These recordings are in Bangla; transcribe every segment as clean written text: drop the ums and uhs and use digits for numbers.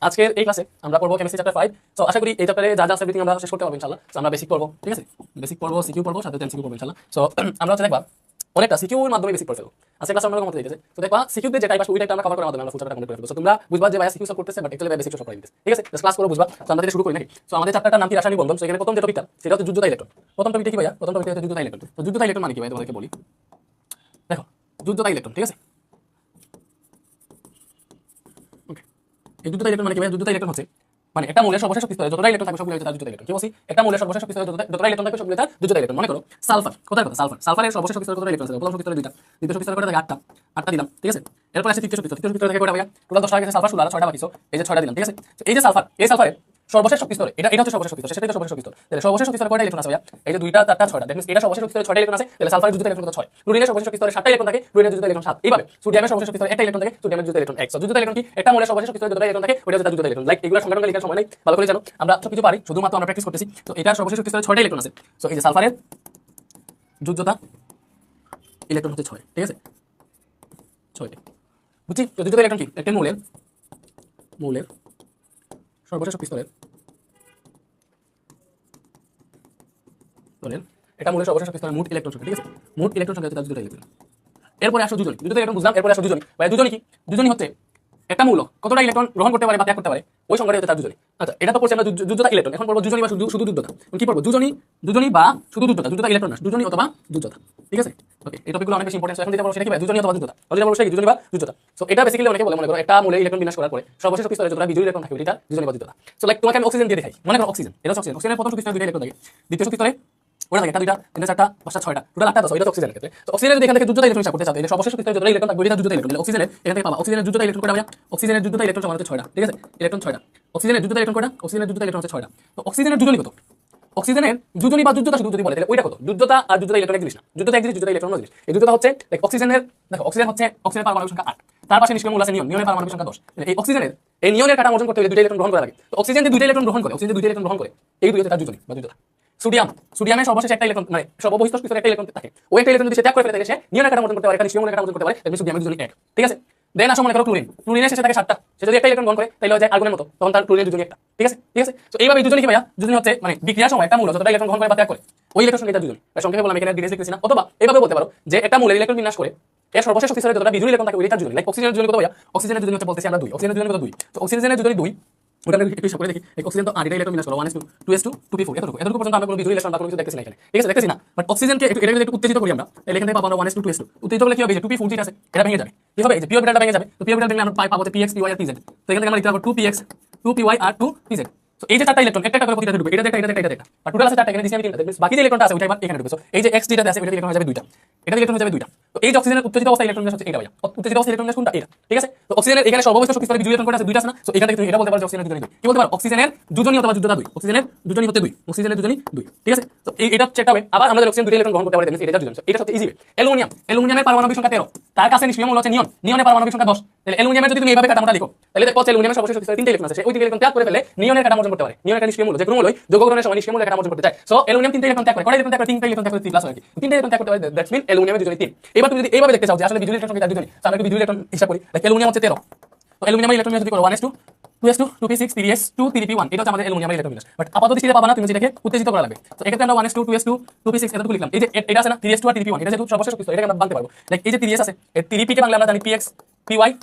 আজকের এই ক্লাসে আমরা পড়বো কেমিস্ট্রি চ্যাপ্টার 5। তো আশা করি এই চ্যাপ্টারে যা যা আছে এভরিথিং আমরা শেষ করতে পারবো ইনশাআল্লাহ। তো আমরা বেসিক পড়বো, ঠিক আছে, বেসিক পড়বো, সিকিউ পড়বো, সাথে এমসিকিউ পড়বো ইনশাআল্লাহ। সো আমরা হচ্ছে দেখবা অনেকটা সিকিউর মাধ্যমে বেসিক পড়তে হবে। আজকে ক্লাসে আমরা মতো দিতেছে। তো দেখবা সিকিউতে যে টাইপ আসে ওই টাইপটা আমরা কভার করার মাধ্যমে আমরা ফুল চ্যাপ্টার কমপ্লিট করে ফেলবো। সো তোমরা বুঝবা যে ভাই সিকিউ সলভ করতেছে বাট অ্যাকচুয়ালি বেসিক সলভ করে দিতেছে, ঠিক আছে। ক্লাস করে বুঝবা। তো আমরা শুরু করি নাকি। সো আমাদের চ্যাপ্টারটার নাম কি? রাসায়নিক বন্ধন। সো এখানে প্রথম যে টপিকটা সেটা হচ্ছে যুদ্ধতা ইলেকট্রন। প্রথম টপিকটা কি ভাইয়া? প্রথম টপিকটা হচ্ছে যুদ্ধতা ইলেকট্রন। তো যুদ্ধতা ইলেকট্রন মানে কি ভাই তোমাদেরকে বলি। দেখো যুদ্ধতা ইলেকট্রন, ঠিক আছে। ওকে, এই যুদ্ধতা ইলেকট্রন মানে কি ভাই? যুদ্ধতা ইলেকট্রন হচ্ছে মানে একটা মৌলের সর্বশেষ শক্তি স্তরে যতটা ইলেকট্রন থাকবে সবগুলো হচ্ছে তার যুদ্ধতা ইলেকট্রন। কি বলছি? একটা মৌলের সর্বশেষ শক্তি স্তরে যতটা ইলেকট্রন থাকবে সবগুলো তার যুদ্ধতা ইলেকট্রন। মনে করো সালফার, কোথায় কথা সালফার, সালফারের সর্বশেষ শক্তি স্তরে কতটা ইলেকট্রন আছে? প্রথম শক্তি স্তরে দুইটা, দ্বিতীয় শক্তি স্তরে কয়টা থাকে? আটটা দিলাম, ঠিক আছে। এরপর আসে তৃতীয় শক্তি স্তর, তৃতীয় শক্তি স্তরে থেকে কয়টা ভাইয়া? টোটাল 10টা গেছে, সালফার 16 আর 6টা বাকি। সো এই যে 6টা দিলাম, ঠিক আছে। তো এই যে সালফার, এই সালফারের সর্বশেষ শক্তি স্তরে এটা হচ্ছে সর্বশেষ শক্তি স্তর, সেটাই তো সর্বশেষ শক্তি স্তর। তাহলে সর্বশেষ শক্তি স্তরে কয়টা ইলেকট্রন আছে ভাইয়া? এই যে 2টা 4টা 6টা, দ্যাট মিন্স এটা সর্বশেষ শক্তি স্তরে 6টা ইলেকট্রন আছে। তাহলে সালফারের যুদ্ধতা ইলেকট্রন কত? 6। ফ্লুরিনের সর্বশেষ শক্তি স্তরে 7টা ইলেকট্রন থাকে, ফ্লুরিনের যুদ্ধতা ইলেকট্রন 7। এইভাবে সোডিয়ামের সর্বশেষ শক্তি স্তরে একটা ইলেকট্রন থাকে, সোডিয়ামের যুদ্ধতা ইলেকট্রন 1। সো যুদ্ধতা ইলেকট্রন কি? একটা মৌলের সর্বশেষ শক্তি স্তরে যতটা ইলেকট্রন থাকে ওটা হচ্ছে তার যুদ্ধতা ইলেকট্রন। লাইক এগুলো সংখ্যা লেখার সময় নাই, ভালো করে জানো আমরা সবকিছু পারি, শুধুমাত্র আমরা প্র্যাকটিস করতেছি। তো এটার সর্বশেষ শক্তি স্তরে 6টা ইলেকট্রন আছে। সো এই যে সালফারের যুদ্ধতা ইলেকট্রন হচ্ছে 6, ঠিক আছে, 6টা। বুঝছি? তো যুদ্ধতা ইলেকট্রন কি? একটা মৌলের সর্বশেষ শক্তি স্তরের এটা মৌলের সর্বশেষ শক্তি স্তরের মোট ইলেকট্রন সংখ্যা, ঠিক আছে। মোট ইলেকট্রন সংখ্যা হচ্ছে তার যুদ্ধতা ইলেকট্রন। এরপরে আসো দুজনী, দুজনী ইলেকট্রন বুঝলাম। এরপরে আসো দুজনী। ভাই দুজনী কি? দুজনী হচ্ছে একটা মৌল কতটা ইলেকট্রন গ্রহণ করতে পারে বা ত্যাগ করতে পারে ওই সংখ্যাটা হচ্ছে তার দুজনী। আচ্ছা, এটা তো পড়ছি আমরা যুদ্ধতা ইলেকট্রন। এখন পড়বো দুজনী বা শুধু শুধু যুদ্ধতা। কি পড়বো? দুজনী, দুজনী বা শুধু যুদ্ধতা। যুদ্ধতা ইলেকট্রন না, দুজনী অথবা যুদ্ধতা, ঠিক আছে। ওকে, এই টপিকগুলো অনেক বেশি ইম্পর্টেন্ট। এখন যেটা বলবো সেটা কি ভাই? দুজনী অথবা যুদ্ধতা। যেটা বলবো সেটা কি? দুজনী বা যুদ্ধতা। সো এটা বেসিক্যালি অনেকে বলে, মনে করো একটা মৌলে ইলেকট্রন বিন্যাস করার পরে সর্বশেষ শক্তি স্তরে যতটা বিজোড় ইলেকট্রন থাকে ওইটা দুজনী বা যুদ্ধতা। সো লাইক তোমাকে আমি অক্সিজেন দিয়ে দেখাই। মনে করো অক্সিজেন, এটা হচ্ছে অক্সিজেন। অক্সিজেনের প্রথম শক্তি স্তরে 2টা ইলেকট্রন থাকে, দ্বিতীয় শক্তি স্তরে ওটা থাকে একটা, দুইটা, তিনটা, চারটা, পাঁচটা, 6টা, টোটাল 8টা 10। এটা অক্সিজেনের ক্ষেত্রে। তো অক্সিজেনের যদি এখান থেকে যুদ্ধতা ইলেকট্রন হিসাব করতে চাও তাহলে সর্বশেষ শক্তি স্তরে যতটা ইলেকট্রন থাকবে ওইটা যুদ্ধতা ইলেকট্রন। অক্সিজেনের এখান থেকে পাবা অক্সিজেনের যুদ্ধতা ইলেকট্রন কয়টা ভাইয়া? অক্সিজেনের যুদ্ধতা ইলেকট্রন সমান হচ্ছে 6টা, ঠিক আছে। ইলেকট্রন 6টা। অক্সিজেনের যুদ্ধতা ইলেকট্রন কয়টা? অক্সিজেনের যুদ্ধতা ইলেকট্রন হচ্ছে 6টা। তো অক্সিজেনের যুজনী কত? অক্সিজেনের যুজনী বা যুদ্ধতা শুধু যদি বলে তাহলে ওইটা কত? যুদ্ধতা আর যুদ্ধতা ইলেকট্রন এক জিনিস না। যুদ্ধতা এক জিনিস, যুদ্ধতা ইলেকট্রন অন্য জিনিস। এই যুদ্ধতা হচ্ছে লাইক অক্সিজেনের, দেখো অক্সিজেন হচ্ছে অক্সিজেনের পারমাণবিক সংখ্যা 8, তার পাশে নিষ্ক্রিয় মূল আছে নিয়ন, নিয়নের পারমাণবিক সংখ্যা 10। এই অক্সিজেনের এই নিয়নের কাঠামো অর্জন করতে হলে 2টা ইলেকট্রন গ্রহণ করা লাগে। তো অক্সিজেন যে 2টা ইলেকট্রন গ্রহণ করে, অক্সিজেন যে 2টা ইলেকট্রন গ্রহণ করে এই দুই হচ্ছে তার যুজনী বা যুদ্ধতা। সোডিয়াম, সোডিয়ামের সর্বশেষ একটা ইলেকট্রন মানে সর্ববহিষ্ঠ স্তরে একটা ইলেকট্রন থাকে, ওই একটা ইলেকট্রন যদি সে ত্যাগ করে ফেলে তাহলে সে নিয়নের কাঠামো অর্জন করতে পারে, একটা নিষ্ক্রিয় মূলের কাঠামো অর্জন করতে পারে, তাহলে সোডিয়ামের যুজনী 1, ঠিক আছে। দেন আসো মনে করো ক্লোরিন, ক্লোরিনের শেষে থাকে 7টা, সে যদি একটা ইলেকট্রন গ্রহণ করে তাহলে হচ্ছে আর্গনের মতো, তখন তার ক্লোরিনের যুজনী 1টা, ঠিক আছে, ঠিক আছে। তো এইভাবে যুজনী কি ভাইয়া? যুজনী হচ্ছে মানে বিক্রিয়ার সময় একটা মৌল যতটা ইলেকট্রন গ্রহণ করে বা ত্যাগ করে ওই ইলেকট্রন সংখ্যা যুজনী। সংখ্যাকে বললাম, এখানে ডিটেইলস লিখতেছি না। অথবা এইভাবে বলতে পারো যে একটা মৌলের ইলেকট্রন বিন্যাস করে এর সর্বশেষ শক্তি স্তরে যতটা বিজোড় ইলেকট্রন থাকে ওইটার যুজনী। লাইক অক্সিজেনের যুজনী কত ভাইয়া? অক্সিজেনের যুজনী হচ্ছে বলতেছি আমরা 2, অক্সিজেনের যুজনী কত? 2। তো অক্সিজেনের যুজনী 2, ওটা আমরা একটু হিসাব করে দেখি। অক্সিজেন তো 8টা ইলেকট্রন বিন্যাস করো, 1s2 2s2 2p4, এতটুকু পর্যন্ত আমরা কোনো বিজোড় ইলেকট্রন বা কোনো কিছু দেখতেছি না এখানে, ঠিক আছে, দেখতেছি না। বাট অক্সিজেনকে একটু এটা যদি একটু উত্তেজিত করি আমরা তাহলে এখান থেকে পাবো আমরা 1s2 2s2। উত্তেজিত করলে কি হবে? যে 2p4 যেটা আছে এটা ভেঙে যাবে, কি হবে? এই যে পি অরবিটালটা ভেঙে যাবে। তো পি অরবিটাল ভেঙে আমরা পাবো যে px py আর pz। তো এখান থেকে আমরা লিখতে পারবো 2px 2py আর 2pz। তো এই যে 4টা ইলেকট্রন একটা একটা করে প্রতিটা ঢুকবে, এটা একটা এটা একটা এটা একটা, আর টোটাল আছে 4টা, এখানে দিছি আমি 3টা। বাকি যে ইলেকট্রনটা আছে ওইটা এবার এখানে ঢুকবে। সো এই যে x যেটা আছে ওইটা ইলেকট্রন হয়ে যাবে 2টা, এটা ইলেকট্রন হয়ে যাবে 2টা। তো এই যে অক্সিজেনের উত্তেজিত অবস্থা ইলেকট্রন হচ্ছে এটা ভাইয়া। উত্তেজিত অবস্থা ইলেকট্রন কোনটা? এটা, ঠিক আছে। তো অক্সিজেনের এখানে সর্বশেষ শক্তি স্তরে বিজোড় ইলেকট্রন কোনটা আছে? 2টা আছে না। সো এখান থেকে তুমি এটা বলতে পারো যে অক্সিজেনের যুজনী 2। কি বলতে পারো? অক্সিজেনের যুজনী অথবা যুদ্ধতা 2, অক্সিজেনের যুজনী হচ্ছে 2, অক্সিজেনের যুজনী 2, ঠিক আছে। তো এটা চেক হবে। আবার আমাদের অক্সিজেন 2টা ইলেকট্রন গ্রহণ করতে পারে, এটা যুজনী। এটা সবচেয়ে ইজি। অ্যালুমিনিয়াম, অ্যালুমিনিয়ামের পারমাণবিক সংখ্যা 13, তার কাছে নিষ্ক্রিয় মূল হচ্ছে নিয়ন, নিয়নের পারমাণবিক সংখ্যা 10। তাহলে অ্যালুমিনিয়ামের যদি তুমি এইভাবে কাঠামোটা লিখো তাহলে দেখো অ্যালুমিনিয়ামের সর্বশেষ শক্তি স্তরে 3টা ইলেকট্রন আছে, ওই 3টা ইলেকট্রন ত্যাগ করে ফেলে নিয়নের কাঠামো অর্জন করতে পারে। নিয়নের একটা নিষ্ক্রিয় মূল, যে কোনো মূলই যৌগ গঠনের সময় নিষ্ক্রিয় মূলের কাঠামো অর্জন করতে চায়। সো অ্যালুমিনিয়াম 3টা ইলেকট্রন ত্যাগ করে, কয়টা ইলেকট্রন ত্যাগ করে? 3টা ইলেকট্রন ত্যাগ করে 3 প্লাস হয় কি 3টা ইলেকট্রন ত্যাগ করতে পারে, দ্যাটস মিন অ্যালুমিনিয়ামের যুজনী 3। এবার তুমি যদি এইভাবে দেখতে চাও যে আসলে বিজোড় ইলেকট্রন সংখ্যা যুজনী, তাহলে আমরা বিজোড় ইলেকট্রন হিসাব করি। লাইক অ্যালুমিনিয়াম হচ্ছে 13, তো অ্যালুমিনিয়ামের ইলেকট্রন যদি করো 1s2 2s2 2p6 3s2 3p1, এটা হচ্ছে আমাদের অ্যালুমিনিয়ামের ইলেকট্রন বিন্যাস। বাট আপাতত দৃষ্টিতে পাবা না, তুমি যেটাকে উত্তেজিত করা লাগবে। তো এক্ষেত্রে আমরা 1s2 2s2 2p6 এতটুকু লিখলাম। এই যে এটা আছে না 3s2 আর 3p1, এটা যেহেতু সর্বশেষ শক্তি স্তর, এটাকে আমরা ভাঙতে পারবো। লাইক এই যে 3s আছে, এই 3p কে ভাঙলে আমরা জানি px py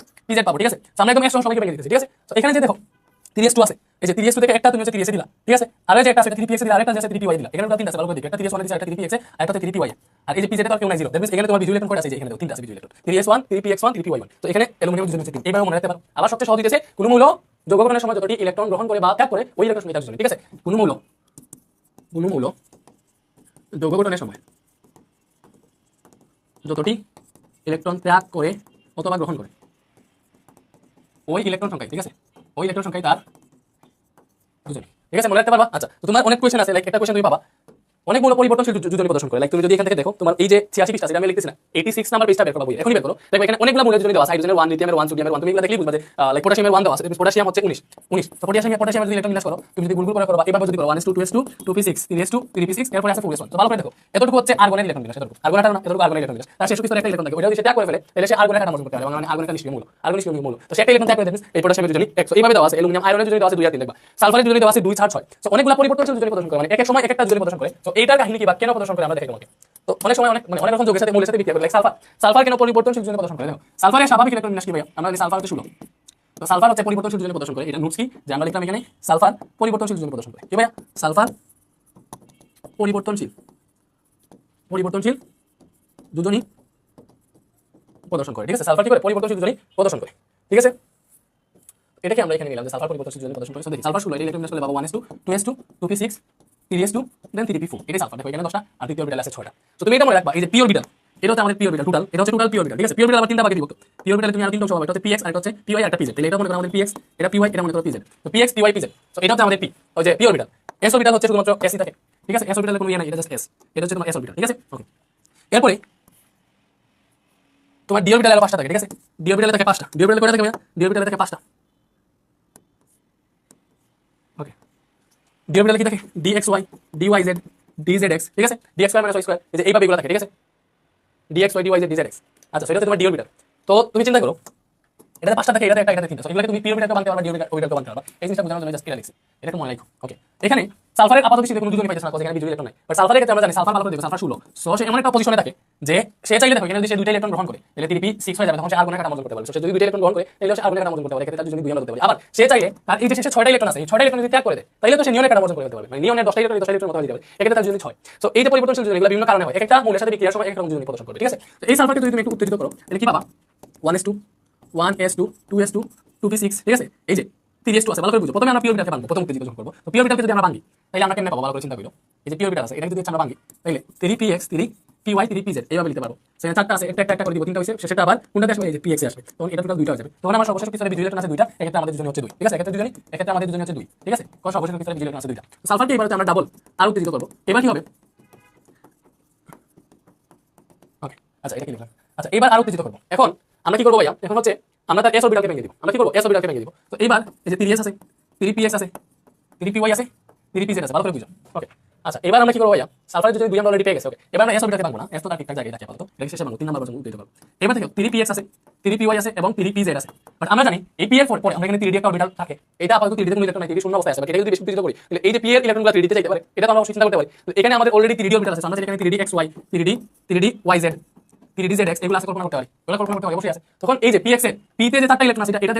pz পাবো, ঠিক আছে। তো আমরা একদম একসঙ্গে সবাইকে ভেঙে দিতেছি, ঠিক আছে। তো এখানে যে দেখো 3s2 আছে, এই যে 3s2 থেকে একটা তুমি হচ্ছে 3s দিলা, ঠিক আছে। আর এই যে একটা আছে 3px দিলা, আরেকটা আছে 3py দিলা। এখানে টোটাল 3টা আছে, ভালো করে দেখো, একটা 3s1 দিছে, একটা 3px আর একটা 3py। আর এই যে pz তো কেউ নাই 0, দ্যাট মিন্স এখানে তোমার বিজোড় ইলেকট্রন কয়টা আছে? যে এখানে দেখো 3টা আছে বিজোড় ইলেকট্রন, 3s1 3px1 3py1। তো এখানে অ্যালুমিনিয়াম যুজনী হচ্ছে 3, এইভাবে মনে রাখতে পারো। আবার সবচেয়ে সহজ হইতেছে কোন মৌল যৌগ গঠনের সময় যতটি ইলেকট্রন গ্রহণ করে বা ত্যাগ করে ওই ইলেকট্রন সংখ্যা যুজনী, ঠিক আছে। কোন মৌল যৌগ গঠনের সময় যতটি ইলেকট্রন ত্যাগ করে অথবা গ্রহণ করে ওই ইলেকট্রন সংখ্যা, ঠিক আছে, ওই ইলেকট্রন সংখ্যাই তার যুজনী, ঠিক আছে, মনে রাখতে পারবা। আচ্ছা, তো তোমার অনেক কোয়েশ্চেন আছে, লাইক একটা কোয়েশ্চেন তুমি পাবা অনেক মূল পরিবর্তনশীল যোজনী প্রদর্শন করে। লাইক তুমি যদি এখান থেকে দেখো, তোমার এই যে 86 পৃষ্ঠা, সেটা আমি লিখতেছি না, 86 নাম্বার পৃষ্ঠা বের করবা বই, এখনই বের করো। দেখো এখানে অনেকগুলো মূলের যোজনী দেওয়া আছে, হাইড্রোজেনের 1, লিথিয়ামের 1, সোডিয়ামের 1, তুমি এগুলো দেখলেই বুঝবা যে লাইক পটাশিয়ামের 1 দেওয়া আছে, পটাশিয়াম হচ্ছে 19 তো পটাশিয়ামের যদি ইলেকট্রন বিন্যাস করো, তুমি যদি গুল করে করবা, এভাবে যদি করো 1s2 2s2 2p6 3s2 3p6, এরপর আছে 4s1। তো ভালো করে দেখো, এতটুকু হচ্ছে আর্গনের ইলেকট্রন বিন্যাস, এতটুকু আর্গনটা না, এতটুকু আর্গনের ইলেকট্রন বিন্যাস। তার শেষ স্তরে একটা ইলেকট্রন থাকে, ওটা যদি সেটা করে ফেলে তাহলে সে আর্গনের একটা মূল করতে পারে, মানে আর্গনের একটা নিষ্ক্রিয় মূল, আর্গন নিষ্ক্রিয় মূল। তো সেটা ইলেকট্রন ত্যাগ করে দেন এই পটাশিয়ামের যোজনী এক, এইভাবে দেওয়া আছে। অ্যালুমিনিয়াম আয়রনের যোজনী দেওয়া আছে 2 আর 3 দেখবা, সালফারের যোজনী দেওয়া আছে 2 4 6। তো অনেকগুলো পরিবর্তনশীল যোজনী প্রদর্শন করে, মানে এক এক সময় এক একটা যোজনী প্রদর্শন করে। তো এইটার কাহিনী কি বা কেন প্রদর্শন করে আমরা দেখাই তোমাকে। তো অনেক সময় অনেক রকম যোগের সাথে মূলের সাথে বিক্রিয়া করে, লাইক সালফার কেন পরিবর্তনশীল যোজনী প্রদর্শন করে। দেখো সালফারের স্বাভাবিক ইলেকট্রন বিন্যাস কি ভাই, আমরা জানি সালফার হচ্ছে 16। তো সালফার হচ্ছে পরিবর্তনশীল যোজনী প্রদর্শন করে, এটা নোটস কি যে আমরা লিখলাম এখানে সালফার পরিবর্তনশীল যোজনী প্রদর্শন করে। কি ভাইয়া, সালফার পরিবর্তনশীল যোজনী প্রদর্শন করে, ঠিক আছে। সালফার কি করে, পরিবর্তনশীল যোজনী প্রদর্শন করে, ঠিক আছে। এটাকে আমরা এখানে নিলাম যে সালফার পরিবর্তনশীল যোজনী প্রদর্শন করে। দেখি সালফার 16 ইলেকট্রন বিন্যাস করলে পাবো 1s2 2s2 2p6 3s2 দেন 3p4, এটাই সালফার। দেখো এখানে 10টা আর তৃতীয় অরবিটাল আছে 6টা। তো তুমি এটা মনে রাখবা, এই যে পি অরবিটাল, এটা হচ্ছে আমাদের পি অরবিটাল টোটাল, এটা হচ্ছে টোটাল পি অরবিটাল, ঠিক আছে। পি অরবিটাল আবার তিনটা ভাগে বিভক্ত, পি অরবিটালে তুমি আর তিনটা অংশ পাবে, এটা হচ্ছে px আর এটা হচ্ছে py আর একটা pz। তাহলে এটা মনে করো আমাদের px, এটা py, এটা মনে করো pz। তো px py pz, তো এটা হচ্ছে আমাদের p, ওই যে পি অরবিটাল। s অরবিটাল হচ্ছে শুধুমাত্র s ই থাকে, ঠিক আছে। s অরবিটালে কোনো ইয়ে নাই, এটা জাস্ট s, এটা হচ্ছে তোমার s অরবিটাল, ঠিক আছে। ওকে, এরপরে তোমার ডি অরবিটালে আরো 5টা থাকে, ঠিক আছে। ডি অরবিটালে থাকে 5টা, ডি অরবিটালে কয়টা থাকে ভাইয়া, ডি অরবিটালে থাকে 5টা। ওকে, ডি অরবিটালে কি থাকে, dxy dyz dzx, ঠিক আছে। dx square minus y square, এই যে এইভাবে এগুলো থাকে, ঠিক আছে। dxy dyz dzx, আচ্ছা সেটা হচ্ছে তোমার ডি অরবিটাল। তো তুমি চিন্তা করো, এটাতে 5টা থাকে, এটাতে একটা, এটাতে 3টা। সো এগুলোকে তুমি পি অরবিটালকে বানতে পারবা, ডি অরবিটালকে বানতে পারবা। এই জিনিসটা বোঝানোর জন্য জাস্ট এটা লিখছি, এটা একটু মনে রাখো। ওকে, এখানে সালফারের আপাতত দৃষ্টিতে কোনো যোজনী পাইতেছ না, এখানে বিজুলি ইলেকট্রন নাই। বাট সালফারের ক্ষেত্রে আমরা জানি সালফার ভালো করে দেবে, সালফার 16। সো সে এমন একটা পজিশনে থাকে যে সে চাইলে দেখো এখানে যদি সে দুইটা ইলেকট্রন গ্রহণ করে তাহলে 3p6 হয়ে যাবে, তখন সে আর্গনের কাটা মজুদ করতে পারবে। সে যদি দুইটা ইলেকট্রন গ্রহণ করে তাহলে সে আর্গনের কাটা মজুদ করতে পারে, এক্ষেত্রে তার যোজনী 2 আমরা করতে পারি। আবার সে চাইলে তার এই যে শেষে 6টা ইলেকট্রন আছে, এই 6টা ইলেকট্রন যদি ত্যাগ করে দেয় তাহলে তো সে নিয়নের কাটা মজুদ করতে পারবে, মানে নিয়নের 10টা ইলেকট্রন 10টা ইলেকট্রন মতো হয়ে যাবে, এক্ষেত্রে তার যোজনী 6। সো এই যে পরিবর্তনশীল যোজনী এগুলো বিভিন্ন কারণে হয়, একটা মূলের সাথে বিক্রিয়ার সময় এক রকম যোজনী প্রদর্শন করে, ঠিক আছে। তো এই সালফারকে যদি তুমি একটু উত্তেজিত করো তাহলে কি পাবা, 1s2 1s2 2s2 2p6, ঠিক আছে। এই যে 3s2 আছে, ভালো করে বুঝো। প্রথমে আমরা পি অরবিটালকে ভাঙবো, প্রথম উত্তেজিত করব। তো পি অরবিটালকে যদি আমরা ভাঙি তাহলে আমরা কেমনে পাবো, ভালো করে চিন্তা করো। এই যে পি অরবিটাল আছে, এটা যদি আমরা ভাঙি তাহলে 3px 3py 3pz এইভাবে লিখতে পারবো। সেখানে 4টা আছে, একটা একটা করে দিব, 3টা হইছে, সেটা আবার কোনটাতে আসবে, এই যে px এ আসবে, তখন এটা টোটাল 2টা হয়ে যাবে। তখন আমার সর্বশেষ পিছনে বিজুলি ইলেকট্রন আছে 2টা, এক্ষেত্রে আমাদের যোজনী হচ্ছে 2, ঠিক আছে। এক্ষেত্রে যোজনী, এক্ষেত্রে আমাদের যোজনী হচ্ছে 2, ঠিক আছে। কোন সর্বশেষ পিছনে বিজুলি ইলেকট্রন আছে 2টা। সালফারকে এবারে আমরা ডাবল আর উত্তেজিত করব, এবার কি হবে। ওকে, আচ্ছা এটা কি লিখলাম, আচ্ছা এবার আর উত্তেজিত করব। এখন আমরা কি করব ভাইয়া, এখন হচ্ছে আমরা তার s অরবিটালকে ভেঙে দিব। আমরা কি করব, s অরবিটালকে ভেঙে দিব। তো এইবার এই যে 3s আছে 3px আছে 3py আছে 3pz আছে, ভালো করে বুঝো। ওকে, আচ্ছা এবার আমরা কি করব ভাইয়া, সালফারের যদি 2 আমরা অলরেডি পেয়ে গেছি। ওকে, এবার আমরা s অরবিটালকে ভাঙবো না, s তো তার ঠিকঠাক জায়গায় রাখি আপাতত, এটা শেষে ভাঙবো, 3 নাম্বার পর্যন্ত উত্তেজিত করব। এবার দেখো 3px আছে 3py আছে এবং 3pz আছে। বাট আমরা জানি এই p এর পরে আমরা এখানে 3d একটা অরবিটাল থাকে, এটা আপাতত 3d তে কোনো ইলেকট্রন নাই, 3d শূন্য অবস্থায় আছে। বাট এটা যদি বেশি উত্তেজিত করি তাহলে এই যে p এর ইলেকট্রনগুলো 3d তে যাইতে পারে, এটা তো আমরা অবশ্যই চিন্তা করতে পারি। তো এখানে আমাদের অলরেডি 3d অরবিটাল আছে, আমরা এখানে 3dxy 3dyz 3dzx এগুলো আছে, কল্পনা করতে পারি, এগুলো কল্পনা করতে পারি, অবশ্যই আছে। তখন এই যে px এর p তে যে 4টা ইলেকট্রন আছে, এটা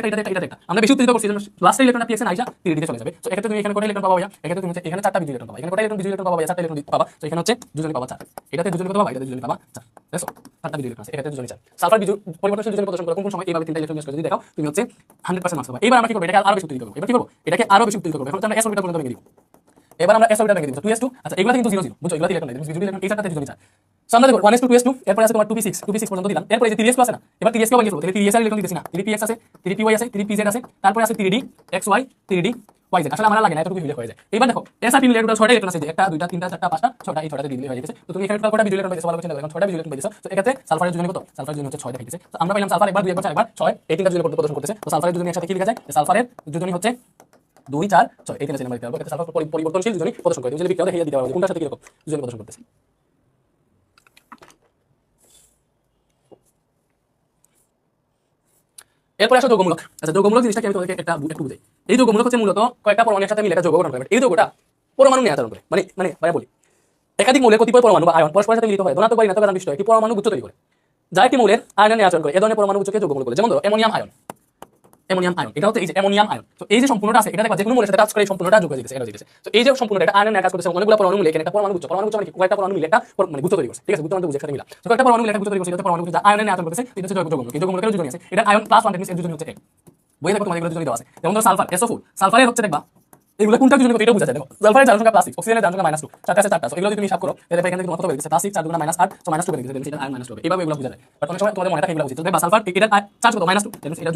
একটা আমরা বেশি উত্তেজিত করছি, লাস্টের ইলেকট্রনটা px এর আইসা 3d তে চলে যাবে। সো এক্ষেত্রে তুমি এখানে কয়টা ইলেকট্রন পাবা ভাইয়া, এক্ষেত্রে তুমি এখানে 4টা বিজুলি ইলেকট্রন পাবা, এখানে কয়টা ইলেকট্রন বিজুলি ইলেকট্রন পাবা ভাইয়া, 4টা ইলেকট্রন পাবা। তো এখানে হচ্ছে যোজনী পাবা 4, এটাতে যোজনী কত পাবা, এটাতে যোজনী পাবা 4, দেখো 4টা বিজুলি ইলেকট্রন আছে, এটাতে যোজনী 4। সালফার পরিবর্তনশীল যোজনী প্রদর্শন করে কোন সময় এইভাবে 3টা ইলেকট্রন যদি দেখাও তুমি হচ্ছে 100% মার্কস পাবা। এবার আমরা কি করব, এটাকে আরো বেশি উত্তেজিত করব। এবার কি করব, এটাকে আরো বেশি উত্তেজিত করব। এখন আমরা s অরবিটাল পর্যন্ত ভেঙে দিব, এবার আমরা s অরবিটাল ভেঙে দিব 2s2। আচ্ছা এগুলা কিন্তু 0 0, বুঝছো, এগুলা ইলেকট্রন নাই, বিজুলি ইলেকট্রন এই 4টাতে যোজনী 4। সো আমরা দেখো 1s2 2s2, এরপর আছে তোমার 2p6 পর্যন্ত দিলাম। এরপর এই যে 3s2 আছে না, এবার 3s কে ভাঙিয়ে ফেলবো, তাহলে 3s এর ইলেকট্রন দিতেছি না, 3px আছে 3py আছে 3pz আছে, তারপর আছে 3dxy 3dyz, আসলে আমার লাগে না, এতটুকু মিলে হয়ে যায়। এবার দেখো s আর p মিলে টোটাল 6টা ইলেকট্রন আছে, একটা 2টা 3টা 4টা 5টা 6টা, এই 6টাতে বিজুলি হয়ে গেছে। তো তুমি এখানে টোটাল কয়টা বিজুলি ইলেকট্রন পাইছো, ভালো করে চিন্তা করো, এখন 6টা বিজুলি ইলেকট্রন পাইছো। তো এক্ষেত্রে সালফারের যোজনী কত, সালফারের যোজনী হচ্ছে 6 দেখাইতেছে। তো আমরা পাইলাম সালফার একবার 2 একবার 4 একবার 6, এই 3টা যোজনী প্রদর্শন করতেছে। তো সালফারের যোজনী একসাথে কি লেখা যায়, সালফারের যোজনী হচ্ছে 2 4 6, এই 3টা নাম্বার দিতে হবে। এক্ষেত্রে সালফার পরিবর্তনশীল যোজনী প্রদর্শন করে, তুমি যদি বিক্রিয়া দেখিয়ে দিতে পারো কোনটার সাথে কি রকম যোজনী প্রদর্শন করতেছে। এরপরে আসো যৌগমূলক। আচ্ছা যৌগমূলক জিনিসটাকে আমি তোমাদেরকে একটু বুঝাই। এই যৌগমূলক হচ্ছে মূলত কয়েকটা পরমাণুর সাথে মিলে একটা যৌগ গঠন করে। এই যৌগটা পরমাণু নিয়ে আচরণ করে, মানে ভাই বলি একাধিক মৌলের কতিপয় পরমাণু বা আয়ন পরস্পরের সাথে মিলিত হয় ধনাত্মক বা ঋণাত্মক আধান বিশিষ্ট একটি পরমাণু গুচ্ছ তৈরি করে, যা একটি মৌলের আয়নের নিয়ে আচরণ করে। এই ধরনের পরমাণু গুচ্ছকে যৌগমূলক বলে। যেমন ধরো অ্যামোনিয়াম আয়ন, এটা হচ্ছে এই যে অ্যামোনিয়াম আয়ন। তো এই যে সম্পূর্ণটা আছে, এটা দেখবা যে কোনো মৌলের সাথে কাজ করে এই সম্পূর্ণটা যোগ হয়ে যাচ্ছে, এটা দিতেছে। তো এই যে সম্পূর্ণটা এটা আয়নের নিয়ে কাজ করতেছে, অনেকগুলো পরমাণু মিলে এখানে একটা পরমাণু গুচ্ছ মানে কি, কয়েকটা পরমাণু মিলে একটা মানে গুচ্ছ তৈরি করছে, ঠিক আছে। গুচ্ছ মানে একসাথে মিলা। তো কয়েকটা পরমাণু মিলে একটা গুচ্ছ তৈরি করছে, এটা পরমাণু গুচ্ছ যা আয়নের নিয়ে আচরণ করতেছে, এটা হচ্ছে যৌগমূলক। এই যৌগমূলকের যোজনী আছে, এটা আয়ন +1 টেকনিক্স এর যোজনী হচ্ছে এক। বইয়ে দেখো তোমাদের এগুলো যোজনী দেওয়া আছে। যেমন ধরো সালফার SO4, সালফারের হচ্ছে দেখবা এগুলো কোনটা যোজনী এটা বোঝা যায়। দেখো সালফারের জারণ সংখ্যা +6, অক্সিজেনের জারণ সংখ্যা -2, 4টা আছে 4টা। এগুলো যদি তুমি হিসাব করো তাহলে এখান থেকে কত বের হচ্ছে, +6 4 × -8, so -2 বের হচ্ছে, এটা আয়ন -2 হবে। এইভাবে এগুলো বোঝা যায়। বাট অনেক সময় তোমাদের মনে থাকে এগুলো উচিত। দেখবা সালফার এটা চার্জ কত, -2, এটা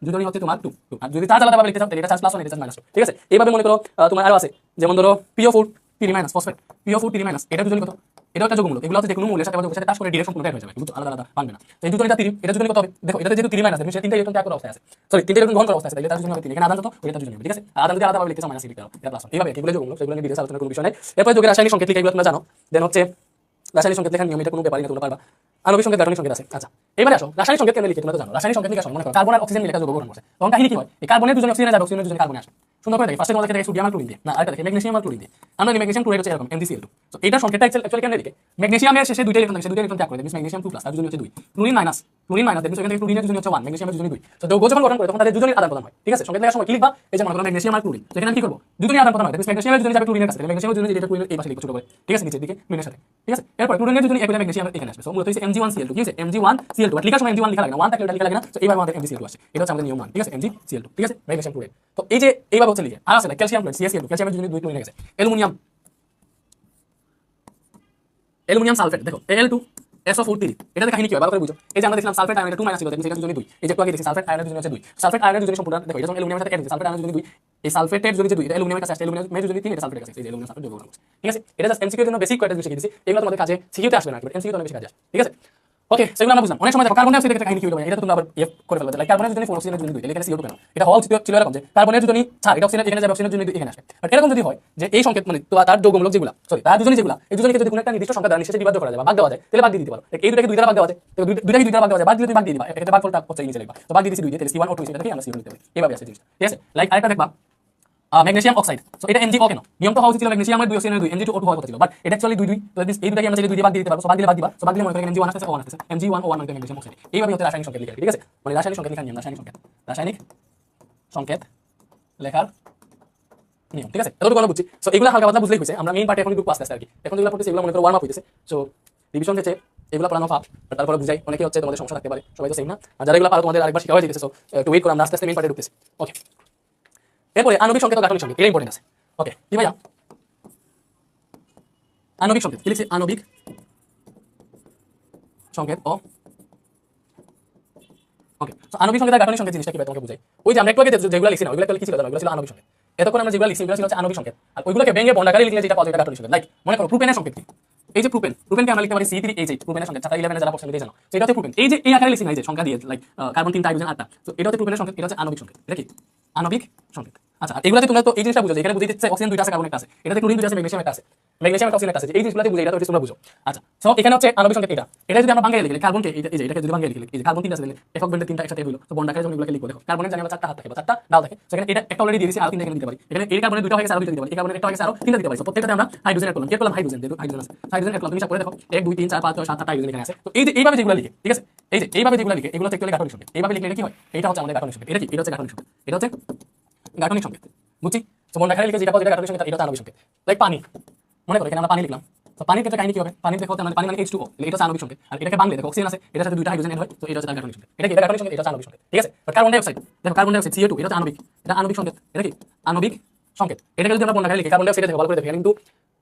যোজনী হচ্ছে তোমার 2। আর যদি চার্জ আলাদা ভাবে লিখতে চাও তাহলে এটা চার্জ +1 এটা চার্জ -2, ঠিক আছে। এইভাবে মনে করো তোমার আরো আছে, যেমন ধরো PO4 3 minus phosphate PO4 3 minus এটা দুজনই কত এটা একটা যোগমূলক এগুলো হচ্ছে যে কোনো মূলের সাথে সাথে টাচ করে ডিরেক্ট সম্পূর্ণ হয়ে যাবে কিন্তু আলাদা আলাদা পারবে না তো এই দুজনটা 3 এটা দুজনই কত হবে দেখো এটা যেহেতু 3 মাইনাস দেখো সে তিনটা ইলেকট্রন ত্যাগ করা অবস্থায় আছে সরি তিনটা ইলেকট্রন গ্রহণ করা অবস্থায় আছে তাহলে তার দুজনই হবে 3 এখানে আদান কত ওইটা দুজনই হবে ঠিক আছে আদান যদি আলাদা ভাবে লিখতে চাও মাইনাস লিখতে হবে এটা প্লাস এইভাবে এগুলো যোগমূলক সেগুলো নিয়ে ডিটেইলস আলোচনা করার বিষয় নাই এরপর যোগের রাসায়নিক সংকেত লিখে এগুলো তোমরা জানো দেন হচ্ছে রাসায়নিক সংকেত লেখার নিয়ম এটা কোনো ব্যাপারই না তোমরা পারবা আণবিক সংকেত গাঠনিক সংকেত আছে আচ্ছা এবারে আসো রাসায়নিক সংকেত কেন লিখে তোমরা তো জানো রাসায়নিক সংকেত লিখার সময় মনে করো কার্বন আর অক্সিজেন মিলে একটা যৌগ গঠন করছে তখন কাহিনী কি হয় এই কার্বনের দুজন অক্সিজেনে যাবে অক্সিজেনের দুজন কার্বনে আসে সুন্দর করে দেখি ফার্স্টে তোমাদের দেখে সোডিয়াম আর ক্লোরিন দিয়ে না আরেকটা দেখে ম্যাগনেসিয়াম আর ক্লোরিন দিয়ে আমরা ম্যাগনেসিয়াম ক্লোরাইড হচ্ছে এরকম MgCl2 তো এটা সংকেতটা অ্যাকচুয়ালি কেন লিখে ম্যাগনেসিয়ামের শেষে দুইটা ইলেকট্রন থাকে সেই দুইটা ইলেকট্রন ত্যাগ করে দেয় ম্যাগনেসিয়াম 2+ আর দুজন হচ্ছে 2 ক্লোরিন মাইনাস দেন এখান থেকে ক্লোরিনের দুজন হচ্ছে 1 ম্যাগনেসিয়ামের দুজন 2 তো যৌগ যখন গঠন করে তখন তাদের দুজনের আদান প্রদান হয় ঠিক আছে সংকেত লেখার সময় কি লিখবা এই যে মনে করো ম্যাগনেসিয়াম আর ক্লোরিন সেখানে কি করব দুজনের আদান প্রদান হয় ম্যাগনেসিয়ামের দুজন যাবে ক্লোরিনের কাছে ম্যাগনেসিয়ামের দুজন যেটা ক্লোরিনের এই পাশে লিখব ছোট করে ঠিক আছে নিচের দিকে ক্লোরিনের সাথে ঠিক আছে এরপর ক্লোরিনের দুজন একই ম্যাগনেসিয়াম এখানে আসবে সো মূলত হচ্ছে Mg1Cl2 কি আছে Mg1Cl2 আর লেখার সময় Mg1 লেখা লাগে না 1 থাকলে এটা লেখা লাগে না তো এইবার আমাদের MgCl2 আসে এটা হচ্ছে আমাদের নিয়ম মান ঠিক আছে MgCl2 ঠিক আছে ম্যাগনেসিয়াম ক্লোরাইড তো এই যে এইভাবে হচ্ছে লিখে আর আছে ক্যালসিয়াম ক্লোরাইড CaCl2 ক্যালসিয়ামের দুজন দুই ক্লোরিন গেছে অ্যালুমিনিয়াম সালফেট দেখো Al2SO4 এটাতে কাহিনী কি হয় ভালো করে বুঝো এই যে আমরা দেখলাম সালফেট আয়ন এটা 2 মাইনাস ছিল সেটা দুজনে 2 এই যে একটু আগে দেখি সালফেট আয়নের দুজনে হচ্ছে 2 সালফেট আয়নের দুজনে সম্পূর্ণ দেখো এটা যখন অ্যালুমিনিয়ামের সাথে অ্যাড হচ্ছে সালফেট আয়নের দুজনে 2 এই সালফেটের যদি 2 এটা অ্যালুমিনিয়ামের কাছে আসছে অ্যালুমিনিয়ামের যদি 3 এটা সালফেটের কাছে এই যে অ্যালুমিনিয়াম সালফেট যোগ করছে ঠিক আছে এটা জাস্ট এমসিকিউ এর জন্য বেসিক কয়েকটা জিনিস শিখিয়ে দিয়েছি এগুলো তোমাদের কাছে সিকিউতে আসবে না এমসিকিউ তো অনেক বেশি কাজে আসে ঠিক আছে ওকে সেগুলো আমরা বুঝলাম অনেক সময় দেখো কার্বন ডাই অক্সাইডের কাহিনী কি হলো এটা তো তোমরা আবার এফ করে ফেলবে লাইক কার্বনের যদি অক্সিজেনের জন্য 2 তাহলে এখানে CO2 কেন এটা হওয়া উচিত ছিল এরকম যে কার্বনের যদি ছাড় এটা অক্সিজেন এখানে যাবে অক্সিজেনের জন্য এখানে আসবে বাট এরকম যদি হয় যে এই সংকেত মানে তো তার যৌগমূলক যেগুলো সরি তার দুজনই যেগুলো এই দুজনকে যদি কোনো একটা নির্দিষ্ট সংখ্যা দ্বারা নিঃশেষে বিভাজ্য করা যায় বা ভাগ দেওয়া যায় তাহলে ভাগ দিয়ে দিতে পারো এই দুটাকে দুই দ্বারা ভাগ দেওয়া যায় তো দুটাকে দুই দ্বারা ভাগ দেওয়া যায় ভাগ দিলে তুমি ভাগ দিয়ে দিবা এটা ভাগফলটা হচ্ছে নিচে লিখবা তো ভাগ দিয়ে দিছি 2 দিয়ে তাহলে C1 ও 2 সেটা থেকে আমরা C1 নিতে পারি এইভাবে আসে জিনিসটা ঠিক আছে লাইক আরেকটা দেখবা ম্যাগনেসিয়াম অক্সাইড সো এটা MgO কেন নিয়ম তো হওয়া উচিত ছিল ম্যাগনেসিয়ামের 2 অক্সিজেনের 2 Mg2O2 হওয়ার কথা ছিল বাট এটা অ্যাকচুয়ালি 2 2 তো এই দুটাকে আমরা চাইলে 2 দিয়ে ভাগ দিয়ে দিতে পারবো সো ভাগ দিলে ভাগ দিবা সো ভাগ দিলে মনে করেন Mg1 আসছে O1 আসছে Mg1 O1 মানে ম্যাগনেসিয়াম অক্সাইড এইভাবে হচ্ছে রাসায়নিক সংকেত লেখা ঠিক আছে মানে রাসায়নিক সংকেত লেখার নিয়ম রাসায়নিক সংকেত লেখার নিয়ম ঠিক আছে এতটুকু আমরা বুঝছি সো এগুলো হালকা পাতলা বুঝলেই হইছে আমরা মেইন পার্টে এখন একটু পাস আসছে আর কি এখন যেগুলো পড়তেছি এগুলো মনে করো ওয়ার্ম আপ হইতেছে সো রিভিশন হচ্ছে এগুলো পড়ানো ফাপ তারপরে বুঝাই অনেকে হচ্ছে তোমাদের সমস্যা থাকতে পারে সবাই তো সেম না আর যারা এগুলো পারো তোমাদের আরেকবার শিখা হয়ে যেতেছে সো একটু ওয়েট করে আমরা আস্তে আস্তে মেইন পার্টে ঢুকতেছি ওকে এরপরে আণবিক সংকেত ও গাঠনিক সংকেত এটা ইম্পর্টেন্ট আছে ওকে কি ভাইয়া আণবিক সংকেত কি লিখছি আণবিক সংকেত ও ওকে সো আণবিক সংকেত আর গাঠনিক সংকেত জিনিসটা কি ভাই তোমাকে বুঝাই ওই যে আমরা একটু আগে যেগুলো লিখছি না ওইগুলো কি ছিল জানো ওইগুলো ছিল আণবিক সংকেত এতক্ষণ আমরা যেগুলো লিখছি ওইগুলো ছিল হচ্ছে আণবিক সংকেত আর ওইগুলোকে ভেঙে বন্ড আকারে লিখলে যেটা পাওয়া যায় এটা গাঠনিক সংকেত লাইক মনে করো প্রোপেনের সংকেত কি এই যে প্রোপেনকে আমরা লিখতে পারি C3H8 প্রোপেনের সংকেত চ্যাপ্টার 11 এ যারা পড়ছেন জানো তো এটা হচ্ছে প্রোপেন এই যে এই আকারে লিখছি না এই যে সংখ্যা দিয়ে লাইক কার্বন 3 হাইড্রোজেন 8টা তো এটা হচ্ছে প্রোপেনের সংকেত এটা হচ্ছে আণবিক সংকেত এটা কি আণবিক সংকেত আচ্ছা এগুলাতে তোমরা তো এই জিনিসটা বুঝো এখানে বুঝাইতে চাই অক্সিজেন 2টা আছে কার্বন একটা আছে এটাতে ক্লোরিন 2টা আছে ম্যাগনেসিয়াম একটা আছে ম্যাগনেসিয়াম অক্সিজেন একটা আছে এই জিনিসগুলোতে বুঝাই এটা তো তোমরা বুঝো আচ্ছা সো এখানে হচ্ছে আণবিক সংকেত এটা যদি আমরা বাংলায় লিখি কার্বনকে এই যে এটাকে যদি বাংলায় লিখি এই যে কার্বন 3টা আছে একক বন্ডে 3টা একসাথে হলো তো বন্ড আকারে যখন এগুলোকে লিখবো দেখো কার্বনের জানি আমরা 4টা হাত থাকে বা 4টা ডাল থাকে সেখানে এটা একটা অলরেডি দিয়ে দিয়েছি আর 3টা এখানে দিতে পারি এখানে এই কার্বনের 2টা হয়ে গেছে আর 2টা দিতে পারি এই কার্বনের একটা হয়ে গেছে আর 3টা দিতে পারি তো প্রত্যেকটাতে আমরা হাইড্রোজেন এড করলাম কি করলাম হাইড্রোজেন আছে হাইড্রোজেন এড করলাম তুমি হিসাব করে দেখো 1 2 3 4 5 6 7 8টা হাইড্রোজেন এখানে আছে তো এই যে এইভাবে যেগুলো লিখে ঠিক আছে এই যে এইভাবে যেগুলো লিখে এগুলো হচ্ছে গাঠনিক সংকেত এইভাবে লিখলে কি হয় এটা হচ্ছে আমাদের গাঠনিক সংকেত এটা কি এটা হচ্ছে গাঠনিক সংকেত এটা হচ্ছে গাঠনিক সংকেত বুঝছি তো বন্ড আকারে লিখে যেটা পাওয়া যায় গাঠনিক সংকেত এটা হচ্ছে আণবিক সংকেত লাইক পানি মনে করো এখানে আমরা পানি লিখলাম তো পানির ক্ষেত্রে কাহিনী কি হবে পানি দেখো পানি মানে H2O এটা হচ্ছে আণবিক সংকেত আর এটাকে বাংলায় দেখো অক্সিজেন আছে এটার সাথে 2টা হাইড্রোজেন এড হয় তো এটা হচ্ছে গাঠনিক সংকেত এটা কি এটা গাঠনিক সংকেত এটা হচ্ছে আণবিক সংকেত ঠিক আছে আর কার্বন ডাই অক্সাইড দেখো কার্বন ডাই অক্সাইড CO2 এটা হচ্ছে আণবিক এটা আণবিক সংকেত এটা কি আণবিক সংকেত এটাকে যদি আমরা বন্ড আকারে লিখি কার্বন ডাই অক্সাইড দেখো ভালো করে দেখো কিন্তু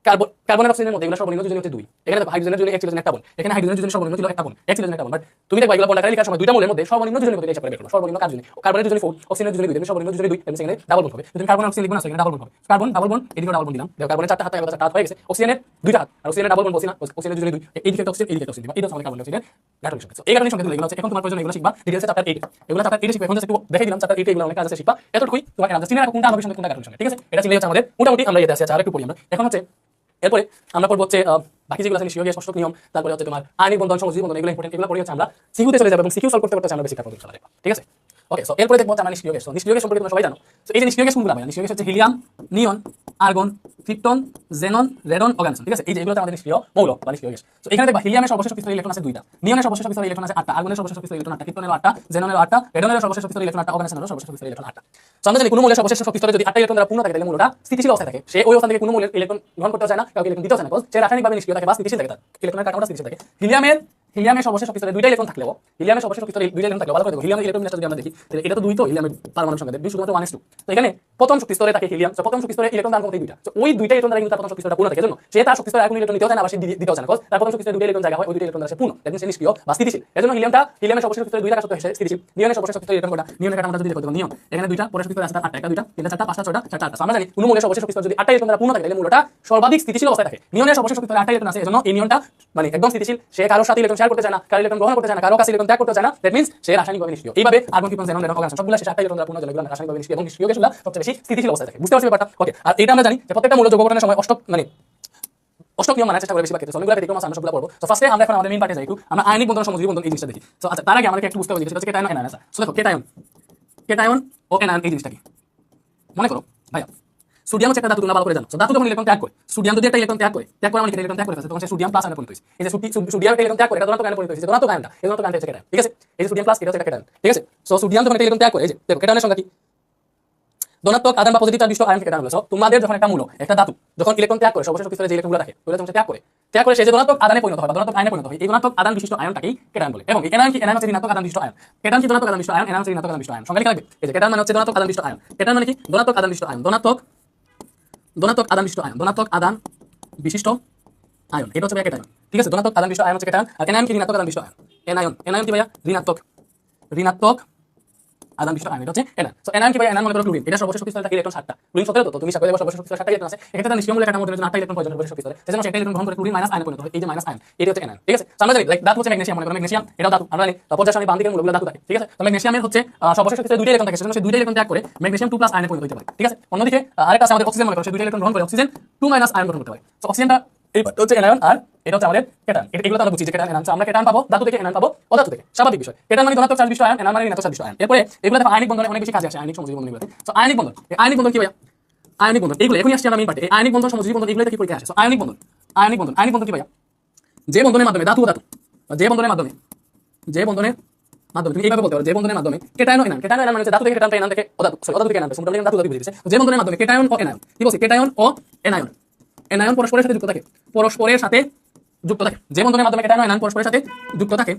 কার্বনের অক্সিজেনের মধ্যে এগুলো সর্বনিম্ন যোজন হচ্ছে 2 এখানে দেখো হাইড্রোজেনের জন্য 1 ছিল একটা বন্ড এখানে হাইড্রোজেনের জন্য সর্বনিম্ন ছিল একটা বন্ড 1 ছিল একটা বন্ড বাট তুমি দেখো এগুলো বন্ড আকারে লেখার সময় দুইটা মূলের মধ্যে সর্বনিম্ন যোজনের মধ্যে হিসাব করে বের করো সর্বনিম্ন কার জন্য কার্বনের জন্য 4 অক্সিজেনের জন্য 2 তুমি সর্বনিম্ন যোজনে 2 এবং সেখানে ডাবল বন্ড হবে তুমি কার্বন অক্সিজেন লিখবে না সেখানে ডাবল বন্ড হবে কার্বন ডাবল বন্ড এদিকে ডাবল বন্ড দিলাম দেখো কার্বনের 4টা হাত থাকে 4টা হাত হয়ে গেছে অক্সিজেনের 2টা হাত আর অক্সিজেনের ডাবল বন্ড বলছি না অক্সিজেনের জন্য 2 এই দিকে অক্সিজেন এই দিকে অক্সিজেন দিবা এটা হচ্ছে কার্বন অক্সিজেনের গাঠনিক সংকেত এই গাঠনিক সংকেত এগুলো হচ্ছে এখন তোমার প্রয়োজন এগুলো শিখবা ডিটেইলসে চ্যাপ্টার 8 এগুলো চ্যাপ্টার 8 শিখবা এখন জাস্ট একটু দেখাই দিলাম চ্যাপ্টার 8 এগুলো অনেক কাজ আছে শিখবা এতটুকুই তোমাকে জাস্ট চিনে রাখো কোনটা আণবিক সংকেত কোনটা গাঠনিক সংকেত ঠিক আছে এটা চিনলে হচ্ছে আমাদের মোটামুটি আমরা এতে আছি আর একটু পড়ি আমরা এখন হচ্ছে এরপরে আমরা পড়বো হচ্ছে বাকি যেগুলো আছে নিশ্চয়ই ষষ্ঠ নিয়ম তারপরে হচ্ছে তোমার আণবিক বন্ধন সংযোজী বন্ধন এগুলো ইম্পর্টেন্ট এগুলো পড়ে হচ্ছে আমরা সিকিউতে চলে যাবো এবং সিকিউ সলভ করতে করতে আমরা বেশি কাজ করতে ঠিক আছে ওকে সো এরপরে দেখবো আমরা নিষ্ক্রিয় গ্যাস নিষ্ক্রিয় গ্যাস সম্পর্কে তোমরা সবাই জানো তো এই যে নিষ্ক্রিয় গ্যাস কোনগুলো ভাই নিষ্ক্রিয় গ্যাস হচ্ছে helium neon argon krypton xenon radon oganesson ঠিক আছে এই যে এগুলো আমাদের নিষ্ক্রিয় মৌল বা নিষ্ক্রিয় গ্যাস তো এখানে দেখবা হিলিয়ামের সর্বশেষ শক্তিস্তর ইলেকট্রন আছে 2টা নিয়নের সর্বশেষ শক্তিস্তর ইলেকট্রন আছে 8টা আর্গনের সর্বশেষ শক্তিস্তর ইলেকট্রন 8টা ক্রিপ্টনের 8টা জেননের 8টা রেডনের সর্বশেষ শক্তিস্তর ইলেকট্রন 8টা অর্গানসনের সর্বশেষ শক্তিস্তর ইলেকট্রন 8টা তো আমরা জানি কোনো মৌলের সর্বশেষ শক্তিস্তরে যদি 8টা ইলেকট্রন দ্বারা পূর্ণ থাকে তাহলে মৌলটা স্থিতিশীল অবস্থায় থাকে সে ওই অবস্থান থেকে কোনো মৌলের ইলেকট্রন গ্রহণ করতে চায় না কাউকে ইলেকট্রন দিতে চায় না সে রাসায়নিকভাবে নিষ্ক্রিয় থাকে বা স্থিতিশীল থাকে তার ইলেকট্রনের কাঠামোটা স্থিতিশীল থাকে হিলিয়ামের সর্বশেষ শক্তিস্তরে 2টা ইলেকট্রন থাকলেও হিলিয়ামের সর্বশেষ শক্তিস্তরে 2টা ইলেকট্রন থাকলেও ভালো করে দেখো হিলিয়ামের ইলেকট্রন বিন্যাসটা যদি আমরা দেখি তাহলে এটা তো 2 তো হিলিয়ামের পারমাণবিক সংখ্যা 2 শুধুমাত্র 1s2 তো এখানে প্রথম শক্তি স্তরে থাকে হিলিয়াম, তো প্রথম শক্তি স্তরে ইলেকট্রন দান করতে দুইটা, তো ওই দুইটা ইলেকট্রন দ্বারা কিন্তু তার প্রথম শক্তি স্তরটা পূর্ণ থাকে, এজন্য সে তার শক্তি স্তরে আর কোনো ইলেকট্রন নিতেও চায় না, আবার সে দিতেও চায় না, কারণ তার প্রথম শক্তি স্তরে দুইটা ইলেকট্রন জায়গা হয়, ওই দুইটা ইলেকট্রন দ্বারা সে পূর্ণ, দ্যাট মিন্স সে নিষ্ক্রিয় বা স্থিতিশীল। এজন্য হিলিয়ামের সর্বশেষ শক্তি স্তরে দুই থাকা সত্ত্বেও সে স্থিতিশীল। নিয়নের সর্বশেষ শক্তি স্তরে ইলেকট্রন কটা, নিয়নের কাটা আমরা যদি দেখো নিয়ন এখানে দুইটা, পরের শক্তি স্তরে আছে তার 8টা, 1 2 3 4 5 6 7 8। আমরা জানি কোন মৌলের সর্বশেষ শক্তি স্তর যদি 8টা ইলেকট্রন দ্বারা পূর্ণ থাকে তাহলে মৌলটা সর্বাধিক স্থিতিশীল অবস্থায় থাকে। নিয়নের সর্বশেষ শক্তি স্তরে 8টা ইলেকট্রন আছে, এজন্য এই নিয়নটা মানে একদম স্থিতিশীল, সে কারোর সাথে ইলেকট্রন শেয়ার করতে চায় না, কারো ইলেকট্রন গ্রহণ করতে চায় না, কারো কাছে ইলেকট্রন ত্যাগ করতে চায় না, দ্যাট মিন্স সে রাসায়নিকভাবে নিষ্ক্রিয়। এইভাবে আর্গন, কৃপন, জেনন, রেডন, অক্সিজেন সবগুলো সে 8টা ইলেকট্রন দ্বারা পূর্ণ, যেগুলো রাসায়নিকভাবে নিষ্ক্রিয় এবং নিষ্ক্রিয় গ্যাসগুলো সবচেয়ে বেশি স্থিতিশীল অবস্থায় থাকে। বুঝতে পারছি ব্যাপারটা? ওকে, আর এটা আমরা জানি যে প্রত্যেকটা মৌল যৌগ গঠনের সময় অষ্টক নিয়ম মানার চেষ্টা করে বেশিরভাগ ক্ষেত্রে, সবগুলো ব্যতিক্রম আছে, আমরা সবগুলো পড়বো। তো ফার্স্টে আমরা এখন আমাদের মেইন পার্টে যাই, একটু আমরা আয়নিক বন্ধন, সমযোজী বন্ধন এই জিনিসটা দেখি। তো আচ্ছা, তার আগে আমাদেরকে একটু বুঝতে হবে যেটা হচ্ছে কেটায়ন ও অ্যানায়ন। সো দেখো কেটায়ন ও অ্যানায়ন এই জিনিসটা কি, মনে করো ভাইয়া সোডিয়াম হচ্ছে একটা ধাতু, তোমরা ভালো করে জানো। ধাতু যখন ইলেকট্রন ত্যাগ করে, সোডিয়াম যদি একটা ইলেকট্রন ত্যাগ করে মানে ইলেকট্রন ত্যাগ করে ফেলে, তখন সে সোডিয়াম প্লাস আয়নে পরিণত হয়েছে। এই যে সোডিয়াম একটা ইলেকট্রন ত্যাগ করে, এটা ধনাত্মক আয়নে পরিণত হয়েছে, ধনাত্মক আয়নটা, এই ধনাত্মক আয়নটা হচ্ছে কেটায়ন, ঠিক আছে? এই যে সোডিয়াম প্লাস, এটা হচ্ছে কেটায়ন, ঠিক আছে? সো সোডিয়াম যখন একটা ইলেকট্রন ত্যাগ করে, এই যে দেখো কেটায়নের সংখ্যা কি, ধনাত্মক আধান বা পজিটিভ চার্জ বিশিষ্ট আয়নকে কেটায়ন বলে। সো তোমাদের যখন একটা মৌল, একটা ধাতু যখন ইলেকট্রন ত্যাগ করে, সর্বশেষ শক্তি স্তরে যে ইলেকট্রনগুলো থাকে ওগুলো যখন ত্যাগ করে সে যে ধনাত্মক আধানে পরিণত হয় বা ধনাত্মক আয়নে পরিণত হয়, এই ধনাত্মক আধান বিশিষ্ট আয়নটাকেই কেটায়ন বলে। এবং এই এনায়ন কি, এনায়ন হচ্ছে ঋণাত্মক আধান বিশিষ্ট আয়ন। কেটায়ন কি ধনাত্মক আধান বিশিষ্ট আয়ন, এনায়ন হচ্ছে ঋণাত্মক আধান বিশিষ্ট আয়ন। সংখ্যা লেখা লাগবে, এই যে কেটায়ন মানে হচ্ছে ধনাত্মক আধান বিশিষ্ট আয়ন, কেটায়ন মানে কি ধনাত্মক আধান বিশিষ্ট আয়ন, ধনাত্মক আধান বিশিষ্ট আয়ন, ধনাত্মক আধান বিশিষ্ট আয়ন, এটা হচ্ছে কেটায়ন, ঠিক আছে? ধনাত্মক আধান বিশিষ্ট আয়ন হচ্ছে কেটায়ন, আর এনায়ন কি ঋণাত্মক আধান বিশিষ্ট আয়ন, এনায়ন কি ভাইয়া ঋণাত্মক আধান বিশিষ্ট আয়ন, এটা হচ্ছে এনায়ন। সো এনায়ন কি ভাই, এনায়ন মনে করো ক্লোরিন, এটা সর্বশেষ শক্তি স্তরে থাকে ইলেকট্রন 7টা, ক্লোরিন 17, তো তুমি হিসাব করে দেখো সর্বশেষ শক্তি স্তরে 7টা ইলেকট্রন আছে, এক্ষেত্রে তার নিষ্ক্রিয় মূল্য কাটার মধ্যে 8টা ইলেকট্রন প্রয়োজন সর্বশেষ শক্তি স্তরে, সেজন্য সে একটা ইলেকট্রন গ্রহণ করে ক্লোরিন মাইনাস আয়নে পরিণত হয়, এই যে মাইনাস আয়ন, এটা হচ্ছে এনায়ন, ঠিক আছে? সো আমরা জানি লাইক ধাতু হচ্ছে ম্যাগনেসিয়াম, মনে করো ম্যাগনেসিয়াম এটাও ধাতু, আমরা জানি পর্যায় সারণীর বাম দিকের মূলগুলো ধাতু থাকে, ঠিক আছে? তো ম্যাগনেসিয়ামের হচ্ছে সর্বশেষ শক্তি স্তরে দুইটা ইলেকট্রন থাকে, সেজন্য সে দুইটা ইলেকট্রন ত্যাগ করে ম্যাগনেসিয়াম 2 প্লাস আয়নে পরিণত হতে পারে, ঠিক আছে? অন্যদিকে আরেকটা আছে আমাদের অক্সিজেন, মনে করো সে দুইটা ইলেকট্রন গ্রহণ করে অক্সিজেন 2 মাইনাস আয়ন গ্রহণ করতে পারে। সো অক্সিজেনটা এই হচ্ছে এনায়ন, আর এটা হচ্ছে আমাদের কেটায়ন। এগুলো তো আমরা বুঝি যে কেটায়ন এনায়ন, আমরা কেটায়ন পাবো ধাতু থেকে, এনায়ন পাবো অধাতু থেকে, স্বাভাবিক বিষয়। কেটায়ন মানে ধনাত্মক চার্জ বিশিষ্ট আয়ন, এনায়ন মানে ঋণাত্মক চার্জ বিশিষ্ট আয়ন। এরপরে এগুলো দেখো আয়নিক বন্ধনে অনেক বেশি কাজে আসে, আয়নিক সমযোজী বন্ধনগুলোতে। সো আয়নিক বন্ধন কি ভাইয়া, আয়নিক বন্ধন এগুলো এখনই আসছে আমরা মেইন পার্টে। এই আয়নিক বন্ধন, সমযোজী বন্ধন এগুলোতে কি পরীক্ষা আসে? সো আয়নিক বন্ধন কি ভাইয়া, যে বন্ধনের মাধ্যমে ধাতু ও ধাতু, যে বন্ধনের মাধ্যমে তুমি এইভাবে বলতে পারো, যে বন্ধনের মাধ্যমে কেটায়ন ও এনায়ন, কেটায়ন ও এনায়ন মানে ধাতু থেকে কেটায়ন, এনায়ন থেকে অধাতু, সরি অধাতু থেকে এনায়ন, মোটামুটি ধাতু বুঝে দিয়েছে। যে বন্ধনের মাধ্যমে কেটায়ন ও এনায়ন, কি বলছি, কেটায়ন ও এনায়ন পরস্পরের সাথে যুক্ত থাকে, যে বন্ধনের মাধ্যমে কেটায়ন ও এনায়ন পরস্পরের সাথে যুক্ত থাকে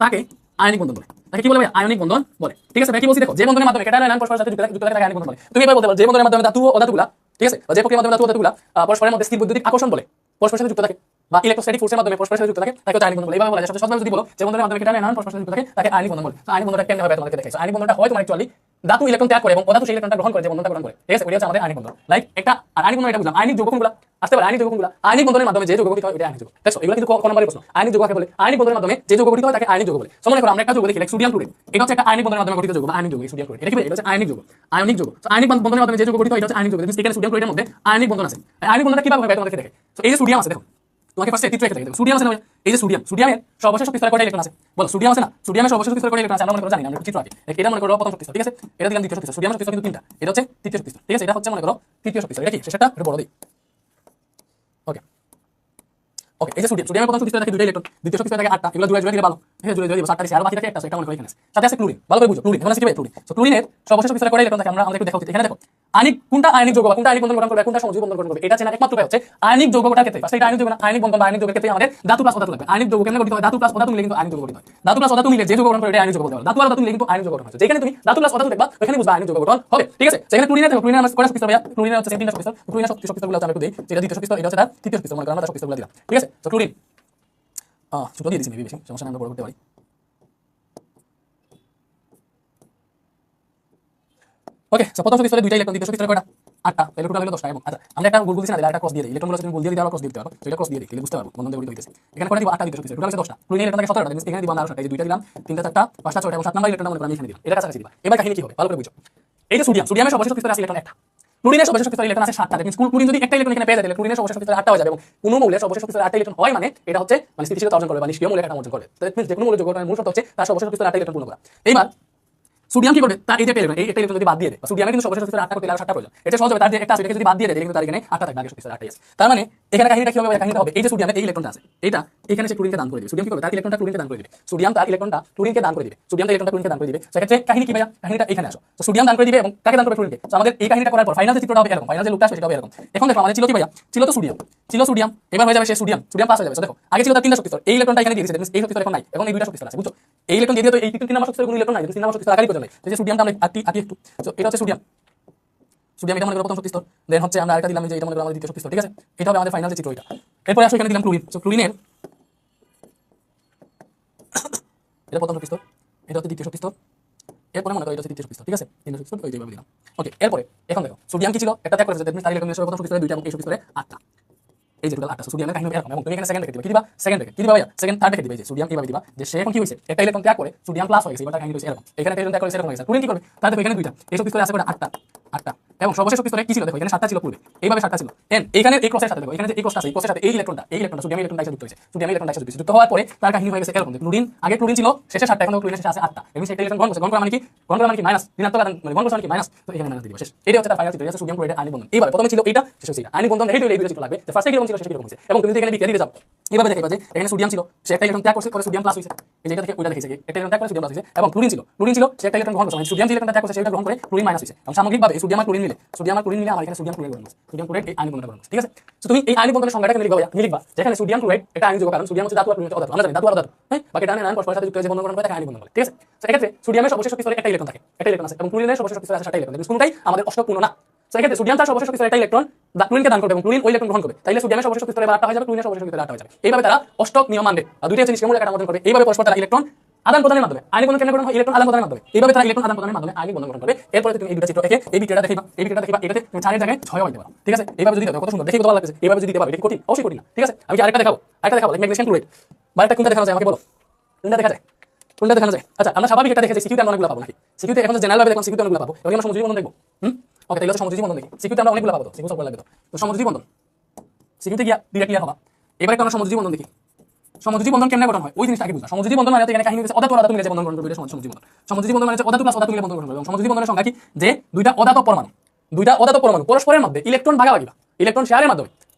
তাকে আয়নিক বন্ধন বলে। তাকে কি বলে ভাই, আয়নিক বন্ধন বলে, ঠিক আছে? ভাই কি বলছি দেখো, যে বন্ধনের মাধ্যমে কেটায়ন ও এনায়ন পরস্পরের সাথে যুক্ত থাকে তাকে আয়নিক বন্ধন বলে। তুমি এবার বলতে পারো যে বন্ধনের মাধ্যমে ধাতু ও ধাতুগুলা, ঠিক আছে, যে প্রক্রিয়ার মাধ্যমে ধাতু ও ধাতুগুলা পরস্পরের মধ্যে স্থির বৈদ্যুতিক আকর্ষণ বলে পরস্পরের সাথে যুক্ত থাকে, বা ইলেকট্রোস্ট্যাটিক ফোর্সের মাধ্যমে পরস্পরের সাথে যুক্ত থাকে, তাকে আয়নিক বন্ধন বলে। এইভাবে বলা যায়। সবচেয়ে যদি বলো যে বন্ধনের মাধ্যমে কেটায়ন ও এনায়ন পরস্পরের সাথে যুক্ত থাকে তাকে আয়নিক বন্ধন বলে। তো আয়নিক বন্ধনটা কেমনে হবে তোমাদেরকে দেখাইছো। আয়নিক বন্ধনটা হয় তোমার অ্যাকচুয়ালি ধাতু ইলেকট্রন ত্যাগ করে এবং অধাতু সেই ইলেকট্রনটা গ্রহণ করে, যে বন্ধনটা গ্রহণ করে, ঠিক আছে? ওটা হচ্ছে আমাদের আয়নিক বন্ধন। লাইক একটা আয়নিক বন্ধন, এটা বুঝলাম। আয়নিক যৌগ কোনগুলা আসতে পারে, আয়নিক যৌগ কোনগুলা, আয়নিক বন্ধনের মাধ্যমে যে যৌগ গঠিত হয় এটা আয়নিক যৌগ। দেখো এগুলো কিন্তু কোন নম্বরের প্রশ্ন, আয়নিক যৌগ কাকে বলে? আয়নিক বন্ধনের মাধ্যমে যে যৌগ গঠিত হয় তাকে আয়নিক যৌগ বলে। সো মনে করো আমরা একটা যৌগ দেখি লাইক সোডিয়াম ক্লোরাইড, এটা হচ্ছে একটা আয়নিক বন্ধনের মাধ্যমে গঠিত যৌগ বা আয়নিক যৌগ, সোডিয়াম ক্লোরাইড, এটা কি? এটা হচ্ছে আয়নিক যৌগ। সো আয়নিক বন্ধনের মাধ্যমে যে যৌগ গঠিত হয় এটা হচ্ছে আয়নিক যৌগ। এখানে সোডিয়াম ক্লোরাইডের মধ্যে আয়নিক বন্ধন আছে। আয়নিক বন্ধনটা কিভাবে হয় তোমাদেরকে দেখে। সো এই যে সোডিয়াম আছে, দেখো তোমাকে ফার্স্টে চিত্র এঁকে দেখো, সোডিয়াম আছে না, এই যে সোডিয়ামের সর্বশেষ শক্তি স্তরে কয়টা ইলেকট্রন আছে বলো? সোডিয়াম আছে না, সোডিয়ামের সর্বশেষ শক্তি স্তরে কয়টা ইলেকট্রন আছে আমরা মনে করো জানি না, আমরা চিত্র আঁকি। এটা মনে করো প্রথম শক্তি স্তর, ঠিক আছে? এটা দিলাম দ্বিতীয় শক্তি স্তর, সোডিয়ামের শক্তি স্তর কিন্তু 3টা, এটা হচ্ছে তৃতীয় শক্তি স্তর, ঠিক আছে? এটা হচ্ছে মনে করো তৃতীয় শক্তি স্তর, এটা কি শেষেরটা একটু বড় দিই। ওকে, এই যে সোডিয়ামের প্রথম শক্তি স্তরে থাকে 2টা ইলেকট্রন, দ্বিতীয় শক্তি স্তরে থাকে 8টা, এগুলো জুড়ে দিলে ভালো, ঠিক আছে? জুড়ে দিব 7টা দিছি, আর বাকি থাকে একটা, সেটা মনে করো এখানে আছে। সাথে আছে ক্লোরিন, ভালো করে বুঝো ক্লোরিন, এখন আছে কি ভাই ক্লোরিন। সো ক্লোরিনের সর্বশেষ শক্তি স্তরে কয়টা ইলেকট্রন থাকে আমরা আমাদের একটু দেখো। এখানে দেখো আয়নিক কোনটা আয়নিক যৌগ বা কোনটা আয়নিক বন্ধন গঠন করবে, কোনটা সমযোজী বন্ধন গঠন করবে, এটা চেনার একমাত্র উপায় হচ্ছে আয়নিক যৌগ গঠনের ক্ষেত্রে। ফার্স্ট এটা আয়নিক যৌগ না, আয়নিক বন্ধন বা আয়নিক যৌগের ক্ষেত্রে আমাদের ধাতু প্লাস অধাতু লাগবে। আয়নিক যৌগ কেমনে গঠিত হয়? ধাতু প্লাস অধাতু মিলে কিন্তু আয়নিক যৌগ গঠিত হয়। ধাতু প্লাস অধাতু মিলে যে যৌগ গঠন করে এটা আয়নিক যৌগ বলতে হয়। ধাতু আর অধাতু মিলে কিন্তু আয়নিক যৌগ গঠন হয়। যেখানে তুমি ধাতু প্লাস অধাতু দেখবা ওখানে বুঝবা আয়নিক যৌগ গঠন হবে, ঠিক আছে? সেখানে ক্লোরিনের দেখো, ক্লোরিনের আমরা কয়টা শক্তি স্তর ভাইয়া? ক্লোরিনের হচ্ছে 3টা শক্তি স্তর। ক্লোরিনের শক্তি স্তরগুলো আমরা একটু দেই, যেটা দ্বিতীয় শক্তি স্তর, এটা হচ্ছে তার তৃতীয় শক্তি স্তর, মনে করো আমরা তার শক্তি স্তরগুলো দিলাম, ঠিক আছে? তো ক্লোরিন ছোট দিয়ে দিছি, মেবি বেশি সমস্যা নাই, আমরা বড় করতে পারি। ওকে, সো প্রথম শক্তি স্তরে 2টা ইলেকট্রন, দ্বিতীয় শক্তি স্তরে কয়টা? 8টা, তাহলে টোটাল হলো 10টা। এবং আচ্ছা আমরা একটা গোল দিছি না, একটা ক্রস দিয়ে দিই, ইলেকট্রনগুলো যদি গোল দিয়ে দিই আর ক্রস দিয়ে দিতে পারবো, সেটা ক্রস দিয়ে দিই, তাহলে বুঝতে পারবো বন্ধন গঠিত হইতেছে। এখানে কয়টা দিব? 8টা, দ্বিতীয় শক্তি স্তরে টোটাল হচ্ছে 10টা। ক্লোরিন ইলেকট্রন থাকে 17টা, এখানে দিব আমরা আরো 7টা, এই যে 2টা দিলাম, 3টা 4টা 5টা 6টা এবং 7 নাম্বার ইলেকট্রনটা মনে করো আমি এখানে দিলাম, এটা কাছাকাছি দিবা। এবার কাহিনী কি হবে ভালো করে বুঝো। এই যে সোডিয়ামের সর্বশেষ শক্তি স্তরে আছে ইলেকট্রন 1টা, ক্লোরিনের সর্বশেষ শক্তি স্তরে ইলেকট্রন আছে 7টা। দ্যাট মিন্স ক্লোরিন যদি একটা ইলেকট্রন এখানে পেয়ে যায় তাহলে ক্লোরিনের সর্বশেষ শক্তি স্তরে 8টা হয়ে যাবে, এবং কোন মৌলের সর্বশেষ শক্তি স্তরে 8টা ইলেকট্রন হয় মানে এটা হচ্ছে মানে স্থিতিশীলতা অর্জন করবে বা নিষ্ক্রিয় মৌলের কাঠামো অর্জন করবে। দ্যাট মিন্স যে কোনো মৌলের যৌগ গঠনের মূল শর্ত হচ্ছে তার সর্বশেষ শক্তি স্তরে 8টা ইলেকট্রন পূর্ণ করা। এইবার সোডিয়াম কি করবে? তার এই যে ইলেকট্রন, এই একটা ইলেকট্রন যদি বাদ দিয়ে দেয়, সোডিয়ামের কিন্তু সর্বশেষ শক্তি স্তরে 8টা করতে আর 7টা প্রয়োজন, এটা সহজ হবে। তার যে একটা আছে এটাকে যদি বাদ দিয়ে দেয় কিন্তু তার এখানে 8টা থাকবে, আগে শক্তি স্তরে 8টাই আছে। তার মানে এখানে কাহিনীটা কি হবে? কাহিনীটা হবে এই যে সোডিয়ামের এই ইলেকট্রনটা আছে, এটা এখানে সে ক্লোরিনকে দান করে দিবে। সোডিয়াম কি করবে? তার ইলেকট্রনটা ক্লোরিনকে দান করে দিবে। সোডিয়াম তার ইলেকট্রনটা ক্লোরিনকে দান করে দিবে। সোডিয়াম তার ইলেকট্রনটা ক্লোরিনকে দান করে দিবে। সেক্ষেত্রে কাহিনী কি ভাইয়া? কাহিনীটা এখানে আসো। তো সোডিয়াম দান করে দিবে এবং কাকে দান করবে? ক্লোরিনকে। তো আমাদের এই কাহিনীটা করার পর ফাইনাল যে চিত্রটা হবে এরকম, ফাইনাল যে লুকটা আসবে সেটা হবে এরকম। এখন দেখো আমাদের ছিল কি ভাইয়া? ছিল তো সোডিয়াম, এবার হয়ে যাবে সে সোডিয়াম প্লাস হয়ে যাবে। তো দেখো আগে ছিল তার 3টা শক্তি স্তর, এই ইলেকট্রনটা এখানে দিয়ে দিয়েছে, এই শক্তি স্তর এখন নাই, এখন এই 2টা শক্তি স্তর আছে, বুঝছো? এই ইলেকট্রন দিয়ে দিলে তো এই 3 নাম্বার শক্তি স্তরে কোনো ইলেকট্রন নাই, 3 নাম্বার শক্তি স্তর আকারই প্রয়োজন নাই। যে সোডিয়ামটা আমরা আটি একটু, তো এটা হচ্ছে সোডিয়াম, সোডিয়াম এটা মনে করো প্রথম শক্তি স্তর, দেন হচ্ছে আমরা আরেকটা দিলাম যে এটা মনে করো আমাদের দ্বিতীয় শক্তি স্তর, ঠিক আছে? এটা হবে আমাদের ফাইনাল যে চিত্র এটা। এরপরে আসো এখানে দিলাম ক্লোরিন। সো ক্লোরিনের এটা প্রথম শক্তি স্তর, এটা হচ্ছে দ্বিতীয় শক্তি স্তর, এরপরে মনে করো এটা হচ্ছে তৃতীয় শক্তি স্তর, ঠিক আছে? তিনটা শক্তি স্তর ওই যেভাবে দিলাম। ওকে, এরপরে এখন দেখো সোডিয়াম কি ছিল? একটা ত্যাগ করেছে, দ্যাট মিন্স তার ইলেকট্রন নিয়ে প্রথম শক্তি স্তরে 2টা এবং এই শক্তি স্তরে 8টা। এই যে টোটাল 8টা সোডিয়ামের কাহিনী এরকম, এবং তুমি এখানে সেকেন্ড রেখে দিবা। কি দিবা? সেকেন্ড রেখে কি দিবা ভাইয়া? সেকেন্ড থার্ড রেখে দিবা। এই যে সোডিয়াম এইভাবে দিবা যে সে এখন কি হইছে, একটা ইলেকট্রন ত্যাগ করে সোডিয়াম প্লাস হয়ে গেছে, এবার তার কাহিনী হইছে এরকম। এখানে একটা ইলেকট্রন ত্যাগ করে সেরকম হয়ে গেছে। ক্লোরিন কি করবে? তাহলে দেখো এখানে 2টা, এই শক্তি স্তরে আছে কয়টা? 8টা। এবং সর্বশেষ শক্তি স্তরে কি ছিল? দেখো এখানে 7টা ছিল পূর্বে, এইভাবে 7টা ছিল। দেন এখানে এই ক্রসের সাথে দেখো, এখানে যে এই ক্রসটা আছে, এই ক্রসের সাথে এই ইলেকট্রনটা সোডিয়াম ইলেকট্রনটা এসে যুক্ত হয়েছে, সোডিয়াম ইলেকট্রনটা এসে যুক্ত হওয়ার পরে তার কাহিনী হয়ে গেছে এরকম। ক্লোরিন আগে ক্লোরিন ছিল শেষে 7টা, এখন ক্লোরিনের শেষে আছে 8টা। এবং সেই ইলেকট্রন গ্রহণ করছে, গ্রহণ করা মানে কি? গ্রহণ করা মানে কি? মাইনাস, ঋণাত্মক আধান, মানে গ্রহণ করছে মানে কি? মাইনাস। তো এখানে মাইনাস দিয়ে দিবা, শেষ। এটা হচ্ছে তার ফাইনাল চিত্র, এটা হচ্ছে সোডিয়াম ক্লোরাইডের আয়নিক বন্ধন। এইভাবে প্রথমে ছিল এইটা, শেষে হচ্ছে এটা। আয়নিক বন্ধন রেডি হলে এই দুটো চিত্র লাগবে, যে ফার্স্টে কিরকম ছিল শেষে কিরকম হয়েছে। এবং তুমি যদি এখানে বিক্রিয়া দিতে যাও, এইভাবে দেখবা যে এখানে সোডিয়াম ছিল, সে একটা ইলেকট্রন ত্যাগ করছে, পরে সোডিয়াম প্লাস হইছে। এই যে এটা থেকে ওইটা দেখিছে, একটা ইলেকট্রন ত্যাগ করে সোডিয়াম প্লাস হইছে। এবং ক্লোরিন ছিল, সে একটা ইলেকট্রন গ্রহণ করছে, মানে সোডিয়াম যে ইলেকট্রন ত্যাগ করছে সেটা গ্রহণ করে ক্লোরিন মাইনাস হইছে। এবং সামগ্রিকভাবে সোডিয়াম আর ক্লোরিন মিলে আমার এখানে সোডিয়াম ক্লোরাইড গ্রহণ করছে, সোডিয়াম ক্লোরাইড এই আয়নিক বন্ধনটা গ্রহণ করছে, ঠিক আছে? তো তুমি এই আয়নিক বন্ধনের সংজ্ঞাটা লিখবা, লিখবা যেখানে সোডিয়াম ক্লোরাইড এটা আয়নিক যৌগ, কারণ সোডিয়াম হচ্ছে ধাতু আর ক্লোরিন হচ্ছে অধাতু। আমরা জানি ধাতু আর অধাতু, হ্যাঁ? বাকি ডানে নান পরস্পরের সাথে যুক্ত হয়ে যে বন্ধন গঠন করে তাকে আয়নিক বন্ধন বলে, ঠিক আছে? তো এক্ষেত্রে সোডিয়ামের সর্বশেষ শক্তি স্তরে একটা ইলেকট্রন থাকে, একটা ইলেকট্রন আছে, এবং ক্লোরিনের সর্বশেষ শক্তি স্তরে আছে 7টা ইলেকট্রন। কিন্তু কোনটাই আমাদের অষ্টক পূর্ণ না। তো এক্ষেত্রে সোডিয়াম তার সর্বশেষ শক্তি স্তরে একটা ইলেকট্রন ক্লোরিনকে দান করবে এবং ক্লোরিন ওই ইলেকট্রন গ্রহণ করবে, তাইলে সোডিয়ামের সর্বশেষ শক্তি স্তরে 8টা হয়ে যাবে, ক্লোরিনের সর্বশেষ শক্তি স্তরে 8টা হয়ে যাবে। এইভাবে তারা অষ্টক নিয়ম মানবে, আর দুইটা হচ্ছে নিষ্ক্রিয় মূলক একটা গঠন করবে। এইভাবে পরস্পর তারা ইলেকট্রন আদান প্রদানের মাধ্যমে আয়নিক বন্ধন কেমন গঠন হয়? ইলেকট্রন আদান প্রদানের মাধ্যমে। এইভাবে তারা ইলেকট্রন আদান প্রদানের মাধ্যমে আয়নিক বন্ধন গঠন করবে। এরপরে তুমি এই দুটো চিত্র এঁকে এই বিক্রিয়াটা দেখিবা, এটাতে তুমি 4 এর জায়গায় 6 হইতে পারো, ঠিক আছে? এইভাবে যদি দেখো কত সুন্দর, দেখি কত ভালো লাগছে। এইভাবে যদি দিতে পারো, এটা কঠিন? অবশ্যই কঠিন না, ঠিক আছে? আমি কি আরেকটা দেখাবো ম্যাগনেসিয়াম ক্লোরাইড। বা একটা কোনটা দেখানো যায় আমাকে বলো, কোনটা দেখা যায়? কোনটা দেখানো যায়? আচ্ছা, আমরা স্বাভাবিক এটা দেখেছি, সিকিউতে আমরা অনেকগুলো পাবো নাকি? সিকিউতে এখন জেনারেল ভাবে দেখলাম, সিকিউতে অনেকগুলো পাবো। এবার আমরা সমযোজী বন্ধন দেখবো। ওকে, তাহলে সমযোজী বন্ধন দেখি। সিকিউতে আমরা অনেকগুলো পাবো, তো সিকিউ সব লাগবে। তো সমযোজী বন্ধন সিকিউতে গিয়া ডিরেক্ট ক্লিয়ার হবা। এবারে আমরা সমযোজী বন্ধন দেখি। সমযোজী বন্ধন কেমনে গঠন হয় ওই জিনিসটা আগে বুঝা। সমযোজী বন্ধন মানে এখানে কাহিনী হচ্ছে অধাতু আর অধাতু মিলে যে বন্ধন গঠন করবে, এটা সমযোজী বন্ধন। সমযোজী বন্ধন মানে অধাতু প্লাস অধাতু মিলে বন্ধন গঠন করবে। এবং সমযোজী বন্ধনের সংজ্ঞা কি? যে দুইটা অধাতু পরমাণু পরস্পরের মধ্যে ইলেকট্রন ভাগাভাগি বা ইলেকট্রন শেয়ারের মাধ্যমে,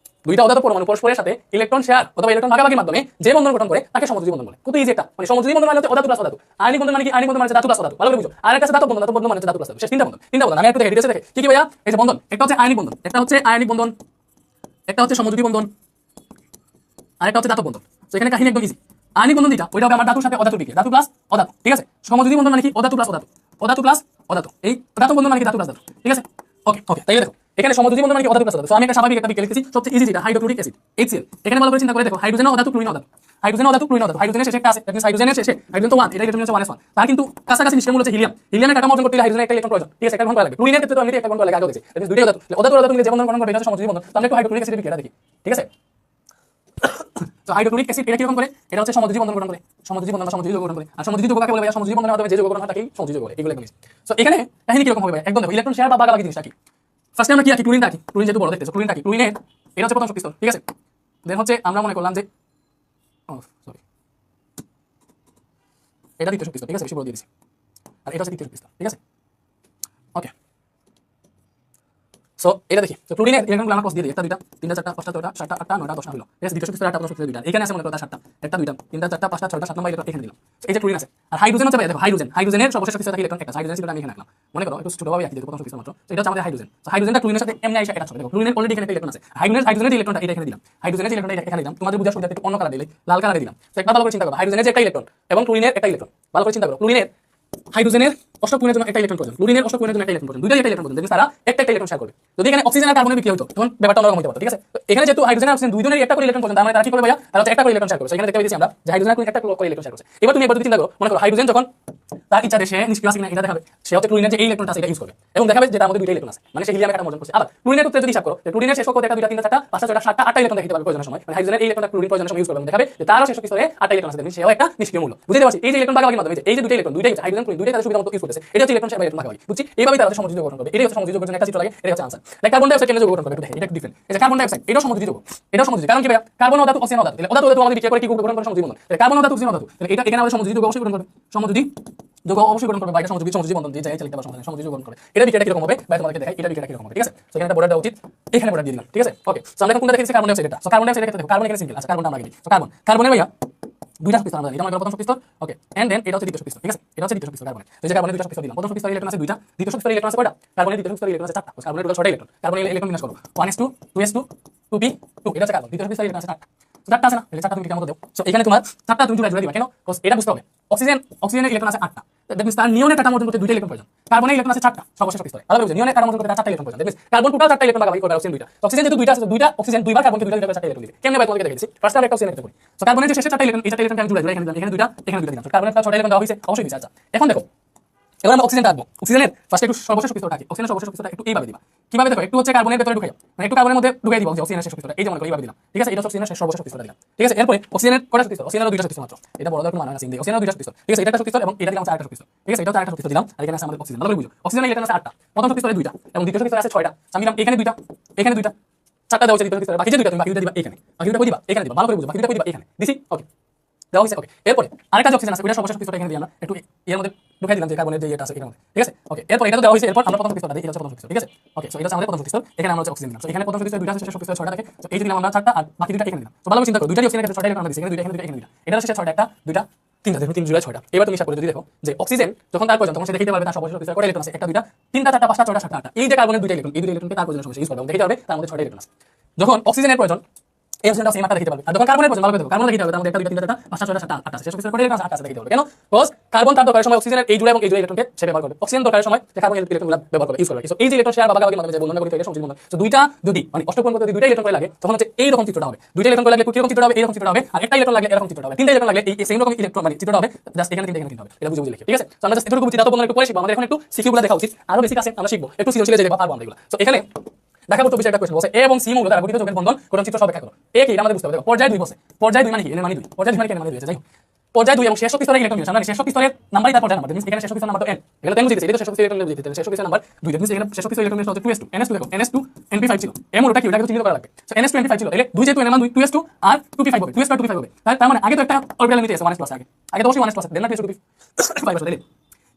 দুইটা অধাতু পরমাণু পরস্পরের সাথে ইলেকট্রন শেয়ার অথবা ইলেকট্রন ভাগাভাগির মাধ্যমে যে বন্ধন গঠন করে তাকে সমযোজী বন্ধন বলে। কত ইজি এটা, মানে সমযোজী বন্ধন মানে হচ্ছে অধাতু প্লাস অধাতু। আয়নিক বন্ধন মানে কি? আয়নিক বন্ধন মানে ধাতু প্লাস অধাতু। ভালো করে বুঝো। আর একটা আছে ধাতব বন্ধন, ধাতব বন্ধন মানে হচ্ছে ধাতু প্লাস ধাতু। শেষ, তিনটা বন্ধন। আমি একটু দেখে দিতেছি, দেখে কি ভাইয়া? এই যে বন্ধন, একটা হচ্ছে আয়নিক বন্ধন, একটা হচ্ছে সমযোজী বন্ধন, আরেকটা হচ্ছে ধাতব বন্ধন। তো এখানে কাহিনী একদম ইজি। আয়নিক বন্ধন যেটা, ওইটা হবে আমার ধাতুর সাথে অধাতুর বিক্রিয়া, ধাতু প্লাস অধাতু, ঠিক আছে? সমযোজী বন্ধন মানে কি? অধাতু প্লাস অধাতু। এই ধাতব বন্ধন মানে কি? ধাতু প্লাস ধাতু, ঠিক আছে? ওকে, তাইলে দেখো এখানে সমযোজী বন্ধন মানে কি? অধাতু প্লাস অধাতু। সো আমি একটা স্বাভাবিক একটা বিক্রিয়া লিখতেছি, সবচেয়ে ইজি যেটা, হাইড্রোক্লোরিক অ্যাসিড, HCl। এখানে ভালো করে চিন্তা করে দেখো, হাইড্রোজেন অধাতু, ক্লোরিন অধাতু, হাইড্রোজেনের শেষে একটা আছে, দ্যাট মিন্স হাইড্রোজেনের শেষে, হাইড্রোজেন তো 1, এটা ইলেকট্রন হচ্ছে 1s1। তার কিন্তু কাছাকাছি নিষ্ক্রিয় মূল হচ্ছে হিলিয়াম। হিলিয়ামের কাঠামো অর্জন করতে হলে হাইড্রোজেনের একটা ইলেকট্রন প্রয়োজন, ঠিক আছে? একটা গ্রহণ করা লাগবে। ক্লোরিনের ক্ষেত্রে তো এমনিতেই একটা গ্রহণ করা লাগে, আগে দেখেছি। দ্যাট মিন্স দুইটা অধাতু মিলে যে বন্ধন গঠন করবে এটা হচ্ছে সমযোজী বন্ধন। তো আমরা একটু হাইড্রোক্লোরিক অ্যাসিডের বিক্রিয়াটা দেখি, ঠিক আছে? তো হাইড্রোক্লোরিক অ্যাসিড এটা কিরকম করে? এটা হচ্ছে সমযোজী বন্ধন গঠন করে, সমযোজী বন্ধন বা সমযোজী যৌগ গঠন করে। আর সমযোজী যৌগ কাকে বলে ভাইয়া? সমযোজী বন্ধনের মাধ্যমে যে যৌগ গঠন হয় তাকেই সমযোজী যৌগ বলে। এগুলো একদম। সো এখানে কাহিনী কিরকম হবে ভাই? একদম দেখো, ইলেকট্রন শেয়ার বা ভাগাভাগি জিনিসটা কি? ফার্স্টে আমরা কি আঁকি? ক্লোরিনটা আঁকি। ক্লোরিন যেহেতু বড় দেখতেছো, ক্লোরিনটা আঁকি। ক্লোরিনের এটা হচ্ছে প্রথম শক্তি স্তর, ঠিক আছে? দেন হচ্ছে আমরা মনে করলাম যে এটা দ্বিতীয় শক্তি স্তর, ঠিক আছে? বেশি বড় দিয়ে দিছি। আর এটা হচ্ছে তৃতীয় শক্তি স্তর, ঠিক আছে? ওকে, সো এটা দেখি। তো ক্লোরিনের ইলেকট্রনগুলো আমরা ক্রস দিয়ে দিই, একটা দুইটা তিনটা চারটা পাঁচটা ছয়টা সাতটা আটটা নয়টা 10টা হলো। ঠিক আছে? দ্বিতীয় শক্তি স্তরে 8টা, প্রথম শক্তি স্তরে 2টা। এখানে আছে মনে করো তার 7টা, একটা দুইটা তিনটা চারটা পাঁচটা ছয়টা 7 নম্বর ইলেকট্রন এখানে দিলাম। এই যে ক্লোরিন আছে। আর হাইড্রোজেন হচ্ছে ভাই দেখো, হাইড্রোজেনের সর্বশেষ শক্তি স্তরে থাকে ইলেকট্রন একটা। হাইড্রোজেন ছিল আমি এখানে রাখলাম, মনে করো একটু ছোটভাবে রাখি, প্রথম শক্তি স্তর মাত্র। তো এটা হচ্ছে আমাদের হাইড্রোজেন। তো হাইড্রোজেনটা ক্লোরিনের সাথে এমনি আইসা এটা চলে। দেখো ক্লোরিনের অলরেডি এখানে একটা ইলেকট্রন আছে। হাইড্রোজেনের ইলেকট্রনটা এটা এখানে দিলাম, হাইড্রোজেনের ইলেকট্রনটা এখানে দিলাম। তোমাদের বুঝার সুবিধার্থে একটু অন্য কালার দিলে, লাল কালারে দিলাম। তো একবার ভালো করে চিন্তা করো, হাইড্রোজেনের যে একটা ইলেকট্রন এবং ক্লোরিনের একটা ইলেকট্রন, ভালো করে চিন্তা করো। হাইড্রোজেনের অষ্টক পূরণের জন্য একটা ইলেকট্রন প্রয়োজন, ক্লোরিনের অষ্টক পূরণের জন্য একটা ইলেকট্রন প্রয়োজন, দুইটাই একটা ইলেকট্রন প্রয়োজন। তারা একটা ইলেকট্রন শেয়ার করবে। যদি এখানে অক্সিজেন আর কার্বনের বিক্রিয়া হতো তখন ব্যাপারটা অন্যরকম হতে পারত, ঠিক আছে? তো এখানে যেহেতু হাইড্রোজেন আর অক্সিজেন দুইজনের একটা করে ইলেকট্রন প্রয়োজন, তার মানে তারা কি করবে ভাইয়া? তারা হচ্ছে একটা করে ইলেকট্রন শেয়ার করবে। এখানে দেখতে পাচ্ছি আমরা যে হাইড্রোজেন আর ক্লোরিন একটা করে ইলেকট্রন শেয়ার করছে। এবার তুমি চিন্তা করো, মনে করো হাইড্রোজেন যখন তার ইচ্ছা সে নিষ্ক্রিয় আছে কিনা এটা দেখাবে, সে হচ্ছে ক্লোরিনের যে এই ইলেকট্রনটা আছে এটা ইউজ করবে এবং দেখাবে যে তার মধ্যে দুইটা ইলেকট্রন আছে, মানে সে হিলিয়ামের একটা অর্জন করছে। আবার ক্লোরিনের ক্ষেত্রে যদি হিসাব করো, ক্লোরিনের শেষ করতে একটা দুইটা তিনটা চারটা পাঁচটা ছয়টা সাতটা আটটা ইলেকট্রন দেখাতে পারবে প্রয়োজনের সময়, মানে হাইড্রোজেনের এই ইলেকট্রনটা ক্লোরিন প্রয়োজনের সময় ইউজ করবে এবং দেখাবে যে তারও শেষ স্তরে আটটা ইলেকট্রন আছে, দেন সেও একটা নিষ্ক্রিয় মূল। বুঝতে পারছি? এই যে ইলেকট্রন ভাগাভাগির মাধ্যমে এই যে দুইটা ইলেকট্রন, দুইটাই হাইড্রোজেন ক্লোরিন দুইটাই তাদের সুবিধা মতো ইউজ করতেছে, এটা হচ্ছে ইলেকট্রন শেয়ার বা ইলেকট্রন ভাগাভাগি। বুঝছি? এইভাবে তারা সমযোজী যৌগ গঠন করবে। এটাই হচ্ছে সমযোজী যৌগের জন্য একটা চিত্র লাগে, এটা হচ্ছে answer. Like carbon die oxide কেন যৌগ গঠন করবে একটু দেখি, এটা একটু ডিফারেন্ট। এই যে কার্বন ডাই অক্সাইড এটাও সমযোজী যৌগ, এটাও সমযোজী। কারণ কি ভাইয়া? কার্বন অধাতু অক্সিজেন অধাতু, অধাতু আমাদের বিক্রিয়া করে কি গঠন করে? সমযোজী বন্ধন। কার্বন অধাতু অক্সিজেন অধাতু, এটা এখানে আমাদের সমযোজী যৌগ অবশ্যই গঠন করবে, সমযোজী যৌগ অবশ্যই গঠন করবে। বাইরে সমযোজী বন্ধন দিয়ে যাই লিখতে পারো, সমযোজী যৌগ গঠন করে। এটা বিক্রিয়াটা কিরকম হবে ভাই তোমাদেরকে দেখাই, এটা বিক্রিয়াটা কিরকম হবে, ঠিক আছে? সো এখানে একটা বর্ডার দেওয়া উচিত, এখানে বর্ডার দিয়ে দিলাম, ঠিক আছে? ওকে, সো আমরা এখন কোনটা দেখেছি? কার্বন ডাই অক্সাইড এটা। সো কার্বন ডাই অক্সাইড ক্ষেত্রে দেখো, কার্বন এখানে সিঙ্গেল আছে, কার্বনটা আমরা আগে দিই। সো কার্বনের ভাইয়া দুইটা শক্তি স্তর আমরা জানি, এটা আমাদের প্রথম শক্তি স্তর, ওকে, এন্ড দেন এটা হচ্ছে দ্বিতীয় শক্তি স্তর, ঠিক আছে? এটা হচ্ছে দ্বিতীয় শক্তি স্তর কার্বনের। তো এই যে কার্বনের দুইটা শক্তি স্তর দিলাম, প্রথম শক্তি স্তরের ইলেকট্রন আছে দুইটা, দ্বিতীয় শক্তি স্তরের ইলেকট্রন আছে কয়টা? কার্বনের দ্বিতীয় শক্তি স্তরের ইলেকট্রন আছে 4টা। কার্বনের টোটাল 6টা ইলেকট্রন, কার্বনের ইলেকট্রন বিন্যাস করো 1s2 2s2 2p2, এটা হচ্ছে কার্বন। দ্বিতীয় শক্তি স্তরের ইলেকট্রন আছে 4টা, তো 4টা আছে না? তাহলে 4টা তুমি কেমন দাও? সো এখানে তোমার 4টা তুমি জুড়ে দিবা কেন? কজ এটা বুঝতে হবে, অক্সিজেনের ইলেকট্রন আছে 8টা, দ্যাট মিন্স তার নিয়নের কাঠামো অর্জন করতে দুইটা ইলেকট্রন প্রয়োজন। কার্বনের ইলেকট্রন আছে 4টা সর্বশেষ স্তরে, আলাদা বুঝছেন, নিয়নের কাঠামো অর্জন করতে 4টা ইলেকট্রন প্রয়োজন। দ্যাট মিন্স কার্বন টোটাল 4টা ইলেকট্রন ভাগাভাগি করবে, অক্সিজেন 2টা। অক্সিজেন যেহেতু 2টা আছে, 2টা অক্সিজেন দুইবার কার্বনকে 2টা 4টা ইলেকট্রন দিবে। কেমনে ভাই তোমাকে দেখাচ্ছি। ফার্স্ট আমরা একটা অক্সিজেন একটা করি। সো কার্বনের যে শেষে 4টা ইলেকট্রন, এই 4টা ইলেকট্রন আমি জুড়ে দিলাম, এখানে দিলাম, এখানে 2টা, এখানে 2টা দিলাম। কার্বনের 6টা ইলেকট্রন দেওয়া হয়েছে, অবশ্যই দিছে। আচ্ছা এখন দেখো, এবার আমরা অক্সিজেনটা আঁকবো। অক্সিজেনের ফার্স্টে একটু সর্বশেষ স্তরটা আঁকি। অক্সিজেনের সর্বশেষ স্তরটা একটু এইভাবে দিবা। কিভাবে দেখো, একটু হচ্ছে কার্বনের ভেতরে ঢুকাই, মানে একটু কার্বনের মধ্যে ঢুকাই দিব অক্সিজেনের শেষ স্তরটা, এই যে মনে করি এইভাবে দিলাম, ঠিক আছে। এটা অক্সিজেনের সর্বশেষ স্তরটা দিলাম, ঠিক আছে। এরপরে অক্সিজেনের কয়টা শক্তি স্তর, অক্সিজেনের 2টা শক্তি স্তর মাত্র, এটা বড় দরকার মানে আছে ইন্দি। অক্সিজেনের 2টা শক্তি স্তর, ঠিক আছে। এটা একটা শক্তি স্তর এবং এটা দিলাম আরেকটা শক্তি স্তর, ঠিক আছে। এটা আরেকটা শক্তি স্তর দিলাম, আর এখানে আছে আমাদের অক্সিজেন। ভালো করে বুঝো, অক্সিজেনের ইলেকট্রন আছে 8টা, প্রথম শক্তি স্তরে 2টা এবং দ্বিতীয় শক্তি স্তরে আছে 6টা। আমি দিলাম এখানে 2টা, এখানে 2টা, 4টা দেওয়া হচ্ছে দ্বিতীয় শক্তি স্তরে, বাকি যে 2টা তুমি বাকি 2টা দিবা এখানে, বাকি 2টা কই দিবা এখানে দিবা। ভালো করে বুঝো, বাকি 2টা কই দিবা এখানে দিছি, ওকে দেওয়া হয়েছে, ওকে। এরপরে আরেকটা যে অক্সিজেন আছে ওটা সর্বশেষ স্তরটা এখানে দিলাম, একটু এর মধ্যে ঢুকাই দিলাম যে কার্বনের যে এটা আছে এখানে, ঠিক আছে, ওকে। এরপর এটা তো দেওয়া হয়েছে, এরপর আমরা প্রথম স্তরটা দিই, এটা হচ্ছে প্রথম স্তর, ঠিক আছে, ওকে। সো এটা হচ্ছে আমাদের প্রথম স্তর, এখানে আমরা হচ্ছে অক্সিজেন দিলাম। সো এখানে প্রথম স্তরে 2টা আছে, শেষ স্তরে 6টা থাকে। সো এই যে দিলাম আমরা 4টা আর বাকি 2টা এখানে দিলাম। তো ভালো করে চিন্তা করো, 2টা অক্সিজেনের ক্ষেত্রে 6টা ইলেকট্রন আমরা দিছি, এখানে 2টা, এখানে 2টা, এখানে 2টা, এটা হচ্ছে 6টা, একটা 2টা 3টা, দেখো 3 জুড়ে 6টা। এবার তুমি হিসাব করে যদি দেখো যে অক্সিজেন যখন তার প্রয়োজন তখন সে দেখাইতে পারবে তার সর্বশেষ স্তরে কয়টা ইলেকট্রন আছে, একটা 2টা 3টা 4টা 5টা 6টা 7টা 8টা। এই যে কার্বনের 2টা ইলেকট্রন, এই 2টা ইলেকট্রনকে তার প্রয়োজন সর্বশেষ ইউজ করবে এবং দেখাইতে পারবে তার মধ্যে 6টা ইলেকট্রন আছে। যখন অক্সিজেনের প্রয়োজন এই অক্সিজেনটা সেম আটটা দেখাইতে পারবে, আর যখন কার্বনের প্রয়োজন ভালো করে দেখো, কার্বন দেখাইতে হবে তার মধ্যে একটা 2টা 3টা 4টা 5টা 6টা 7টা 8টা আছে, শেষ স্তরে কয়টা ইলেকট্রন আছে 8টা আছে দেখাইতে হবে। কেন? বিকজ কার্বন তার দরকারের সময় অক্সিজেনের এই জোড়া এবং এই জোড়া ইলেকট্রনকে সে ব্যবহার করবে, অক্সিজেন দরকারের সময় যে কার্বন ইলেকট্রনগুলো ব্যবহার করবে ইউজ করবে। সো এই যে ইলেকট্রন শেয়ার বা ভাগাভাগির মাধ্যমে যে বন্ধন করি এটা সংযোগ বন্ধন। সো দুইটা যদি মানে অষ্টকোণ করতে যদি 2টা ইলেকট্রন করে লাগে তখন হচ্ছে এই রকম চিত্রটা হবে, 2টা ইলেকট্রন করে লাগলে কিরকম চিত্রটা হবে, এইরকম চিত্রটা হবে। আর একটা ইলেকট্রন লাগলে এরকম চিত্রটা হবে, 3টা ইলেকট্রন লাগলে এই সেম রকম ইলেকট্রন মানে চিত্রটা হবে, জাস্ট এখানে 3টা এখানে 3টা হবে। এটা বুঝে বুঝে লিখি, ঠিক আছে। সো আমরা জাস্ট এতটুকু বুঝি, দাঁত বন্ধন একটু পরে শিখবো, আমাদের এখন একটু সিকিউগুলো দেখা উচিত, আরো বেসিক আছে আমরা শিখবো, একটু সিরিয়াসলি যে পারবো আমরা এগুলো। সো এখানে দেখাবো তো বিষয়টা কোশ্চেন বলছে এ এবং সি মৌল দ্বারা গঠিত যৌগের বন্ধন গঠন চিত্র সব ব্যাখ্যা করো। এ কি এটা আমাদের বুঝতে হবে, দেখো পর্যায় 2 বসে, পর্যায় 2 মানে কি, এর মানে 2, পর্যায় 2 মানে কি, এর মানে 2 আছে। যাই হোক পর্যায় 2 এবং শেষ শক্তি স্তরে ইলেকট্রন নিয়ে আমরা শেষ শক্তি স্তরের নাম্বারই তার পর্যায় নাম্বার, মিন্স এখানে শেষ শক্তি স্তরের নাম্বার তো n, এগুলো তো বুঝিয়েছি, এটা শেষ শক্তি ইলেকট্রন দিতে শেষ শক্তি স্তরের নাম্বার 2, মিন্স এখানে শেষ শক্তি স্তরের ইলেকট্রন হচ্ছে 2s2 ns2, দেখো ns2 np5 ছিল, এম ওটা কি ওটাকে চিহ্নিত করা লাগবে। সো ns2 np5 ছিল, এলে 2 যেহেতু n এর মান 2 2s2 আর 2p5 হবে, 2s2 আর 2p5 হবে, তার মানে আগে তো একটা অরবিটাল নিতে আছে 1s প্লাস, আগে তো অবশ্যই 1s প্লাস দেন না 2s2p5 আসলে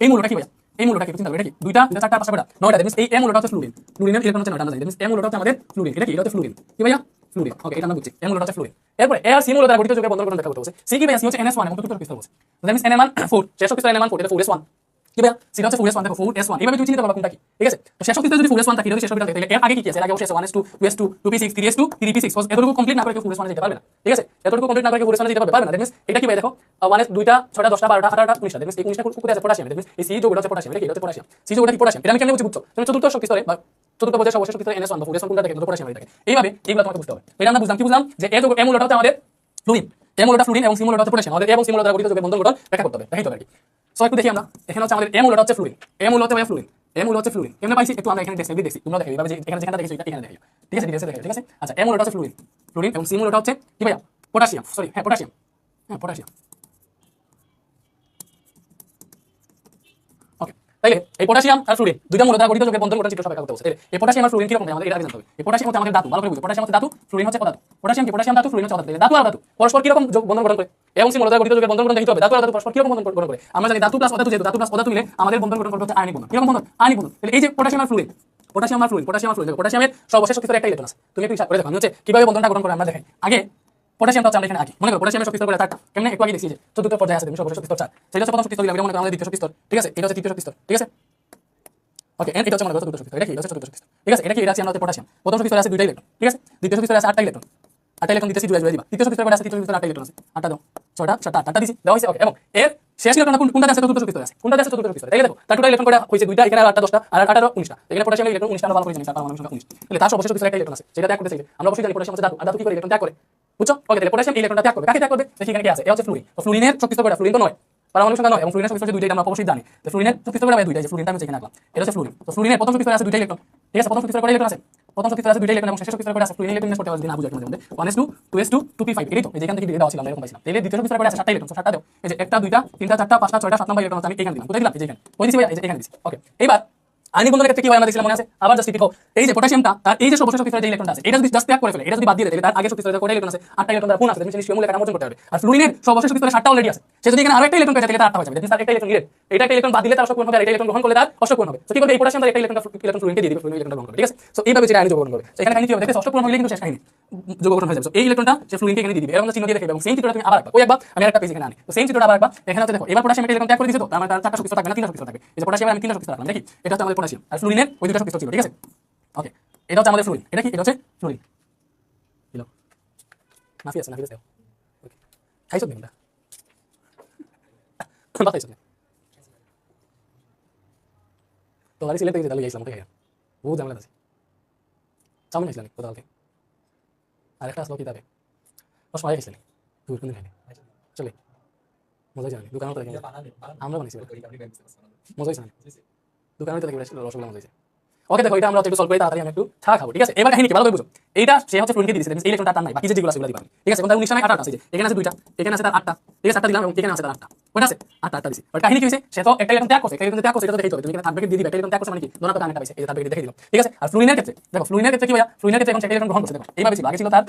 এই মূলটা কি ভাই, এই মূলটা কি চিন্তা করো, এটা কি 2টা 4টা 5টা 9টা, দ্যাট মিন্স এই m মূলটা হচ্ছে ফ্লুরিন, ফ্লুরিনের ইলেকট্রন হচ্ছে 9টা, আমরা জানি দ্যাট মিন্স m মূলটা হচ্ছে আমাদের ফ্লুরিন, এটা কি এটা হচ্ছে ফ্লুরিন, কি ভাইয়া ফ্লুরিন, ওকে এটা আমরা বুঝছি, m মূলটা হচ্ছে ফ্লুরিন। এরপর এ আর সি মূল দ্বারা গঠিত যৌগের বন্ধন গঠন ব্যাখ্যা করতে হবে। সি কি ভাইয়া, সি হচ্ছে ns1 এবং চতুর্থ স্তর বলছে, দ্যাট মিন্স n এর মান 4, শেষ শক্তি স্তরে n এর মান 4, এটা 4s1 কি ভাইয়া, সিটা হচ্ছে 4s1, দেখো 4s1 এইভাবে তুমি চিন্তা করবা কোনটা কি, ঠিক আছে। তো শেষ শক্তি স্তরে যদি 4s1 থাকে, এটা শেষ শক্তি থাকে, এর আগে কি আছে, এর আগে অবশ্যই আছে 1s2 2s2 2p6 3s2 3p6, এতটুকু কমপ্লিট না করে কেউ 4s1 যেতে পারবে না, ঠিক আছে, এতটুকু কমপ্লিট না করে কেউ 4s1 যেতে পারবে না। দ্যাট মিন্স এটা কি ভাই, দেখো 1s 2টা 6টা 10টা 12টা 18টা 19টা, দ্যাট মিন্স এই 19টা কোথায় আছে, পটাশিয়াম, দ্যাট মিন্স এই সি যৌগটা হচ্ছে পটাশিয়াম, এটা কি এটা হচ্ছে পটাশিয়াম, সি যৌগটা কি পটাশিয়াম, এটা আমি কেন বলছি বুঝছো, তুমি চতুর্থ শক্তি স্তরে বা চতুর্থ পর্যায়ে সর্বশেষ শক্তি স্তরে ns1 বা 4s1 কোনটা থাকে, পটাশিয়াম থাকে, এইভাবে এইগুলো তোমাকে বুঝতে হবে। এটা আমরা বুঝলাম, কি বুঝলাম যে এ যৌগ এ মূলটা হচ্ছে আমাদের ফ্লুরিন, এ মূলটা ফ্লুরিন এবং সি মূলটা হচ্ছে পটাশিয়াম, আমাদের এবং সি মূল দ্বারা গঠিত যৌগের বন্ধন গঠন ব্যাখ্যা করতে হবে, দেখাইতে হবে আর কি। সো একটু দেখি আমরা, এখানে হচ্ছে আমাদের এ মূলটা হচ্ছে ফ্লুরিন, এ মূল হচ্ছে ফ্লুরিন, এ মূল হচ্ছে ফ্লুরিন, কেমনে পাইছি একটু আমরা এখানে দেখছি, তোমরা দেখো এইভাবে যে এখানে যেখানে দেখেছো এটা এখানে দেখো, ঠিক আছে, ডিটেইলসে দেখো, ঠিক আছে। আচ্ছা এ মূলটা হচ্ছে ফ্লুরিন, ফ্লুরিন এবং সি মূলটা হচ্ছে কি ভাইয়া পটাশিয়াম, সরি হ্যাঁ পটাশিয়াম, হ্যাঁ পটাশিয়াম, ওকে। তাইলে এই পটাশিয়াম আর ফ্লুরিন দুইটা মূল দ্বারা গঠিত যৌগের বন্ধন গঠন চিত্র সব ব্যাখ্যা করতে হবে। এই পটাশিয়াম আর ফ্লুরিন কি রকম আমাদের এটা আগে জানতে হবে। এই পটাশিয়াম হচ্ছে আমাদের ধাতু, ভালো করে বুঝো, পটাশিয়াম হচ্ছে ধাতু, ফ্লুরিন হচ্ছে অধাতু। পটাশিয়াম কি, পটাশিয়াম ধাতু, ফ্লুরিন হচ্ছে অধাতু, ধাতু আর ধাতু পরস্পর কি রকম বন্ধন গঠন করে, এবং সি মূল দ্বারা গঠিত যৌগের বন্ধন গঠন দেখিতে হবে, ধাতু আর ধাতু পরস্পর কি রকম বন্ধন গঠন করে। আমরা জানি ধাতু প্লাস অধাতু, যেহেতু ধাতু প্লাস অধাতু মিলে আমাদের বন্ধন গঠন করতে হচ্ছে আয়নিক বন্ধন, কি রকম বন্ধন, আয়নিক বন্ধন। তাহলে এই যে পটাশিয়াম আর ফ্লুরিন, পটাশিয়াম আর ফ্লুরিন, পটাশিয়াম আর ফ্লুরিন, পটাশিয়ামের সর্বশেষ শক্তি স্তরে একটা ইলেকট্রন আছে, তুমি একটু হিসাব করে দেখো আমি হচ্ছে কিভাবে বন্ধনটা গঠন করে আমরা দেখাই। আগে পটাশিয়ামটা হচ্ছে আমরা এখানে আগে মনে করো পটাশিয়ামের শক্তি স্তর করে 4টা, কেমনে একটু আগে দেখছি যে চতুর্থ পর্যায়ে আছে, তুমি সর্বশেষ শক্তি স্তর 4, সেটা হচ্ছে প্রথম শক্তি স্তর, এটা মনে করো আমাদের দ্বিতীয় শক্তি স্তর, ঠিক আছে, এটা হচ্ছে তৃতীয় শক্তি স্তর, ঠিক আছে, ওকে। এন্ড এটা হচ্ছে মনে করো চতুর্থ শক্তি স্তর, এটা কি এটা হচ্ছে চতুর্থ শক্তি স্তর, ঠিক আছে, এটা কি এটা আছে আমাদের পটাশিয়াম, প্রথম শক্তি স্তরে আছে 2টা ইলেকট্রন, ঠিক আছে, দ্বিতীয় শক্তি স্তরে আছে 8টা ইলেকট্রন, 8টা ইলেকট্রন দিতেছি জুড়ে দিবা, তৃতীয় শক্তি স্তরে আছে তৃতীয় শক্তি স্তরে 8টা ইলেকট্রন আছে, 8টা দাও 6টা 7টা 8টা দিছি দেওয়া হইছে, ওকে। এবং এর শেষ ইলেকট্রন কোনটা আছে, চতুর্থ শক্তি স্তরে আছে, কোনটা আছে চতুর্থ শক্তি স্তরে, তাই দেখো তার টোটাল ইলেকট্রন কয়টা হইছে, 2টা, এখানে 8টা 10টা আর 8টা 19টা, এখানে পটাশিয়ামের ইলেকট্রন 19টা, আমরা ভালো করে জানি তার পারমাণবিক সংখ্যা 19, তাহলে তার সর্বশেষ শক্তি স্তরে একটা ইলেকট্রন আছে, সেটা ত্যাগ করতে চাইলে আমরা অবশ্যই জানি পটাশিয়াম হচ্ছে ধাতু, আর ধাতু কি করে ইলেকট্রন ত্যাগ করে, বুঝছো, ওকে। তাহলে পটাশিয়াম ইলেকট্রনটা ত্যাগ করবে, কাকে ত্যাগ করবে, দেখি এখানে কি আছে, এটা হচ্ছে ফ্লুরিন, তো ফ্লুরিনের শক্তি স্তর কয়টা, ফ্লুরিন তো 9, পারমাণবিক সংখ্যা 9 এবং ফ্লুরিনের শক্তি স্তর 2টা, আমরা অবশ্যই জানি। তো ফ্লুরিনের শক্তি স্তর কয়টা, 2টা, যে ফ্লুরিনটা আমি এখানে আঁকলাম, এটা হচ্ছে ফ্লুরিন। তো ফ্লুরিনের প্রথম শক্তি স্তরে আছে 2টা ইলেকট্রন, ঠিক আছে, প্রথম শক্তি স্তরে কয়টা ইলেকট্রন আছে, প্রথম শক্তি স্তরে আছে 2টা ইলেকট্রন এবং শেষ শক্তি স্তরে কয়টা আছে, ফ্লুরিন ইলেকট্রন করতে পারবে না, বুঝাই তোমাদের মধ্যে 1s2 2s2 2p5, এটাই তো এই যেখান থেকে দেওয়া ছিল আমরা এরকম পাইছিলাম। তাহলে দ্বিতীয় শক্তি স্তরে কয়টা আছে, 7টা ইলেকট্রন, 7টা দাও, এই যে 1টা 2টা 3টা 4টা 5টা 6টা 7 নম্বর ইলেকট্রন আমি এখানে দিলাম, কোথায় দিলাম, এই যে এখানে, কই দিছি ভাই, এই যে এখানে দিছি, ওকে। এবার আয়নিক বন্ধনের ক্ষেত্রে কি হয় আমরা দেখছিলাম মনে আছে, আবার জাস্ট লিখো, এই যে পটাশিয়ামটা তার এই যে সর্বশেষ শক্তি স্তরে যে ইলেকট্রন আছে, এটা যদি জাস্ট ত্যাগ করে ফেলে, এটা যদি বাদ দিয়ে দেয়, তার আগে শক্তি স্তরে কয়টা ইলেকট্রন আছে, 8টা ইলেকটন তার পূর্ণ আছে, তুমি নিশ্চয়ই মূল্য কাঠামো অর্জন করতে পারবে। আর ফ্লুরিনের সর্বশেষ শক্তি স্তরে 7টা অলরেডি আছে, সে যদি এখানে আরো একটা ইলেকট্রন পেয়ে থাকে তার 8টা হয়ে যাবে, তার একটা ইলেকট্রন নিডেড, এটা একটা ইলেকট্রন বাদ দিলে তার অষ্টক পূরণ হবে, আর একটা ইলেকট্রন গ্রহণ করলে তার অষ্টক পূরণ হবে। তো কি করবে, এই পটাশিয়াম তার একটা ইলেকট্রন ফ্লুরিনকে দিয়ে দিবে, ফ্লুরিন ইলেকট্রন গ্রহণ করবে, ঠিক আছে। সো এইভাবে যেটা আয়নিক যৌগ গঠন করবে, এখানে কাহিনী কি হবে, দেখো অষ্টক পূরণ হলে কিন্তু শেষ কাহিনী যৌগ গঠন হয়ে যাবে। সো এই ইলেকট্রনটা সে ফ্লুরিনকে এখানে দিয়ে দিবে, এরকম চিহ্ন দিয়ে দেখাবে, এবং সেম চিত্রটা তুমি আবার রাখবা, ওই একবার আমি আরেকটা পেজ এখানে আনি, তো সেম চিত্রটা আবার রাখবা, এখানে হচ্ছে দেখো এবার পটাশিয়াম একটা ইলেকট্রন ত্যাগ করে দিয়েছে, তো আমার তার 4টা শক্তি স্তর থাকবে না, 3টা শক্তি স্তর থাকবে, এই যে পটাশিয়াম আমি 3টা শক্তি স্তর রাখলাম, দেখি এটা হচ্ছে আমাদের পটাশিয়াম, আর ফ্লুরিনের ওই 2টা শক্তি স্তর ছিল, ঠিক আছে, ওকে। এটা হচ্ছে আমাদের ফ্লুরিন, এটা কি, এটা হচ্ছে ফ্লুরিন, হলো নাফি আছে, নাফি আছে, ওকে খাইছো দিনটা বাতাইছো, তো আমি সিলেট থেকে যেতে লইয়া ইসলাম থেকে বহুত ঝামেলা আছে চাউমিন খাইছিলাম কোথাও থেকে আর একটা আসলো কিতাবে রস মালাই খাইছিলাম দূর কোনদিন খাইনি চলে মজা হয়েছে দোকানও তো দেখি আমরা বানিয়েছি মজা হয়েছে দোকানে তো দেখি রসগোল্লা মজা হয়েছে ওকে দেখো এটা আমরা একটু সলভ করে তাড়াতাড়ি আমি একটু চা খাবো ঠিক আছে এবার কাহিনী কি ভালো করে বুঝো এইটা সে হচ্ছে ফ্লুরিনকে দিয়েছে এই ইলেকট্রনটা তার নাই বাকি যেগুলো আছে সেগুলো দিবা ঠিক আছে কোনটা 19 নাই 8 আছে যে এখানে আছে 2টা এখানে আছে তার 8টা ঠিক আছে 8টা দিলাম এবং এখানে আছে তার 8টা ওটা আছে 8টা দিছি বাট কাহিনী কি হইছে সে তো একটা ইলেকট্রন ত্যাগ করছে একটা ইলেকট্রন ত্যাগ করছে এটা তো দেখাইতে হবে তুমি এখানে থার্ড ব্র্যাকেট দিয়ে দিবা একটা ইলেকট্রন ত্যাগ করছে মানে কি দোনাটা কানেক্ট পাইছে এই থার্ড ব্র্যাকেট দেখাই দিলাম ঠিক আছে আর ফ্লুরিনের ক্ষেত্রে দেখো ফ্লুরিনের ক্ষেত্রে কি ভাইয়া ফ্লুরিনের ক্ষেত্রে এখন একটা ইলেকট্রন গ্রহণ করছে দেখো এইভাবে ছিল আগে ছিল তার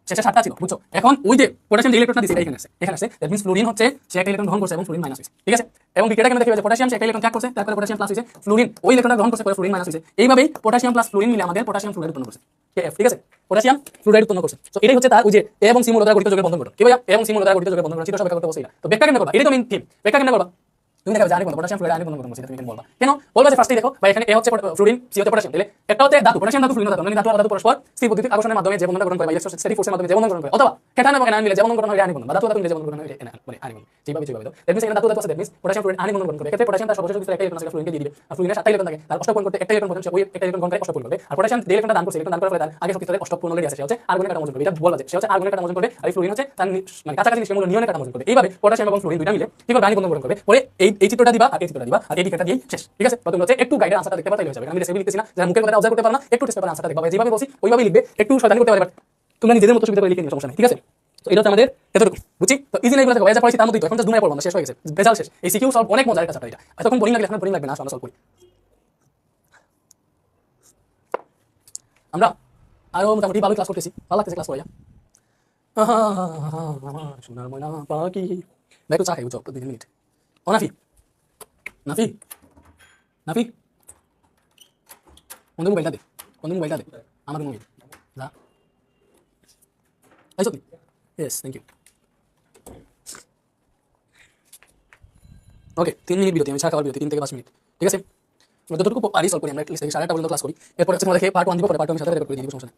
শেষে 7টা ছিল বুঝছো এখন ওই যে পটাশিয়াম যে ইলেকট্রনটা দিছে এখানে আছে দ্যাট মিন্স ফ্লুরিন হচ্ছে সে একটা ইলেকট্রন গ্রহণ করছে এবং ফ্লুরিন মাইনাস হইছে ঠিক আছে এবং বিক্রিয়াটা কেন দেখি যে পটাশিয়াম সে একটা ইলেকট্রন ত্যাগ করছে তারপরে পটাশিয়াম প্লাস হইছে ফ্লুরিন ওই ইলেকট্রনটা গ্রহণ করছে পরে ফ্লুরিন মাইনাস হইছে এইভাবেই পটাশিয়াম প্লাস ফ্লুরিন মিলে আমাদের পটাশিয়াম ফ্লুরাইড উৎপন্ন করছে কেএফ ঠিক আছে পটাশিয়াম ফ্লুরাইড উৎপন্ন করছে তো এটাই হচ্ছে তার ওই যে এ এবং সি মূল দ্বারা গঠিত যৌগের বন্ধন গঠন কি ভাইয়া এ এবং সি মূল দ্বারা গঠিত যৌগের বন্ধন গঠন চিত্র সব ব্যাখ্যা করতে বসে তো ব্যাখ্যা কেন করবা এটাই তো মেইন থিম ব্যাখ্যা কেন করবা তুমি দেখো জানি বলবো পটাশিয়াম ফ্লুরাইড আয়নিক বন্ধন করছে তুমি কেন বলবা কেন বলবা যে ফার্স্টেই দেখো ভাই এখানে এ হচ্ছে ফ্লুরিন সি হচ্ছে পটাশিয়াম তাহলে একটা হচ্ছে ধাতু পটাশিয়াম ধাতু ফ্লুরিন ধাতু মানে ধাতু আর ধাতু পরস্পর স্থির বৈদ্যুতিক আকর্ষণের মাধ্যমে যে বন্ধন গ্রহণ করে বা ইলেকট্রোস্ট্যাটিক ফোর্সের মাধ্যমে যে বন্ধন গ্রহণ করে অথবা ক্যাটায়ন এবং অ্যানায়ন মিলে যে বন্ধন গ্রহণ হয় আয়নিক বন্ধন বা ধাতু ধাতু মিলে যে বন্ধন গ্রহণ হয় মানে আয়নিক বন্ধন যেভাবে তো দ্যাট মিন্স এখানে ধাতু ধাতু আছে that means potassium fluoride ionic বন্ধন গ্রহণ করে এক্ষেত্রে পটাশিয়াম তার সর্বশেষ একটা ইলেকট্রন আছে ফ্লুরিনকে দিয়ে দিবে আর ফ্লুরিনের 7টা ইলেকট্রন থাকে তার অষ্টক পূরণ করতে একটা ইলেকট্রন পর্যন্ত ওই একটা ইলেকট্রন গ্রহণ করে অষ্টক পূরণ করবে আর পটাশিয়াম যে ইলেকট্রনটা দান করছে ইলেকট্রন দান করার পরে তার আগে শক্তিস্তরে অষ্টক পূরণ লেগে আছে সে হচ্ছে আর্গনের কাটা মোচন করবে এটা বলা যায় সে হচ্ছে আর্গনের কাটা মোচন করবে আর ফ্লুরিন হচ্ছে তার মানে কাছাকাছি নিষ্ক্রিয় মূল্য নিয়নের কাটা মোচন করবে এইভাবে পটাশিয়াম এবং ফ্লুরিন দুইটা মিলে কি করে আয়নিক বন্ধন গ্রহণ করবে পরে এই চিত্রটা দিবা আর এই চিত্রটা দিবা আর এই দিকটা দিয়ে শেষ ঠিক আছে প্রথমে হচ্ছে একটু গাইডের আনসারটা দেখতে পারলেই হয়ে যাবে আমি রেসিপি লিখতেছি না যারা মুখের কথা অবজার্ভ করতে পারো না একটু টেস্ট পেপারে আনসারটা দেখবা যেভাবে বলছি ওইভাবেই লিখবে একটু শয়তানি করতে পারে বাট তোমরা নিজেদের মতো সুবিধা করে লিখে নিও সমস্যা নেই ঠিক আছে তো এটা হচ্ছে আমাদের এতটুকু বুঝছি তো ইজিলি এগুলো দেখো যা পড়ছি তার মধ্যেই তো এখন জাস্ট দুনিয়া পড়বো না শেষ হয়ে গেছে বেজাল শেষ এই সিকিউ সলভ অনেক মজার একটা চ্যাপ্টার এটা এতক্ষণ বোরিং লাগলে এখন বোরিং লাগবে না আমরা সলভ করি আমরা আরো মোটামুটি ভালো ক্লাস করতেছি ভালো লাগতেছে ক্লাস করে সোনার ময়না পাখি ভাই একটু চা খাই বুঝছো 2 মিনিট ও নাফি নাফি নাফি কোন মোবাইলটা দে আমার মোবাইল যা এই সত্যি yes thank you okay 3 minute বিরতি আমি চা খাওয়ার বিরতি 3 থেকে 5 মিনিট ঠিক আছে আমরা যতটুকু পারি সলভ করি আমরা অ্যাটলিস্ট 8:30 পর্যন্ত ক্লাস করি এরপর হচ্ছে তোমাদেরকে পার্ট 1 দিব পরে পার্ট 2 আমি সাথে রেকর্ড করে দিব সমস্যা নেই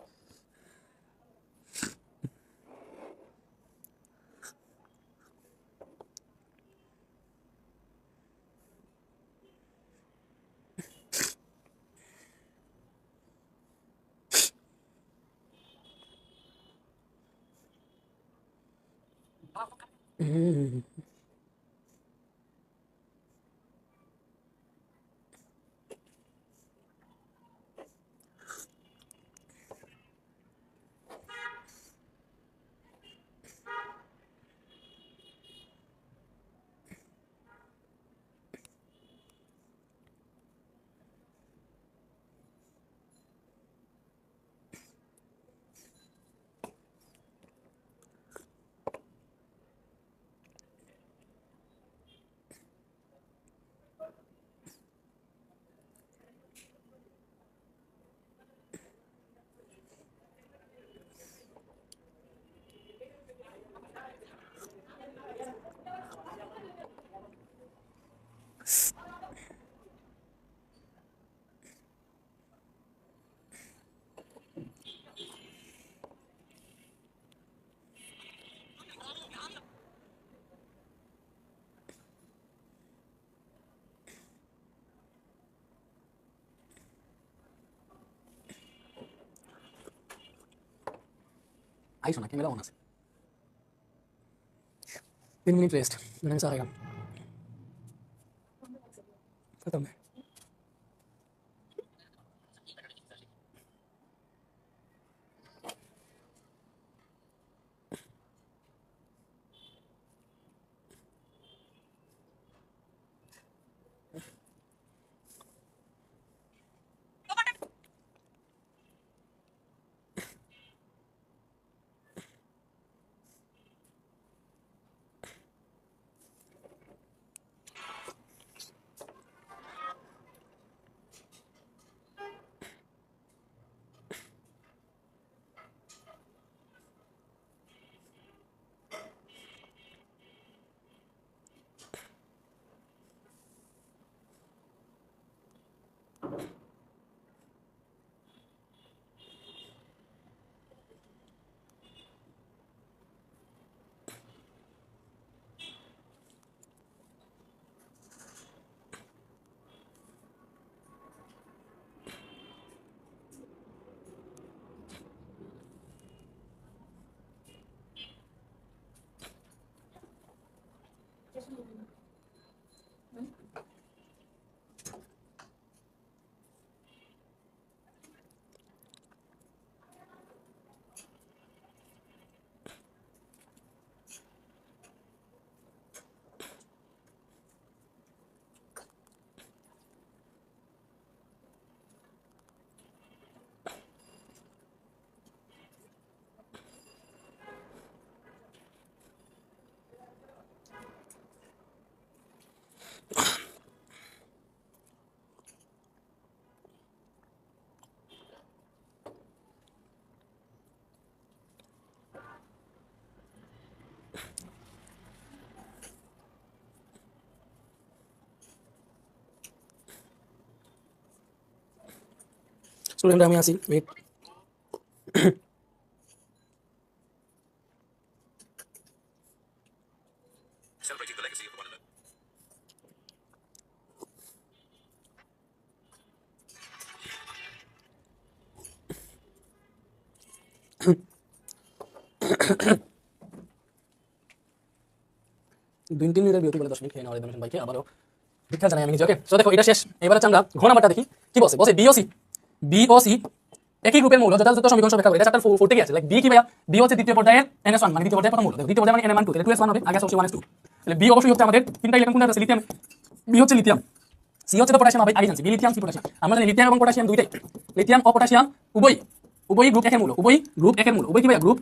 আইসো না ক্যামেরা অন আছে 3 মিনিট রেস্ট মানে আমি চা খাইলাম খতম স্টুডেন্ট আমি আসি ওয়েট। দুই তিন মিনিটের বিরতি বলে 10 মিনিট খেয়ে নেওয়া রেদমেশন ভাইকে আবারও দীক্ষা জানাই আমি নিজেকে। তো দেখো এটা শেষ, এবার হচ্ছে আমরা ঘ নাম্বারটা দেখি কি বসে। বসে বিওসি একই গ্রুপের মৌল যথাযথ সমীকরণ ব্যাখ্যা করে। এটা চ্যাপ্টার 4 থেকে আছে। লাইক বি কি ভাইয়া? বি হচ্ছে দ্বিতীয় পর্যায়ের NS1 মানে দ্বিতীয় পর্যায়ের প্রথম মৌল। দ্বিতীয় পর্যায়ে মানে NM1 2 তাহলে 2s1 হবে, আগে আছে OC1 2। তাহলে বি অবশ্যই হচ্ছে আমাদের তিনটা ইলেকট্রন কোনটা আছে? লিথিয়াম। বি হচ্ছে লিথিয়াম। সি হচ্ছে তো পটাশিয়াম, আগে জানছি বি লিথিয়াম সি পটাশিয়াম। আমরা জানি লিথিয়াম এবং পটাশিয়াম দুইটাই, লিথিয়াম ও পটাশিয়াম উভয়ই গ্রুপ 1 এর মৌল। উভয়ই গ্রুপ 1 এর মৌল। উভয় কি ভাইয়া? গ্রুপ